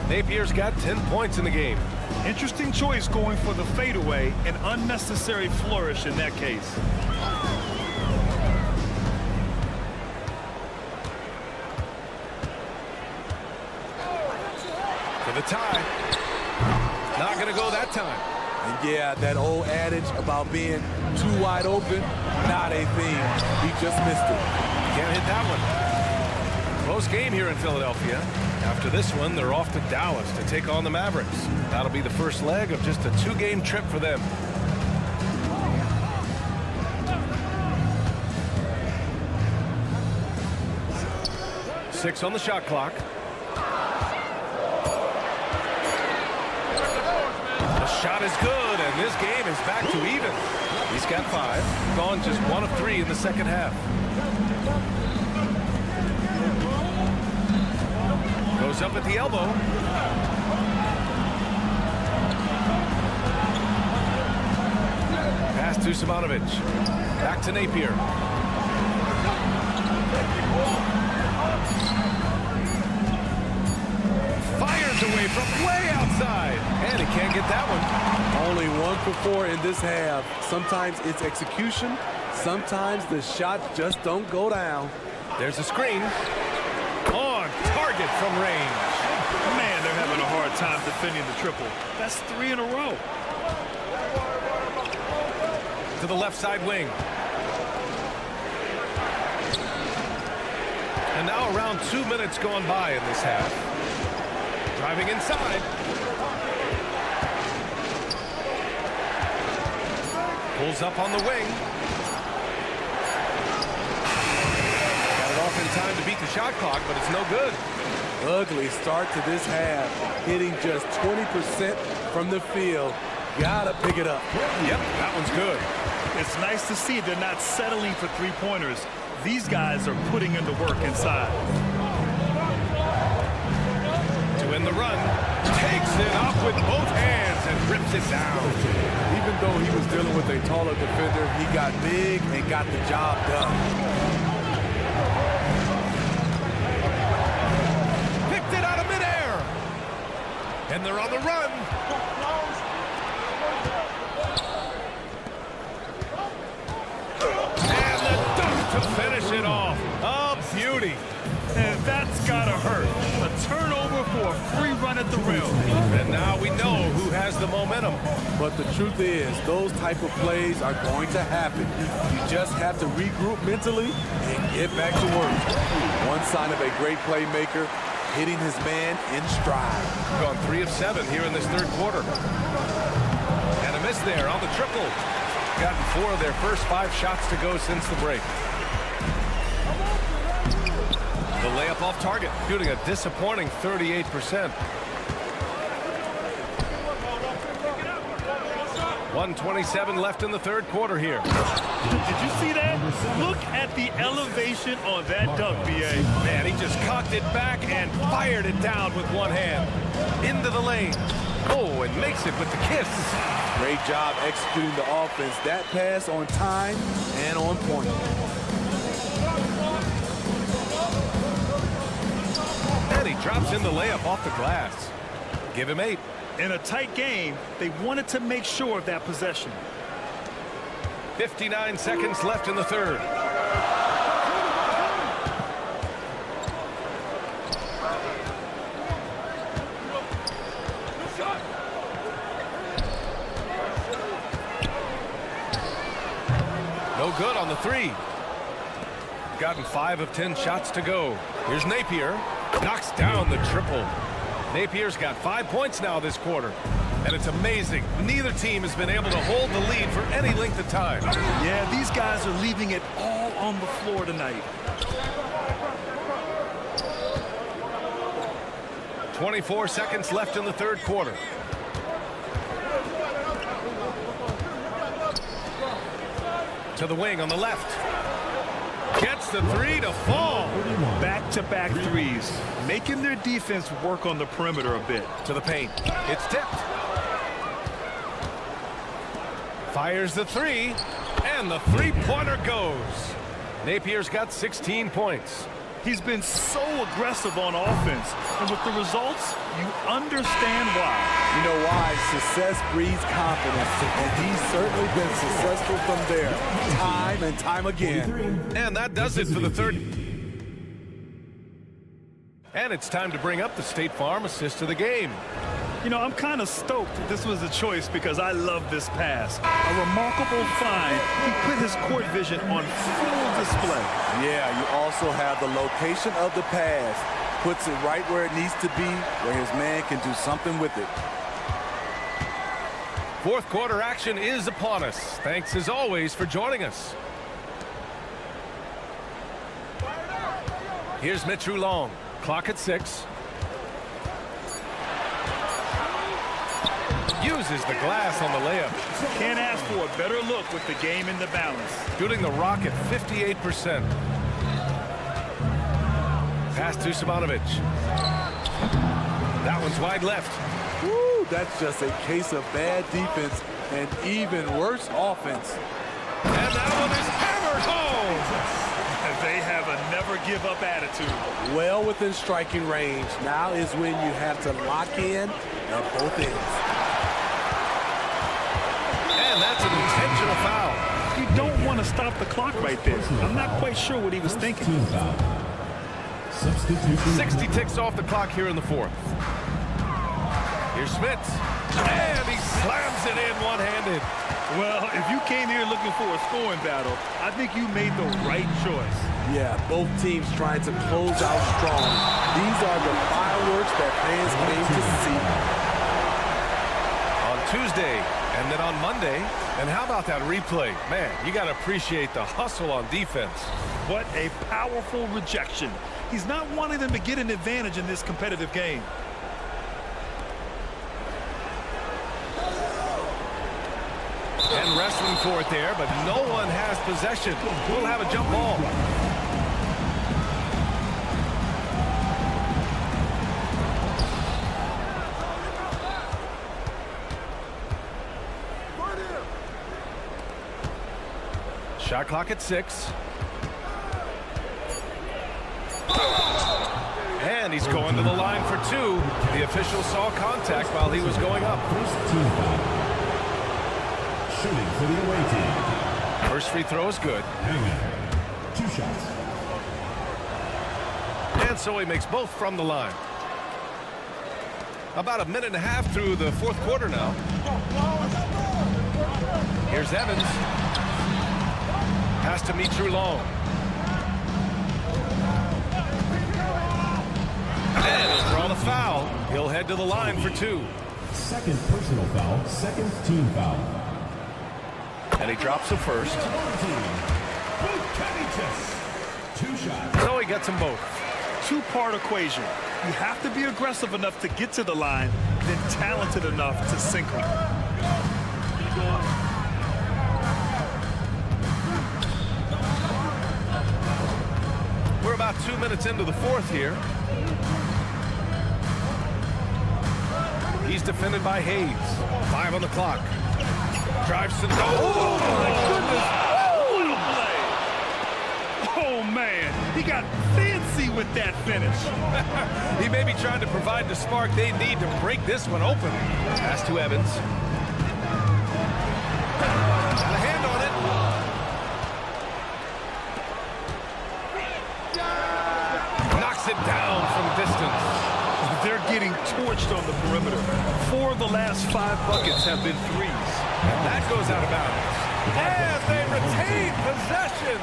Napier's got 10 points in the game.
Interesting choice going for the fadeaway, an unnecessary flourish in that case.
For the tie. Not going to go that time.
And yeah, that old adage about being too wide open, not a thing. He just missed it.
Can't hit that one. Close game here in Philadelphia. After this one, they're off to Dallas to take on the Mavericks. That'll be the first leg of just a 2-game trip for them. Six on the shot clock. The shot is good, and this game is back to even. He's got 5. Gone just 1 of 3 in the second half. Goes up at the elbow. Pass to Simonovic. Back to Napier. Fires away from way outside. And he can't get that one.
Only 1 for 4 in this half. Sometimes it's execution. Sometimes the shots just don't go down.
There's a screen. On target from range.
Man, they're having a hard time defending the triple. That's 3 in a row.
To the left side wing. And now around 2 minutes gone by in this half. Driving inside. Pulls up on the wing. Got it off in time to beat the shot clock, but it's no good.
Ugly start to this half. Hitting just 20% from the field. Gotta pick it up.
Yep, that one's good.
It's nice to see they're not settling for three-pointers. These guys are putting in the work inside.
To win the run, takes it up with both hands and rips it down.
Even though he was dealing with a taller defender, he got big and got the job done.
Picked it out of midair. And they're on the run. And the dunk to finish it off. A beauty.
And that's gotta hurt. A turnover for a free run at the rim.
And now we know who has the momentum.
But the truth is, those type of plays are going to happen. You just have to regroup mentally and get back to work. One sign of a great playmaker, hitting his man in stride.
Gone 3 of 7 here in this third quarter. And a miss there on the triple. Gotten 4 of their first 5 shots to go since the break. The layup off target, shooting a disappointing 38%. 1:27 left in the third quarter here.
Did you see that? Look at the elevation on that dunk, B.A.
Man, he just cocked it back and fired it down with one hand. Into the lane. Oh, and makes it with the kiss.
Great job executing the offense. That pass on time and on point.
And he drops in the layup off the glass. Give him 8.
In a tight game, they wanted to make sure of that possession.
59 seconds left in the third. No good on the 3. Gotten 5 of 10 shots to go. Here's Napier. Knocks down the triple. Napier's got 5 points now this quarter. And it's amazing. Neither team has been able to hold the lead for any length of time.
Yeah, these guys are leaving it all on the floor tonight.
24 seconds left in the third quarter. To the wing on the left. Gets the 3 to fall.
Back-to-back threes, making their defense work on the perimeter a bit.
To the paint. It's tipped. Fires the 3, and the three-pointer goes. Napier's got 16 points.
He's been so aggressive on offense, and with the results, you understand why.
You know why? Success breeds confidence, and he's certainly been successful from there, time and time again.
And that does it for the third. And it's time to bring up the State Farm assist of the game.
You know, I'm kind of stoked that this was a choice because I love this pass. A remarkable find. He put his court vision on full display.
Yeah, you also have the location of the pass. Puts it right where it needs to be, where his man can do something with it.
Fourth quarter action is upon us. Thanks as always for joining us. Here's Mitch Long. Clock at 6. Uses the glass on the layup.
Can't ask for a better look with the game in the balance.
Shooting the rock at 58%. Pass to Simanovic. That one's wide left.
Woo, that's just a case of bad defense and even worse offense.
And that one is hammered home.
They have a never-give-up attitude.
Well within striking range. Now is when you have to lock in at both ends.
And that's an intentional foul.
You don't want to stop the clock right there. I'm not quite sure what he was thinking.
60 ticks off the clock here in the fourth. Here's Smith. And he slams it in one-handed.
Well, if you came here looking for a scoring battle, I think you made the right choice.
Yeah, both teams trying to close out strong. These are the fireworks that fans came to see.
On Tuesday, and then on Monday. And how about that replay? Man, you got to appreciate the hustle on defense.
What a powerful rejection. He's not wanting them to get an advantage in this competitive game.
And wrestling for it there, but no one has possession. We'll have a jump ball. Shot clock at 6. And he's going to the line for 2. The official saw contact while he was going up.
First team foul. Shooting for the away team.
First free throw is good.
Hangman. 2 shots.
And so he makes both from the line. About a minute and a half through the fourth quarter now. Here's Evans. Pass to Mitru Long. And he'll draw the foul. He'll head to the line for 2.
Second personal foul. Second team foul.
And he drops the first.
2 shots.
So he gets them both.
Two-part equation. You have to be aggressive enough to get to the line, then talented enough to sink them.
We're about 2 minutes into the fourth here. He's defended by Hayes. 5 on the clock. Drives to the goal. Oh, my goodness.
What a play. Oh, man. He got fancy with that finish.
He may be trying to provide the spark they need to break this one open. Pass to Evans. Got a hand on it. Knocks it down from distance.
They're getting torched on the perimeter. 4 of the last 5 buckets have been threes.
And that goes out of bounds. And they retain possession.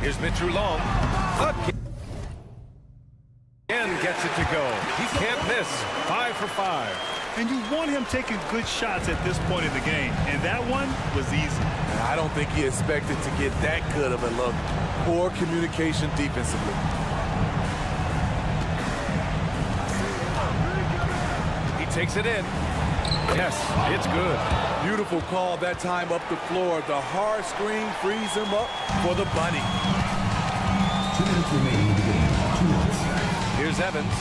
Here's Mitru Long. Again gets it to go. He can't miss. 5 for 5.
And you want him taking good shots at this point in the game. And that one was easy.
And I don't think he expected to get that good of a look. Poor communication defensively.
He takes it in. Yes, it's good.
Beautiful call that time up the floor. The hard screen frees him up for the bunny.
2 minutes remaining in the game. 2 minutes.
Here's Evans.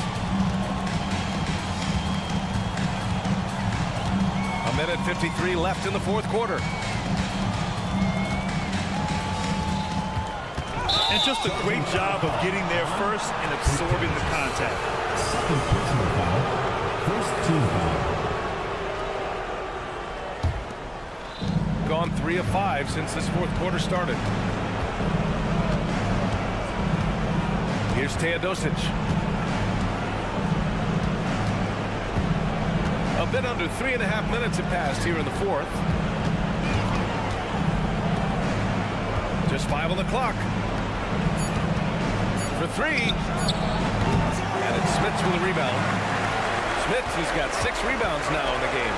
A minute 53 left in the fourth quarter.
And just a great job of getting there first and absorbing the contact.
Second personal foul. First team foul.
Gone 3 of 5 since this fourth quarter started. Here's Teodosic. A bit under 3.5 minutes have passed here in the fourth. Just 5 on the clock. For 3. And it's Smith with a rebound. Smith, who's got 6 rebounds now in the game.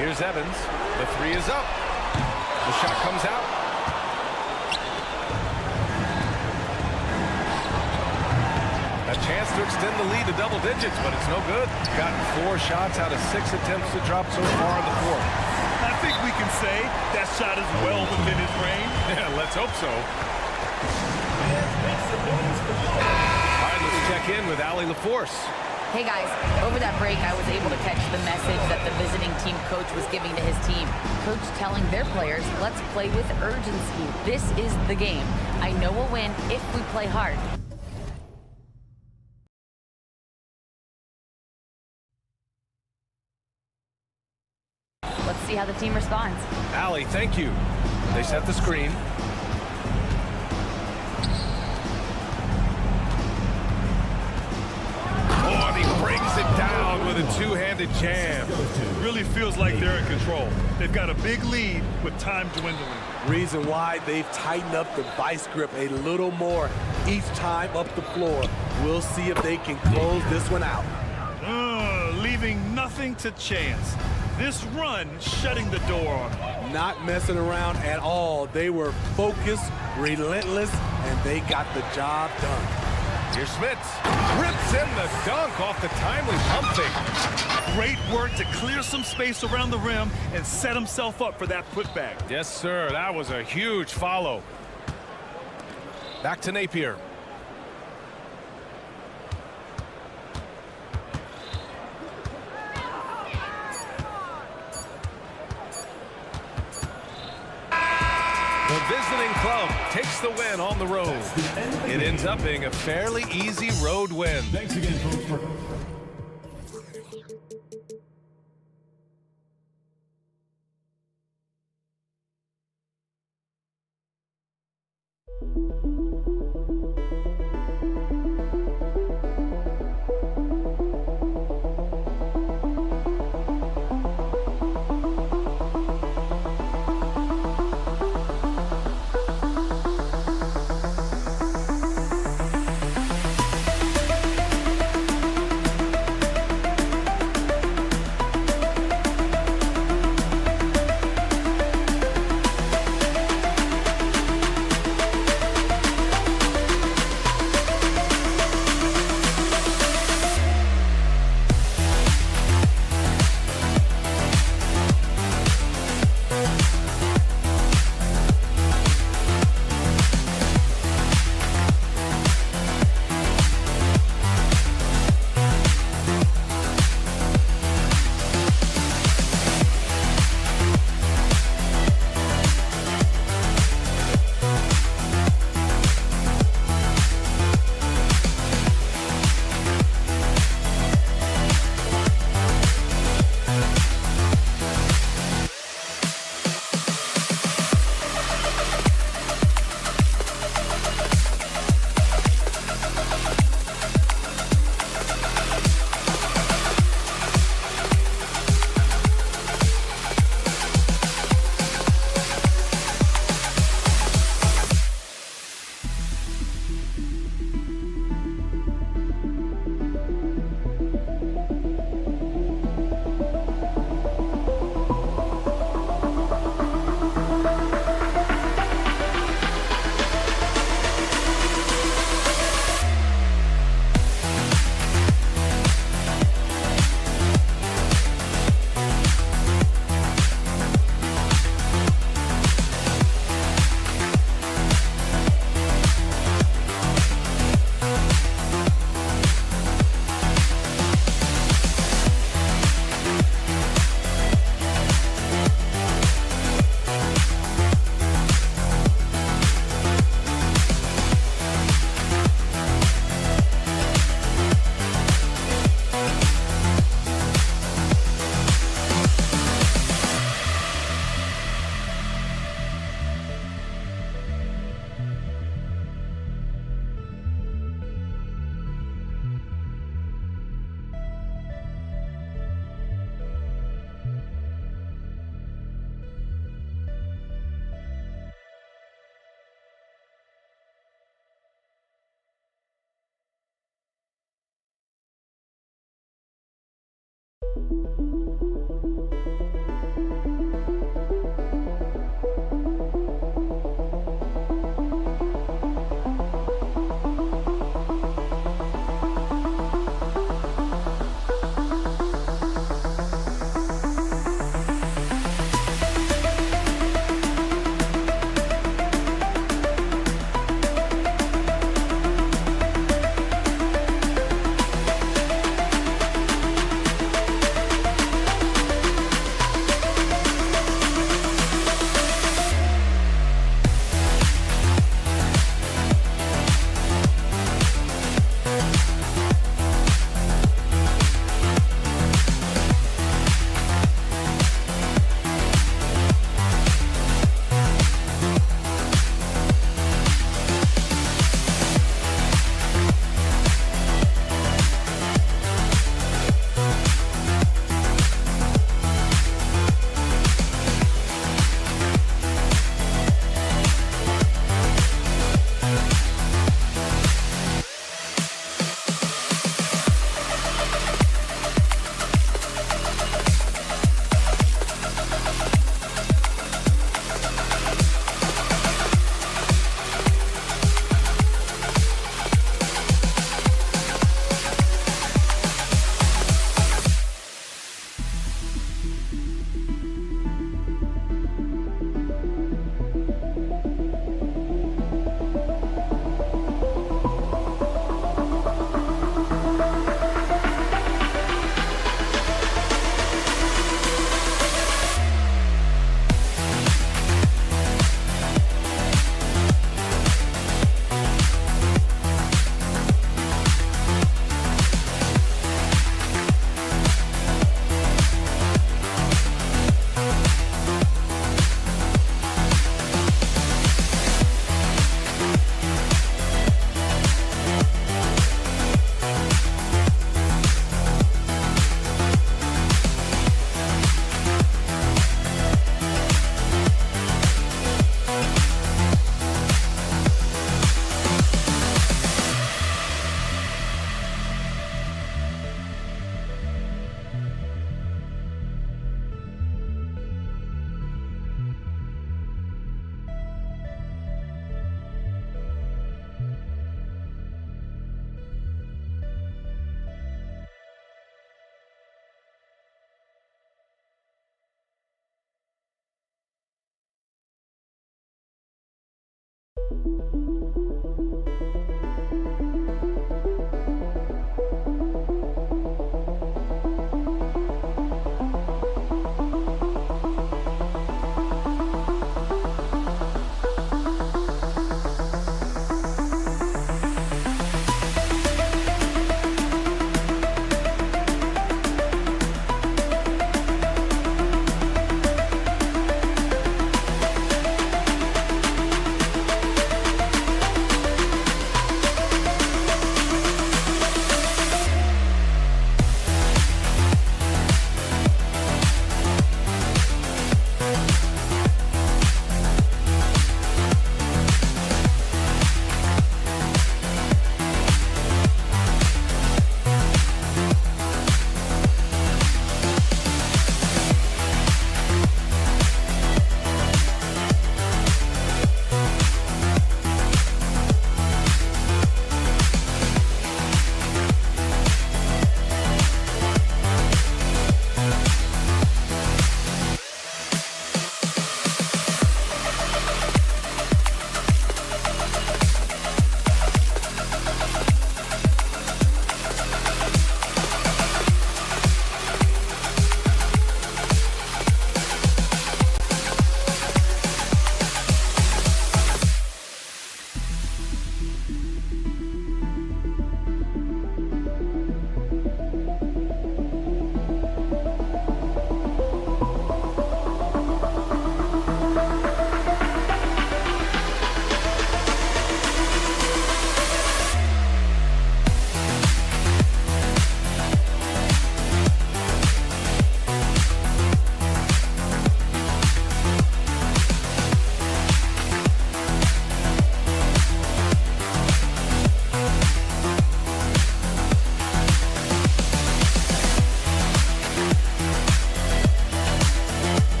Here's Evans. The 3 is up. The shot comes out. A chance to extend the lead to double digits, but it's no good. Gotten 4 shots out of 6 attempts to drop so far in the fourth.
I think we can say that shot is well within his range.
Yeah, let's hope so. All right, let's check in with Allie LaForce.
Hey guys, over that break I was able to catch the message that the visiting team coach was giving to his team. Coach telling their players, let's play with urgency. This is the game. I know we'll win if we play hard. Let's see how the team responds.
Allie, thank you. They set the screen. Oh, and he brings it down with a two-handed jam.
Really feels like they're in control. They've got a big lead with time dwindling.
Reason why they've tightened up the vice grip a little more each time up the floor. We'll see if they can close this one out.
Leaving nothing to chance. This run shutting the door on them.
Not messing around at all. They were focused, relentless, and they got the job done.
Here's Smits. Rips in the dunk off the timely pump fake.
Great work to clear some space around the rim and set himself up for that putback.
Yes, sir. That was a huge follow. Back to Napier. The visiting club takes the win on the road. It ends up being a fairly easy road win.
Thanks again, folks.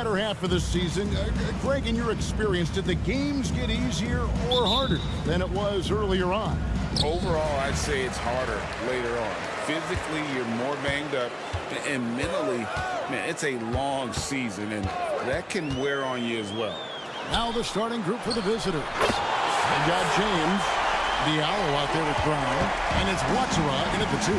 latter half of the season, Greg, in your experience, did the games get easier or harder than it was earlier on?
Overall, I'd say it's harder later on. Physically, you're more banged up, and mentally, man, it's a long season, and that can wear on you as well.
Now the starting group for the visitors. They got James, Diallo out there with Brown, and it's Watsara in at the 2.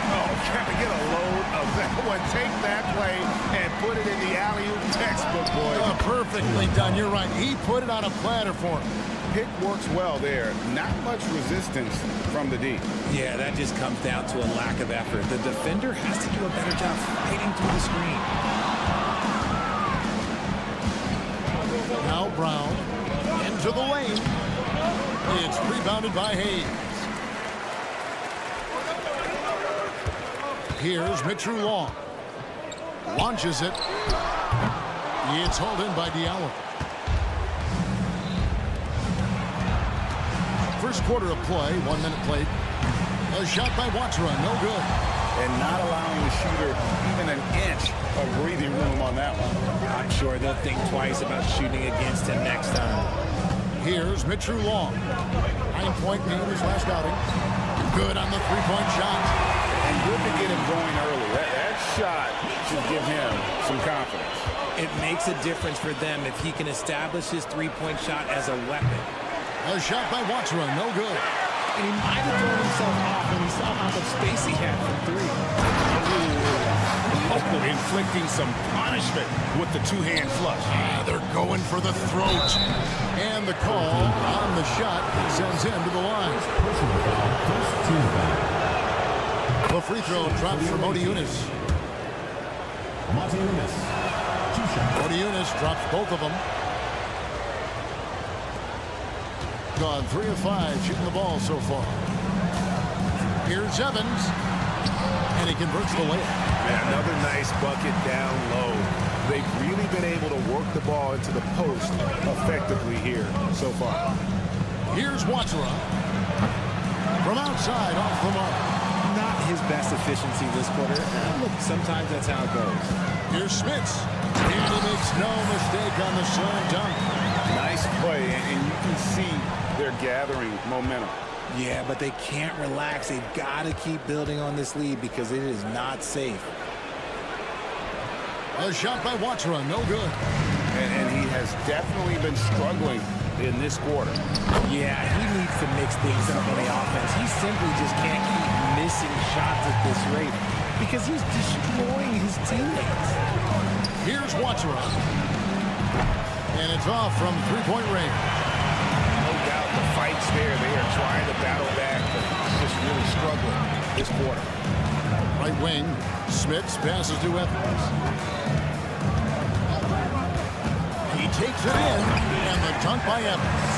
Oh, can I get a load of that one? Take that play and put it in the alley-oop textbook, boys.
Oh, perfectly done. You're right. He put it on a platter for him.
Pick works well there. Not much resistance from the D.
Yeah, that just comes down to a lack of effort. The defender has to do a better job fighting through the screen.
Now Brown into the lane. It's rebounded by Hayes. Here's Mitchell Long. Launches it. It's hauled in by Diallo. First quarter of play, 1 minute played. A shot by Watsara, no good.
And not allowing the shooter even an inch of breathing room on that one.
I'm sure they'll think twice about shooting against him next time.
Here's Mitchell Long. 9-point game his last outing. Good on the three-point shot.
And good to get him going early. That shot should give him some confidence.
It makes a difference for them if he can establish his three-point shot as a weapon.
A shot by Watsara, no good.
And he might have thrown himself off when he saw how much space he had from 3.
Oh, inflicting some punishment with the two-hand flush.
They're going for the throat. And the call on the shot sends him to the line.
Personal foul, first team foul.
The free throw drops for Modi Yunus.
Monte Yunus. 2 shots.
Modi Yunus drops both of them. Gone 3 of 5 shooting the ball so far. Here's Evans. And he converts the layup.
Man, another nice bucket down low. They've really been able to work the ball into the post effectively here so far.
Here's Watsara. From outside, off the mark.
Not his best efficiency this quarter. Look, sometimes that's how it goes.
Here's Smits. And he makes no mistake on the slam dunk.
Nice play, and you can see they're gathering momentum.
Yeah, but they can't relax. They've got to keep building on this lead because it is not safe.
A shot by Watsara, no good.
And he has definitely been struggling in this quarter.
Yeah, he needs to mix things up on the offense. He simply just can't keep missing shots at this rate because he's destroying his teammates.
Here's Watsara. And it's off from three-point range.
No doubt the fight's there. They are trying to battle back, but just really struggling this quarter.
Right wing, Smits passes to Evans. He takes it in, and the dunk by Evans.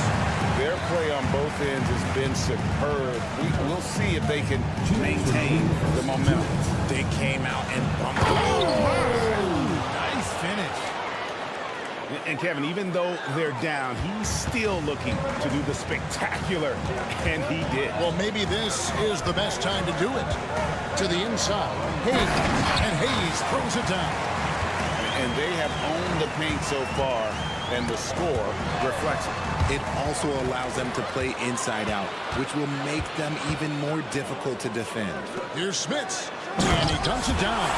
Their play on both ends has been superb. We'll see if they can maintain the momentum.
They came out and bumped. Nice finish.
And Kevin, even though they're down, he's still looking to do the spectacular, and he did.
Well, maybe this is the best time to do it. To the inside, Hayes, and Hayes throws it down.
And they have owned the paint so far, and the score reflects it.
It also allows them to play inside out, which will make them even more difficult to defend.
Here's Smits, and he dunks it down.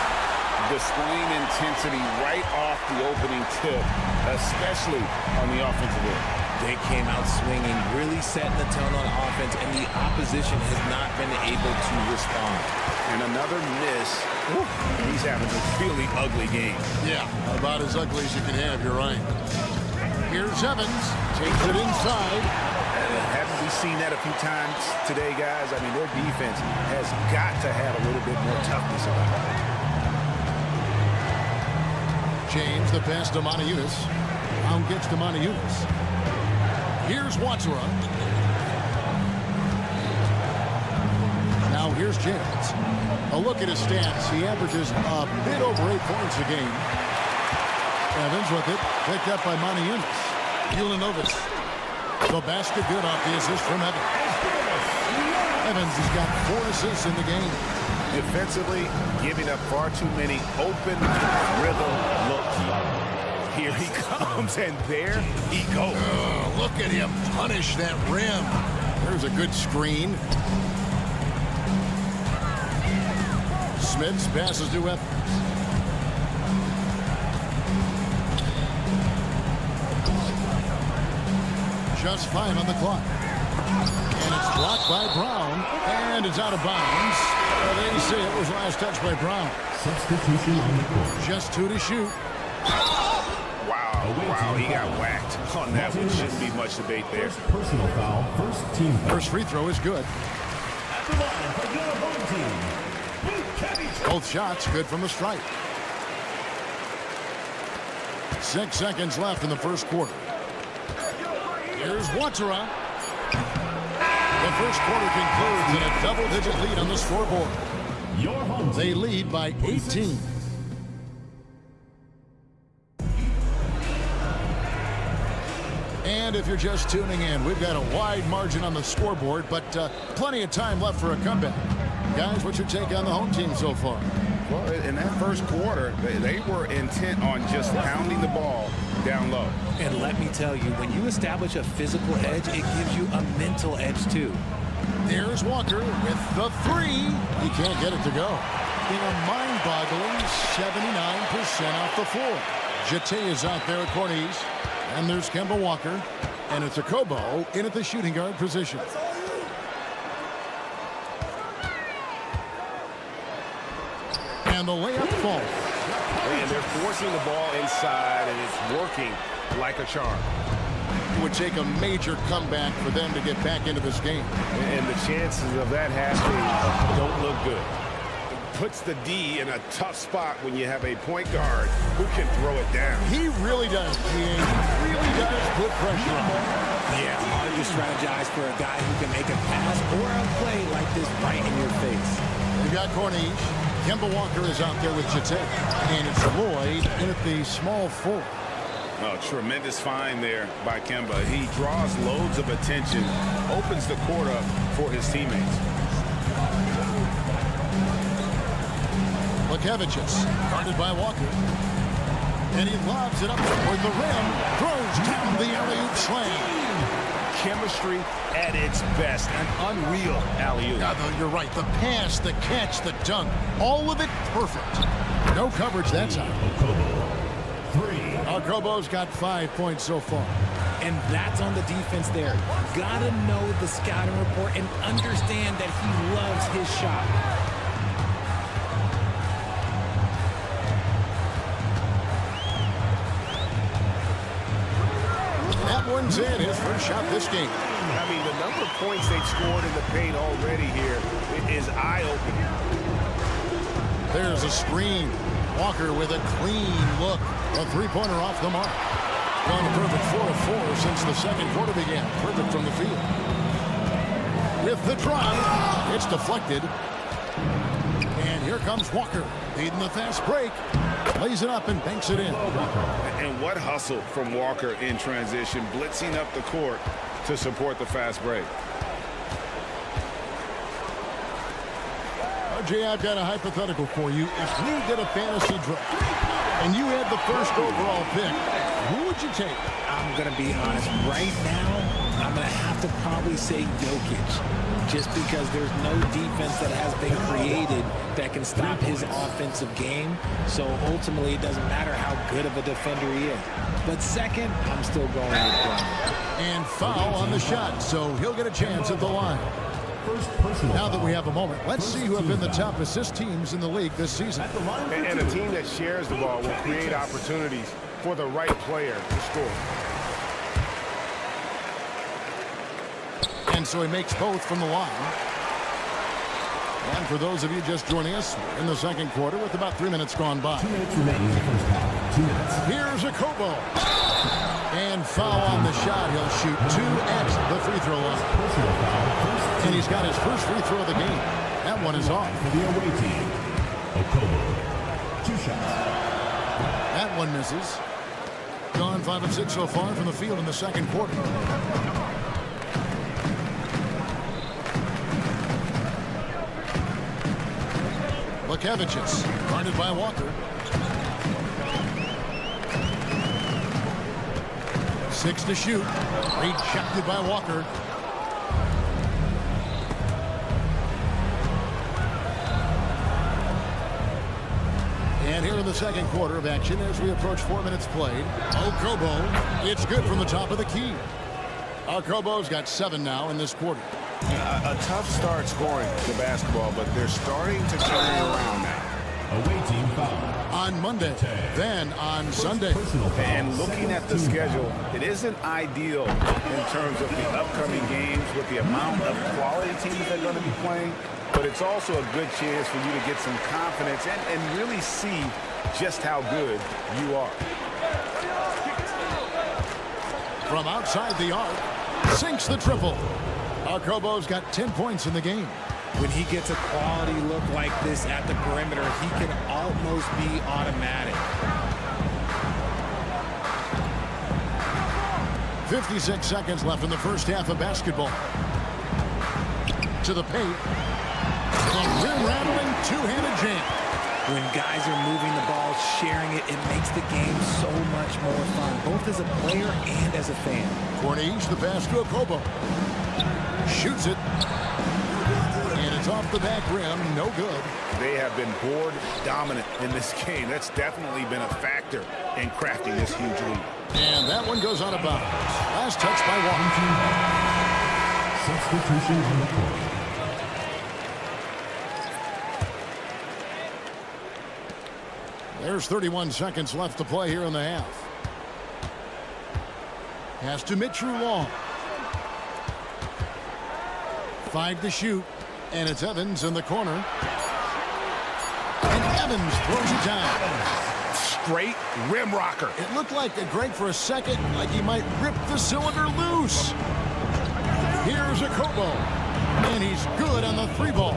Displaying intensity right off the opening tip, especially on the offensive end.
They came out swinging, really setting the tone on offense, and the opposition has not been able to respond.
And another miss. He's having a really ugly game.
Yeah, about as ugly as you can have, you're right. Here's Evans, takes it inside.
Haven't we seen that a few times today, guys? I mean, their defense has got to have a little bit more toughness about it.
James, the pass to Monte Yunus. Brown gets to Monte Yunus. Here's Watsara. Now here's James. A look at his stats. He averages a bit over 8 points a game. Evans with it. Picked up by Monte Yunus. Yulanovitz. The basket good off the assist from Evans. Evans has got 4 assists in the game.
Defensively, giving up far too many open rhythm looks. Here he comes, and there he goes.
Oh, look at him punish that rim. There's a good screen. Smith passes to Evans. Just 5 on the clock. And it's blocked by Brown. And it's out of bounds. They say it was last touch by Brown.
Substitution on the court.
Just 2 to shoot.
Wow, he got whacked on that one. Shouldn't be much debate there.
Personal foul, first team foul.
First free throw is good.
At the line for your home team.
Both shots good from the stripe. 6 seconds left in the first quarter. Here's Watera. The first quarter concludes in a double-digit lead on the scoreboard.
Your home
They lead by 18. And if you're just tuning in, we've got a wide margin on the scoreboard, but plenty of time left for a comeback. Guys, what's your take on the home team so far?
Well, in that first quarter, they were intent on just pounding the ball down low.
And let me tell you, when you establish a physical edge, it gives you a mental edge too.
There's Walker with the 3. He can't get it to go. In a mind-boggling 79% off the floor. Jete is out there at Cornies. And there's Kemba Walker. And it's a Kobo in at the shooting guard position. And the layup falls.
And they're forcing the ball inside, and it's working like a charm.
It would take a major comeback for them to get back into this game.
And the chances of that happening don't look good. Puts the D in a tough spot when you have a point guard who can throw it down.
He really does, He really does put pressure on.
Yeah, hard to strategize for a guy who can make a pass or a play like this right in your face.
We've got Corniche. Kemba Walker is out there with Jete. And it's Lloyd in at the small 4.
Oh, tremendous find there by Kemba. He draws loads of attention, opens the court up for his teammates.
Lukevicius, guarded by Walker. And he lobs it up toward the rim. Throws down the alley-oop slam.
Chemistry at its best. An unreal alley-oop.
Yeah, though, you're right. The pass, the catch, the dunk. All of it perfect. No coverage that time. Kobo's got 5 points so far.
And that's on the defense there. Gotta know the scouting report and understand that he loves his shot.
That one's in. His first shot this game.
I mean, the number of points they've scored in the paint already here is eye-opening.
There's a screen. Walker with a clean look. A three-pointer off the mark. Gone a perfect 4 of 4 since the second quarter began. Perfect from the field. With the drive, it's deflected. And here comes Walker, leading the fast break. Lays it up and banks it in.
And what hustle from Walker in transition, blitzing up the court to support the fast break.
RJ, I've got a hypothetical for you. If we did a fantasy draft and you had the first overall pick, who would you take?
I'm going to be honest. Right now, I'm going to have to probably say Jokic. Just because there's no defense that has been created that can stop his offensive game. So ultimately, it doesn't matter how good of a defender he is. But second, I'm still going with Brown.
And foul on the shot, so he'll get a chance at the line. Now that we have a moment, let's see who have been the top assist teams in the league this season.
And a team that shares the ball will create opportunities for the right player to score.
And so he makes both from the line. And for those of you just joining us, in the second quarter with about 3 minutes gone by.
2 minutes remaining in the first half. 2 minutes.
Here's a Kobo. And foul on the shot. He'll shoot 2 at the free throw line.
Personal foul,
And he's got his first free throw of the game. That one is off.
for the away team. Okobo. 2 shots.
That one misses. Gone 5 of 6 so far from the field in the second quarter. Lukevicius, guarded by Walker. 6 to shoot. Rejected by Walker. And here in the second quarter of action as we approach 4 minutes played. Okobo, it's good from the top of the key. Okobo's got 7 now in this quarter.
A tough start scoring the basketball, but they're starting to turn it around now.
Away team foul.
On Monday, then on Sunday.
And looking at the schedule, it isn't ideal in terms of the upcoming games with the amount of quality teams they're going to be playing, but it's also a good chance for you to get some confidence and really see just how good you are.
From outside the arc, sinks the triple. Okobo's got 10 points in the game.
When he gets a quality look like this at the perimeter, he can almost be automatic.
56 seconds left in the first half of basketball. To the paint. The rim-rattling two-handed jam.
When guys are moving the ball, sharing it, it makes the game so much more fun, both as a player and as a fan.
Corniche, the pass to Okobo. Shoots it. And it's off the back rim. No good.
They have been board dominant in this game. That's definitely been a factor in crafting this huge lead.
And that one goes out of bounds. Last touch by Washington.
Substitutions on the court.
There's 31 seconds left to play here in the half. Pass to Mitchell Long. 5 to shoot. And it's Evans in the corner. And Evans throws it down.
Straight rim rocker.
It looked like a Greg for a second, like he might rip the cylinder loose. Here's Okobo. And he's good on the 3-ball.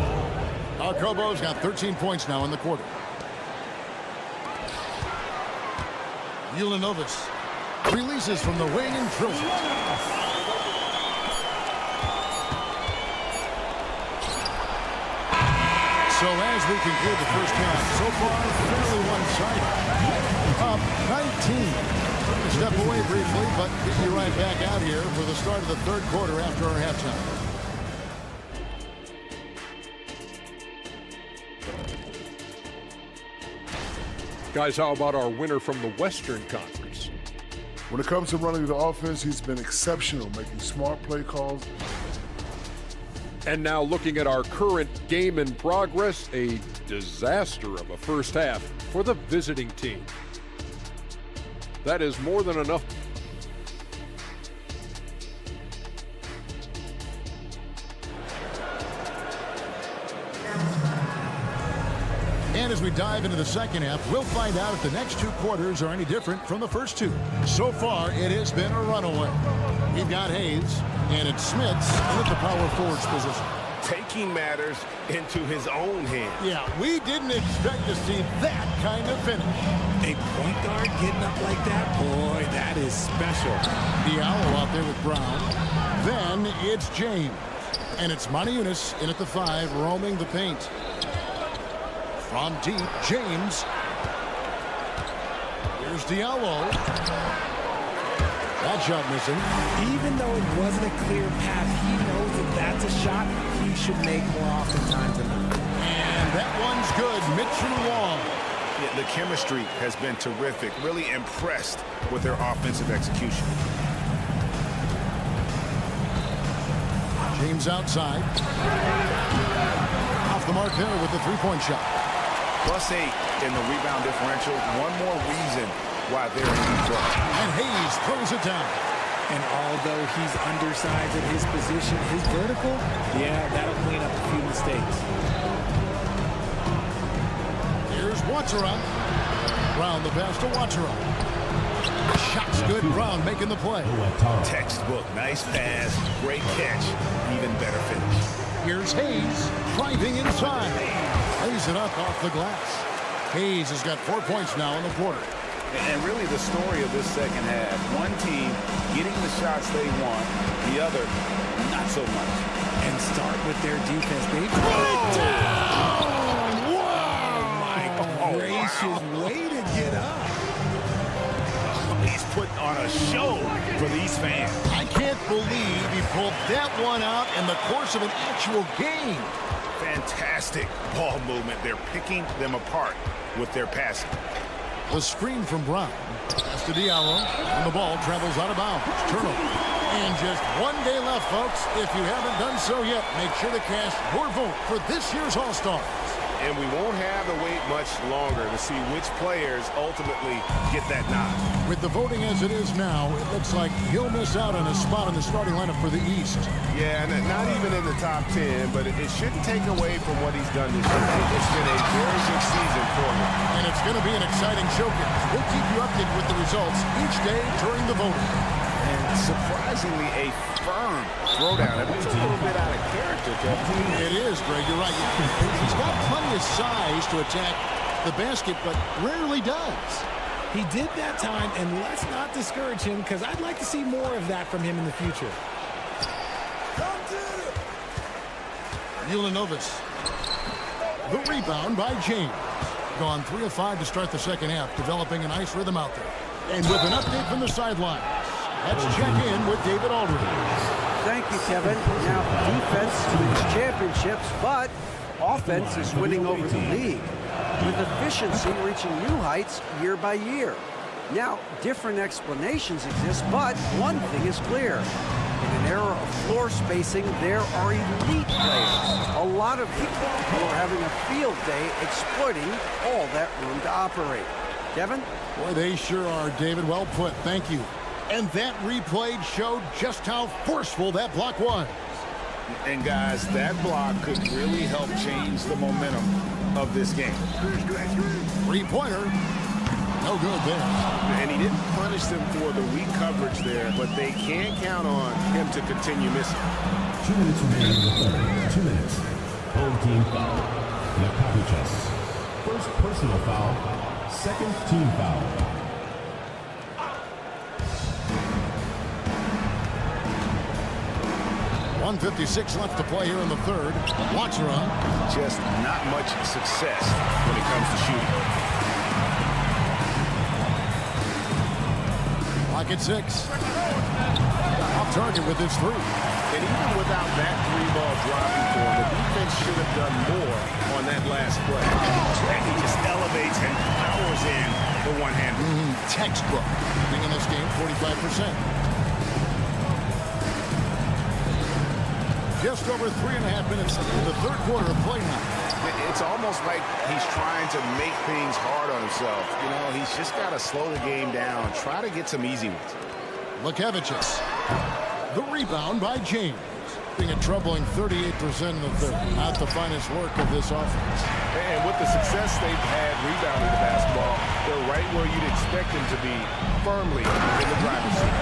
Okobo's got 13 points now in the quarter. Ulanovas releases from the wing and drills it. So as we conclude the first half, so far fairly one-sided. Up 19. Step away briefly, but get you right back out here for the start of the third quarter after our halftime.
Guys, how about our winner from the Western Conference?
When it comes to running the offense, he's been exceptional, making smart play calls.
And now looking at our current game in progress, a disaster of a first half for the visiting team. That is more than enough.
And as we dive into the second half, we'll find out if the next 2 quarters are any different from the first 2. So far, it has been a runaway. We've got Hayes, and it's Smits in the power forwards position.
Taking matters into his own hands.
Yeah, we didn't expect to see that kind of finish.
A point guard getting up like that, boy, that is special.
Diallo out there with Brown. Then it's James. And it's Maniunas in at the 5, roaming the paint. From deep, James. Here's Diallo. That shot missing.
Even though it wasn't a clear pass, he knows that that's a shot he should make more often times than not.
And that one's good. Mitchell Long.
Yeah, the chemistry has been terrific. Really impressed with their offensive execution.
James outside. Off the mark there with the 3-point shot.
+8 in the rebound differential. One more reason why they're in deep trouble.
And Hayes throws it down.
And although he's undersized at his position, his vertical, yeah, that'll clean up a few mistakes.
Here's Watera. Brown the pass to Watera. Shot's good. Brown making the play.
Textbook. Nice pass. Great catch. Even better finish.
Here's Hayes driving inside. Lays it up off the glass. Hayes has got 4 points now in the quarter.
And really the story of this second half. One team getting the shots they want. The other, not so much.
And start with their defense. They put it down. Oh, my gracious. Way to get up.
He's
putting on a show for these fans.
I can't believe he pulled that one out in the course of an actual game.
Fantastic ball movement. They're picking them apart with their passing.
The screen from Brown. Pass to Diallo. And the ball travels out of bounds. Turnover. And just 1 day left, folks. If you haven't done so yet, make sure to cast your vote for this year's All-Stars.
And we won't have to wait much longer to see which players ultimately get that nod.
With the voting as it is now, it looks like he'll miss out on a spot in the starting lineup for the East.
Yeah, and not even in the top 10, but it shouldn't take away from what he's done this year. It's been a very good season for him.
And it's going to be an exciting showcase. We'll keep you updated with the results each day during the voting.
And surprisingly, a firm throwdown. It was a little bit out of character, Kevin.
It is, Greg. You're right. He's got plenty of size to attack the basket, but rarely does.
He did that time, and let's not discourage him because I'd like to see more of that from him in the future.
Ulanovic. The rebound by James. Gone 3 of 5 to start the second half, developing a nice rhythm out there. And with an update from the sideline, let's check in with David Aldridge.
Thank you, Kevin. Now, defense wins championships, but offense is winning over the league, with efficiency reaching new heights year by year. Now, different explanations exist, but one thing is clear. In an era of floor spacing, there are elite players. A lot of people who are having a field day exploiting all that room to operate. Kevin?
Boy, they sure are, David. Well put. Thank you. And that replay showed just how forceful that block was.
And guys, that block could really help change the momentum of this game.
Three-pointer. No good there.
And he didn't punish them for the weak coverage there, but they can't count on him to continue missing.
2 minutes remaining in the third. 2 minutes. Home team foul. Lakavichus. First personal foul. Second team foul.
.156 left to play here in the third. Watsura.
Just not much success when it comes to shooting.
Clock at 6. Off target with his 3.
And even without that 3-ball dropping for him, the defense should have done more on that last play. And he just elevates and powers in the one-hander.
Textbook. Being in this game, 45%. Just over 3.5 minutes in the third quarter of play now.
It's almost like he's trying to make things hard on himself. You know, he's just got to slow the game down, try to get some easy ones.
Lakavichus. The rebound by James. Being a troubling 38% in the third. Not the finest work of this offense.
And with the success they've had rebounding the basketball, they're right where you'd expect them to be, firmly in the driver's seat.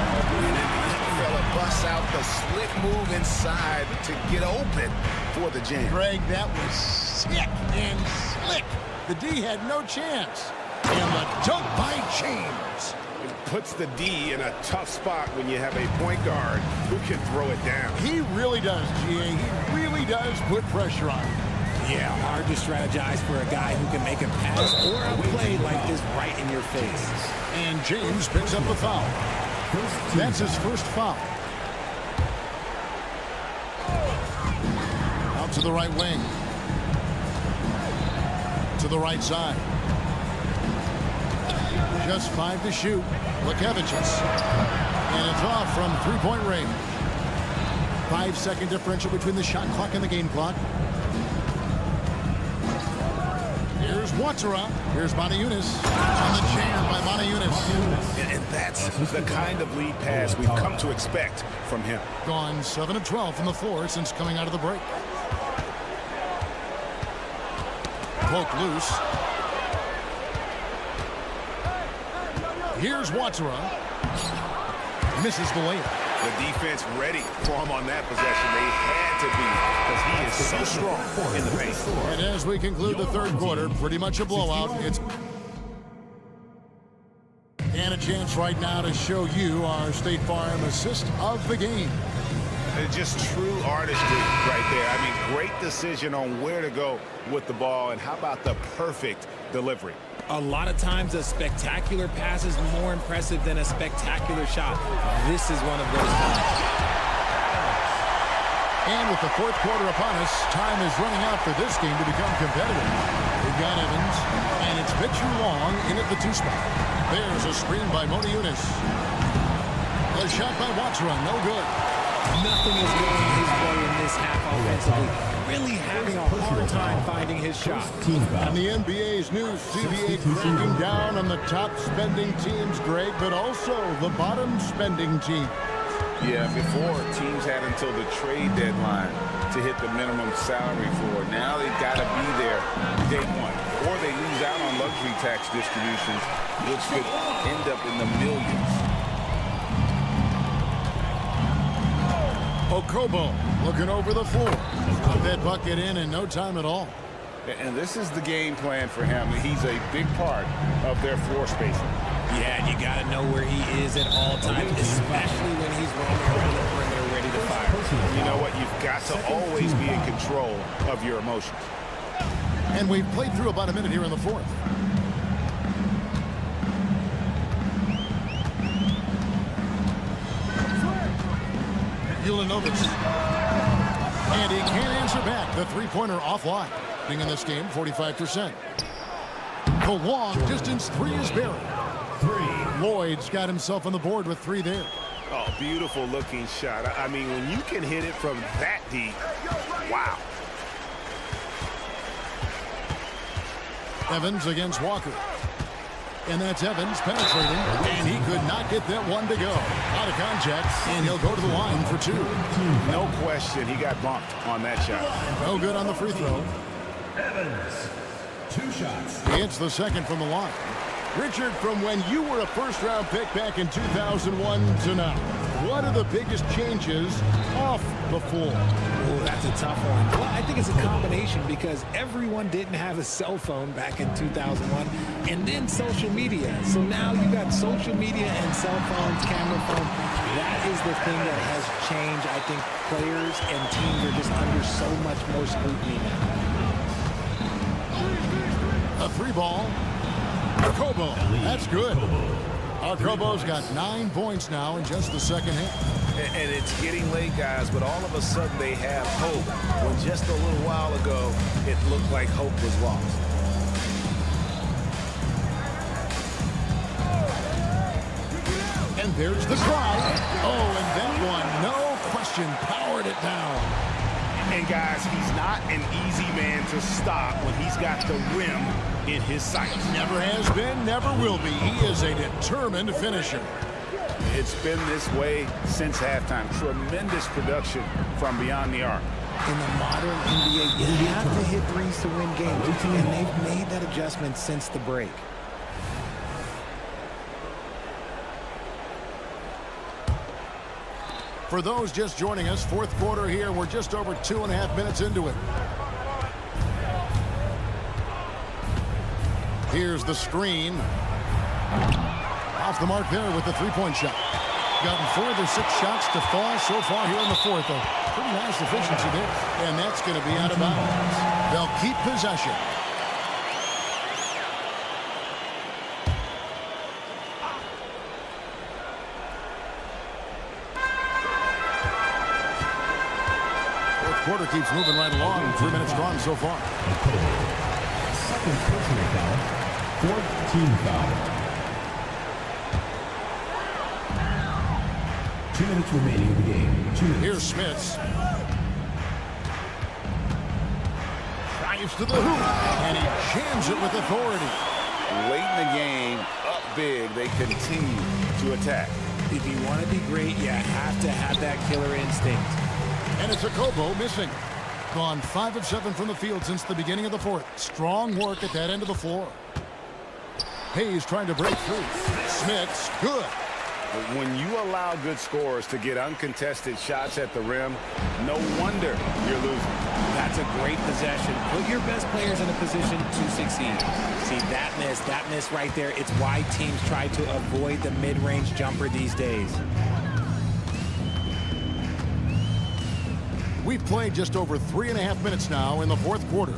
Fella busts out the split move inside to get open for the jam.
Greg, that was sick and slick. The D had no chance. And the dunk by James.
It puts the D in a tough spot when you have a point guard who can throw it down.
He really does, GA. He really does put pressure on him.
Yeah, hard to strategize for a guy who can make a pass or a play like this right in your face.
And James picks up the foul. That's his first foul. Out to the right wing. To the right side. Just 5 to shoot. Lakavichus. And it's off from three-point range. 5-second differential between the shot clock and the game clock. Here's Watsura. Here's Manajunas. On the jam by Manajunas.
And that's the kind of lead pass we've come to expect from him.
Gone 7 of 12 from the floor since coming out of the break. Poke loose. Here's Watsura. Misses the layup.
The defense ready for him on that possession. They had to be, because he is so strong in the paint.
And as we conclude the third quarter, pretty much a blowout. And a chance right now to show you our State Farm assist of the game.
It's just true artistry right there. I mean, great decision on where to go with the ball. And how about the perfect delivery.
A lot of times a spectacular pass is more impressive than a spectacular shot. This is one of those times.
And with the fourth quarter upon us, time is running out for this game to become competitive. We've got Evans, and it's Victor Long in at the 2 spot. There's a screen by Mona Yunus. A shot by Watson, no good.
Nothing is going his way in this half offensively. Really having a hard time finding his shot.
And the NBA's new CBA cracking down on the top spending teams, Greg, but also the bottom spending team.
Yeah, before teams had until the trade deadline to hit the minimum salary floor. Now they've got to be there day one, or they lose out on luxury tax distributions, which could end up in the millions.
Okobo looking over the floor. Put that bucket in no time at all.
And this is the game plan for him. He's a big part of their floor spacing.
Yeah, and you got to know where he is at all times, especially when he's roaming around the perimeter ready to fire.
You know what? You've got to always be in control of your emotions.
And we've played through about a minute here in the fourth. Ulanovich. And he can't answer back. The three-pointer offline. Being in this game, 45%. The long distance 3 is buried. Lloyd's got himself on the board with 3 there.
Oh, beautiful looking shot. I mean, when you can hit it from that deep, wow.
Evans against Walker. And that's Evans penetrating. And he could not get that one to go. Out of contact, and he'll go to the line for 2.
No question, he got bumped on that shot.
No good on the free throw.
Evans, 2 shots.
He hits the second from the line. Richard, from when you were a first-round pick back in 2001 to now, what are the biggest changes off the floor?
Oh, that's a tough one. Well, I think it's a combination because everyone didn't have a cell phone back in 2001, and then social media. So now you got social media and cell phones, camera phone. That is the thing that has changed. I think players and teams are just under so much more scrutiny now.
A 3-ball. Kobo, that's good. Kobo's got 9 points now in just the second half.
And it's getting late, guys, but all of a sudden they have hope. When just a little while ago, it looked like hope was lost.
And there's the cry. Oh, and that one, no question, powered it down.
And guys, he's not an easy man to stop when he's got the rim in his sights.
Never has been, never will be. He is a determined finisher.
It's been this way since halftime. Tremendous production from beyond the arc.
In the modern NBA, you have to hit threes to win games, and they've made that adjustment since the break.
For those just joining us, fourth quarter here. We're just over 2.5 minutes into it. Here's the screen. Off the mark there with the three-point shot. Gotten further 6 shots to fall so far here in the fourth. A pretty nice efficiency there. And that's going to be out of bounds. They'll keep possession. Quarter keeps moving right along. 3 minutes gone so far.
Second personal foul. 4th team foul. 2 minutes remaining in the game. 2 minutes.
Here's Smits. Drives to the hoop. And he jams it with authority.
Late in the game, up big, they continue to attack.
If you want to be great, you have to have that killer instinct.
And it's a Kobo missing. Gone 5 of 7 from the field since the beginning of the fourth. Strong work at that end of the floor. Hayes trying to break through. Smits, good.
When you allow good scorers to get uncontested shots at the rim, no wonder you're losing.
That's a great possession. Put your best players in a position to succeed. See, that miss right there, it's why teams try to avoid the mid-range jumper these days.
We've played just over 3.5 minutes now in the fourth quarter.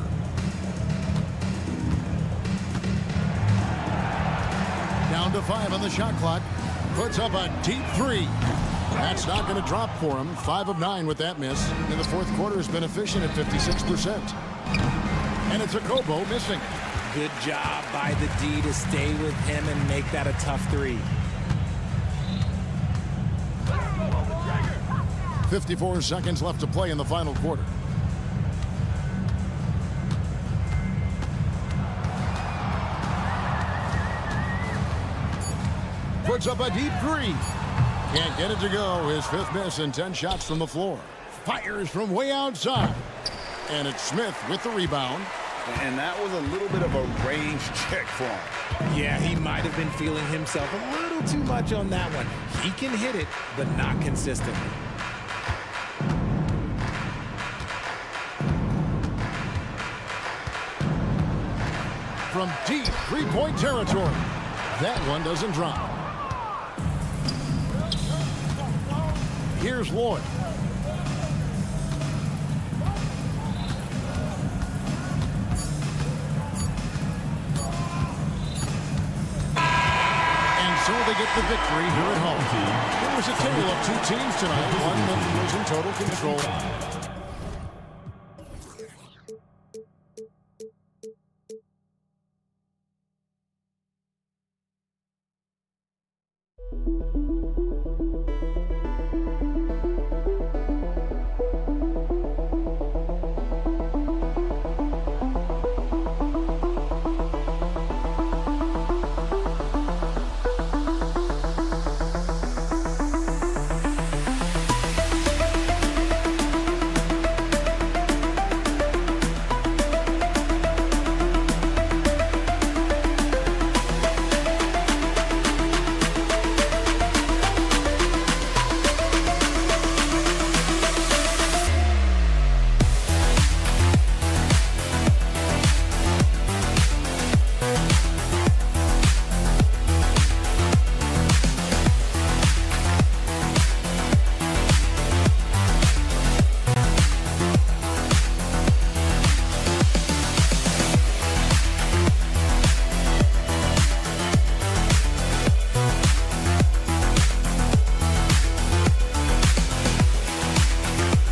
to 5 on the shot clock. Puts up a deep three. That's not going to drop for him. 5 of 9 with that miss. In the fourth quarter has been efficient at 56%. And it's a Kobo missing.
Good job by the D to stay with him and make that a tough three.
54 seconds left to play in the final quarter. Puts up a deep three. Can't get it to go. His 5th miss and 10 shots from the floor. Fires from way outside. And it's Smith with the rebound.
And that was a little bit of a range check for him.
Yeah, he might have been feeling himself a little too much on that one. He can hit it, but not consistently.
From deep three-point territory. That one doesn't drop. Here's Lloyd. And so they get the victory here at home. It was a tale of 2 teams tonight, one that was in total control.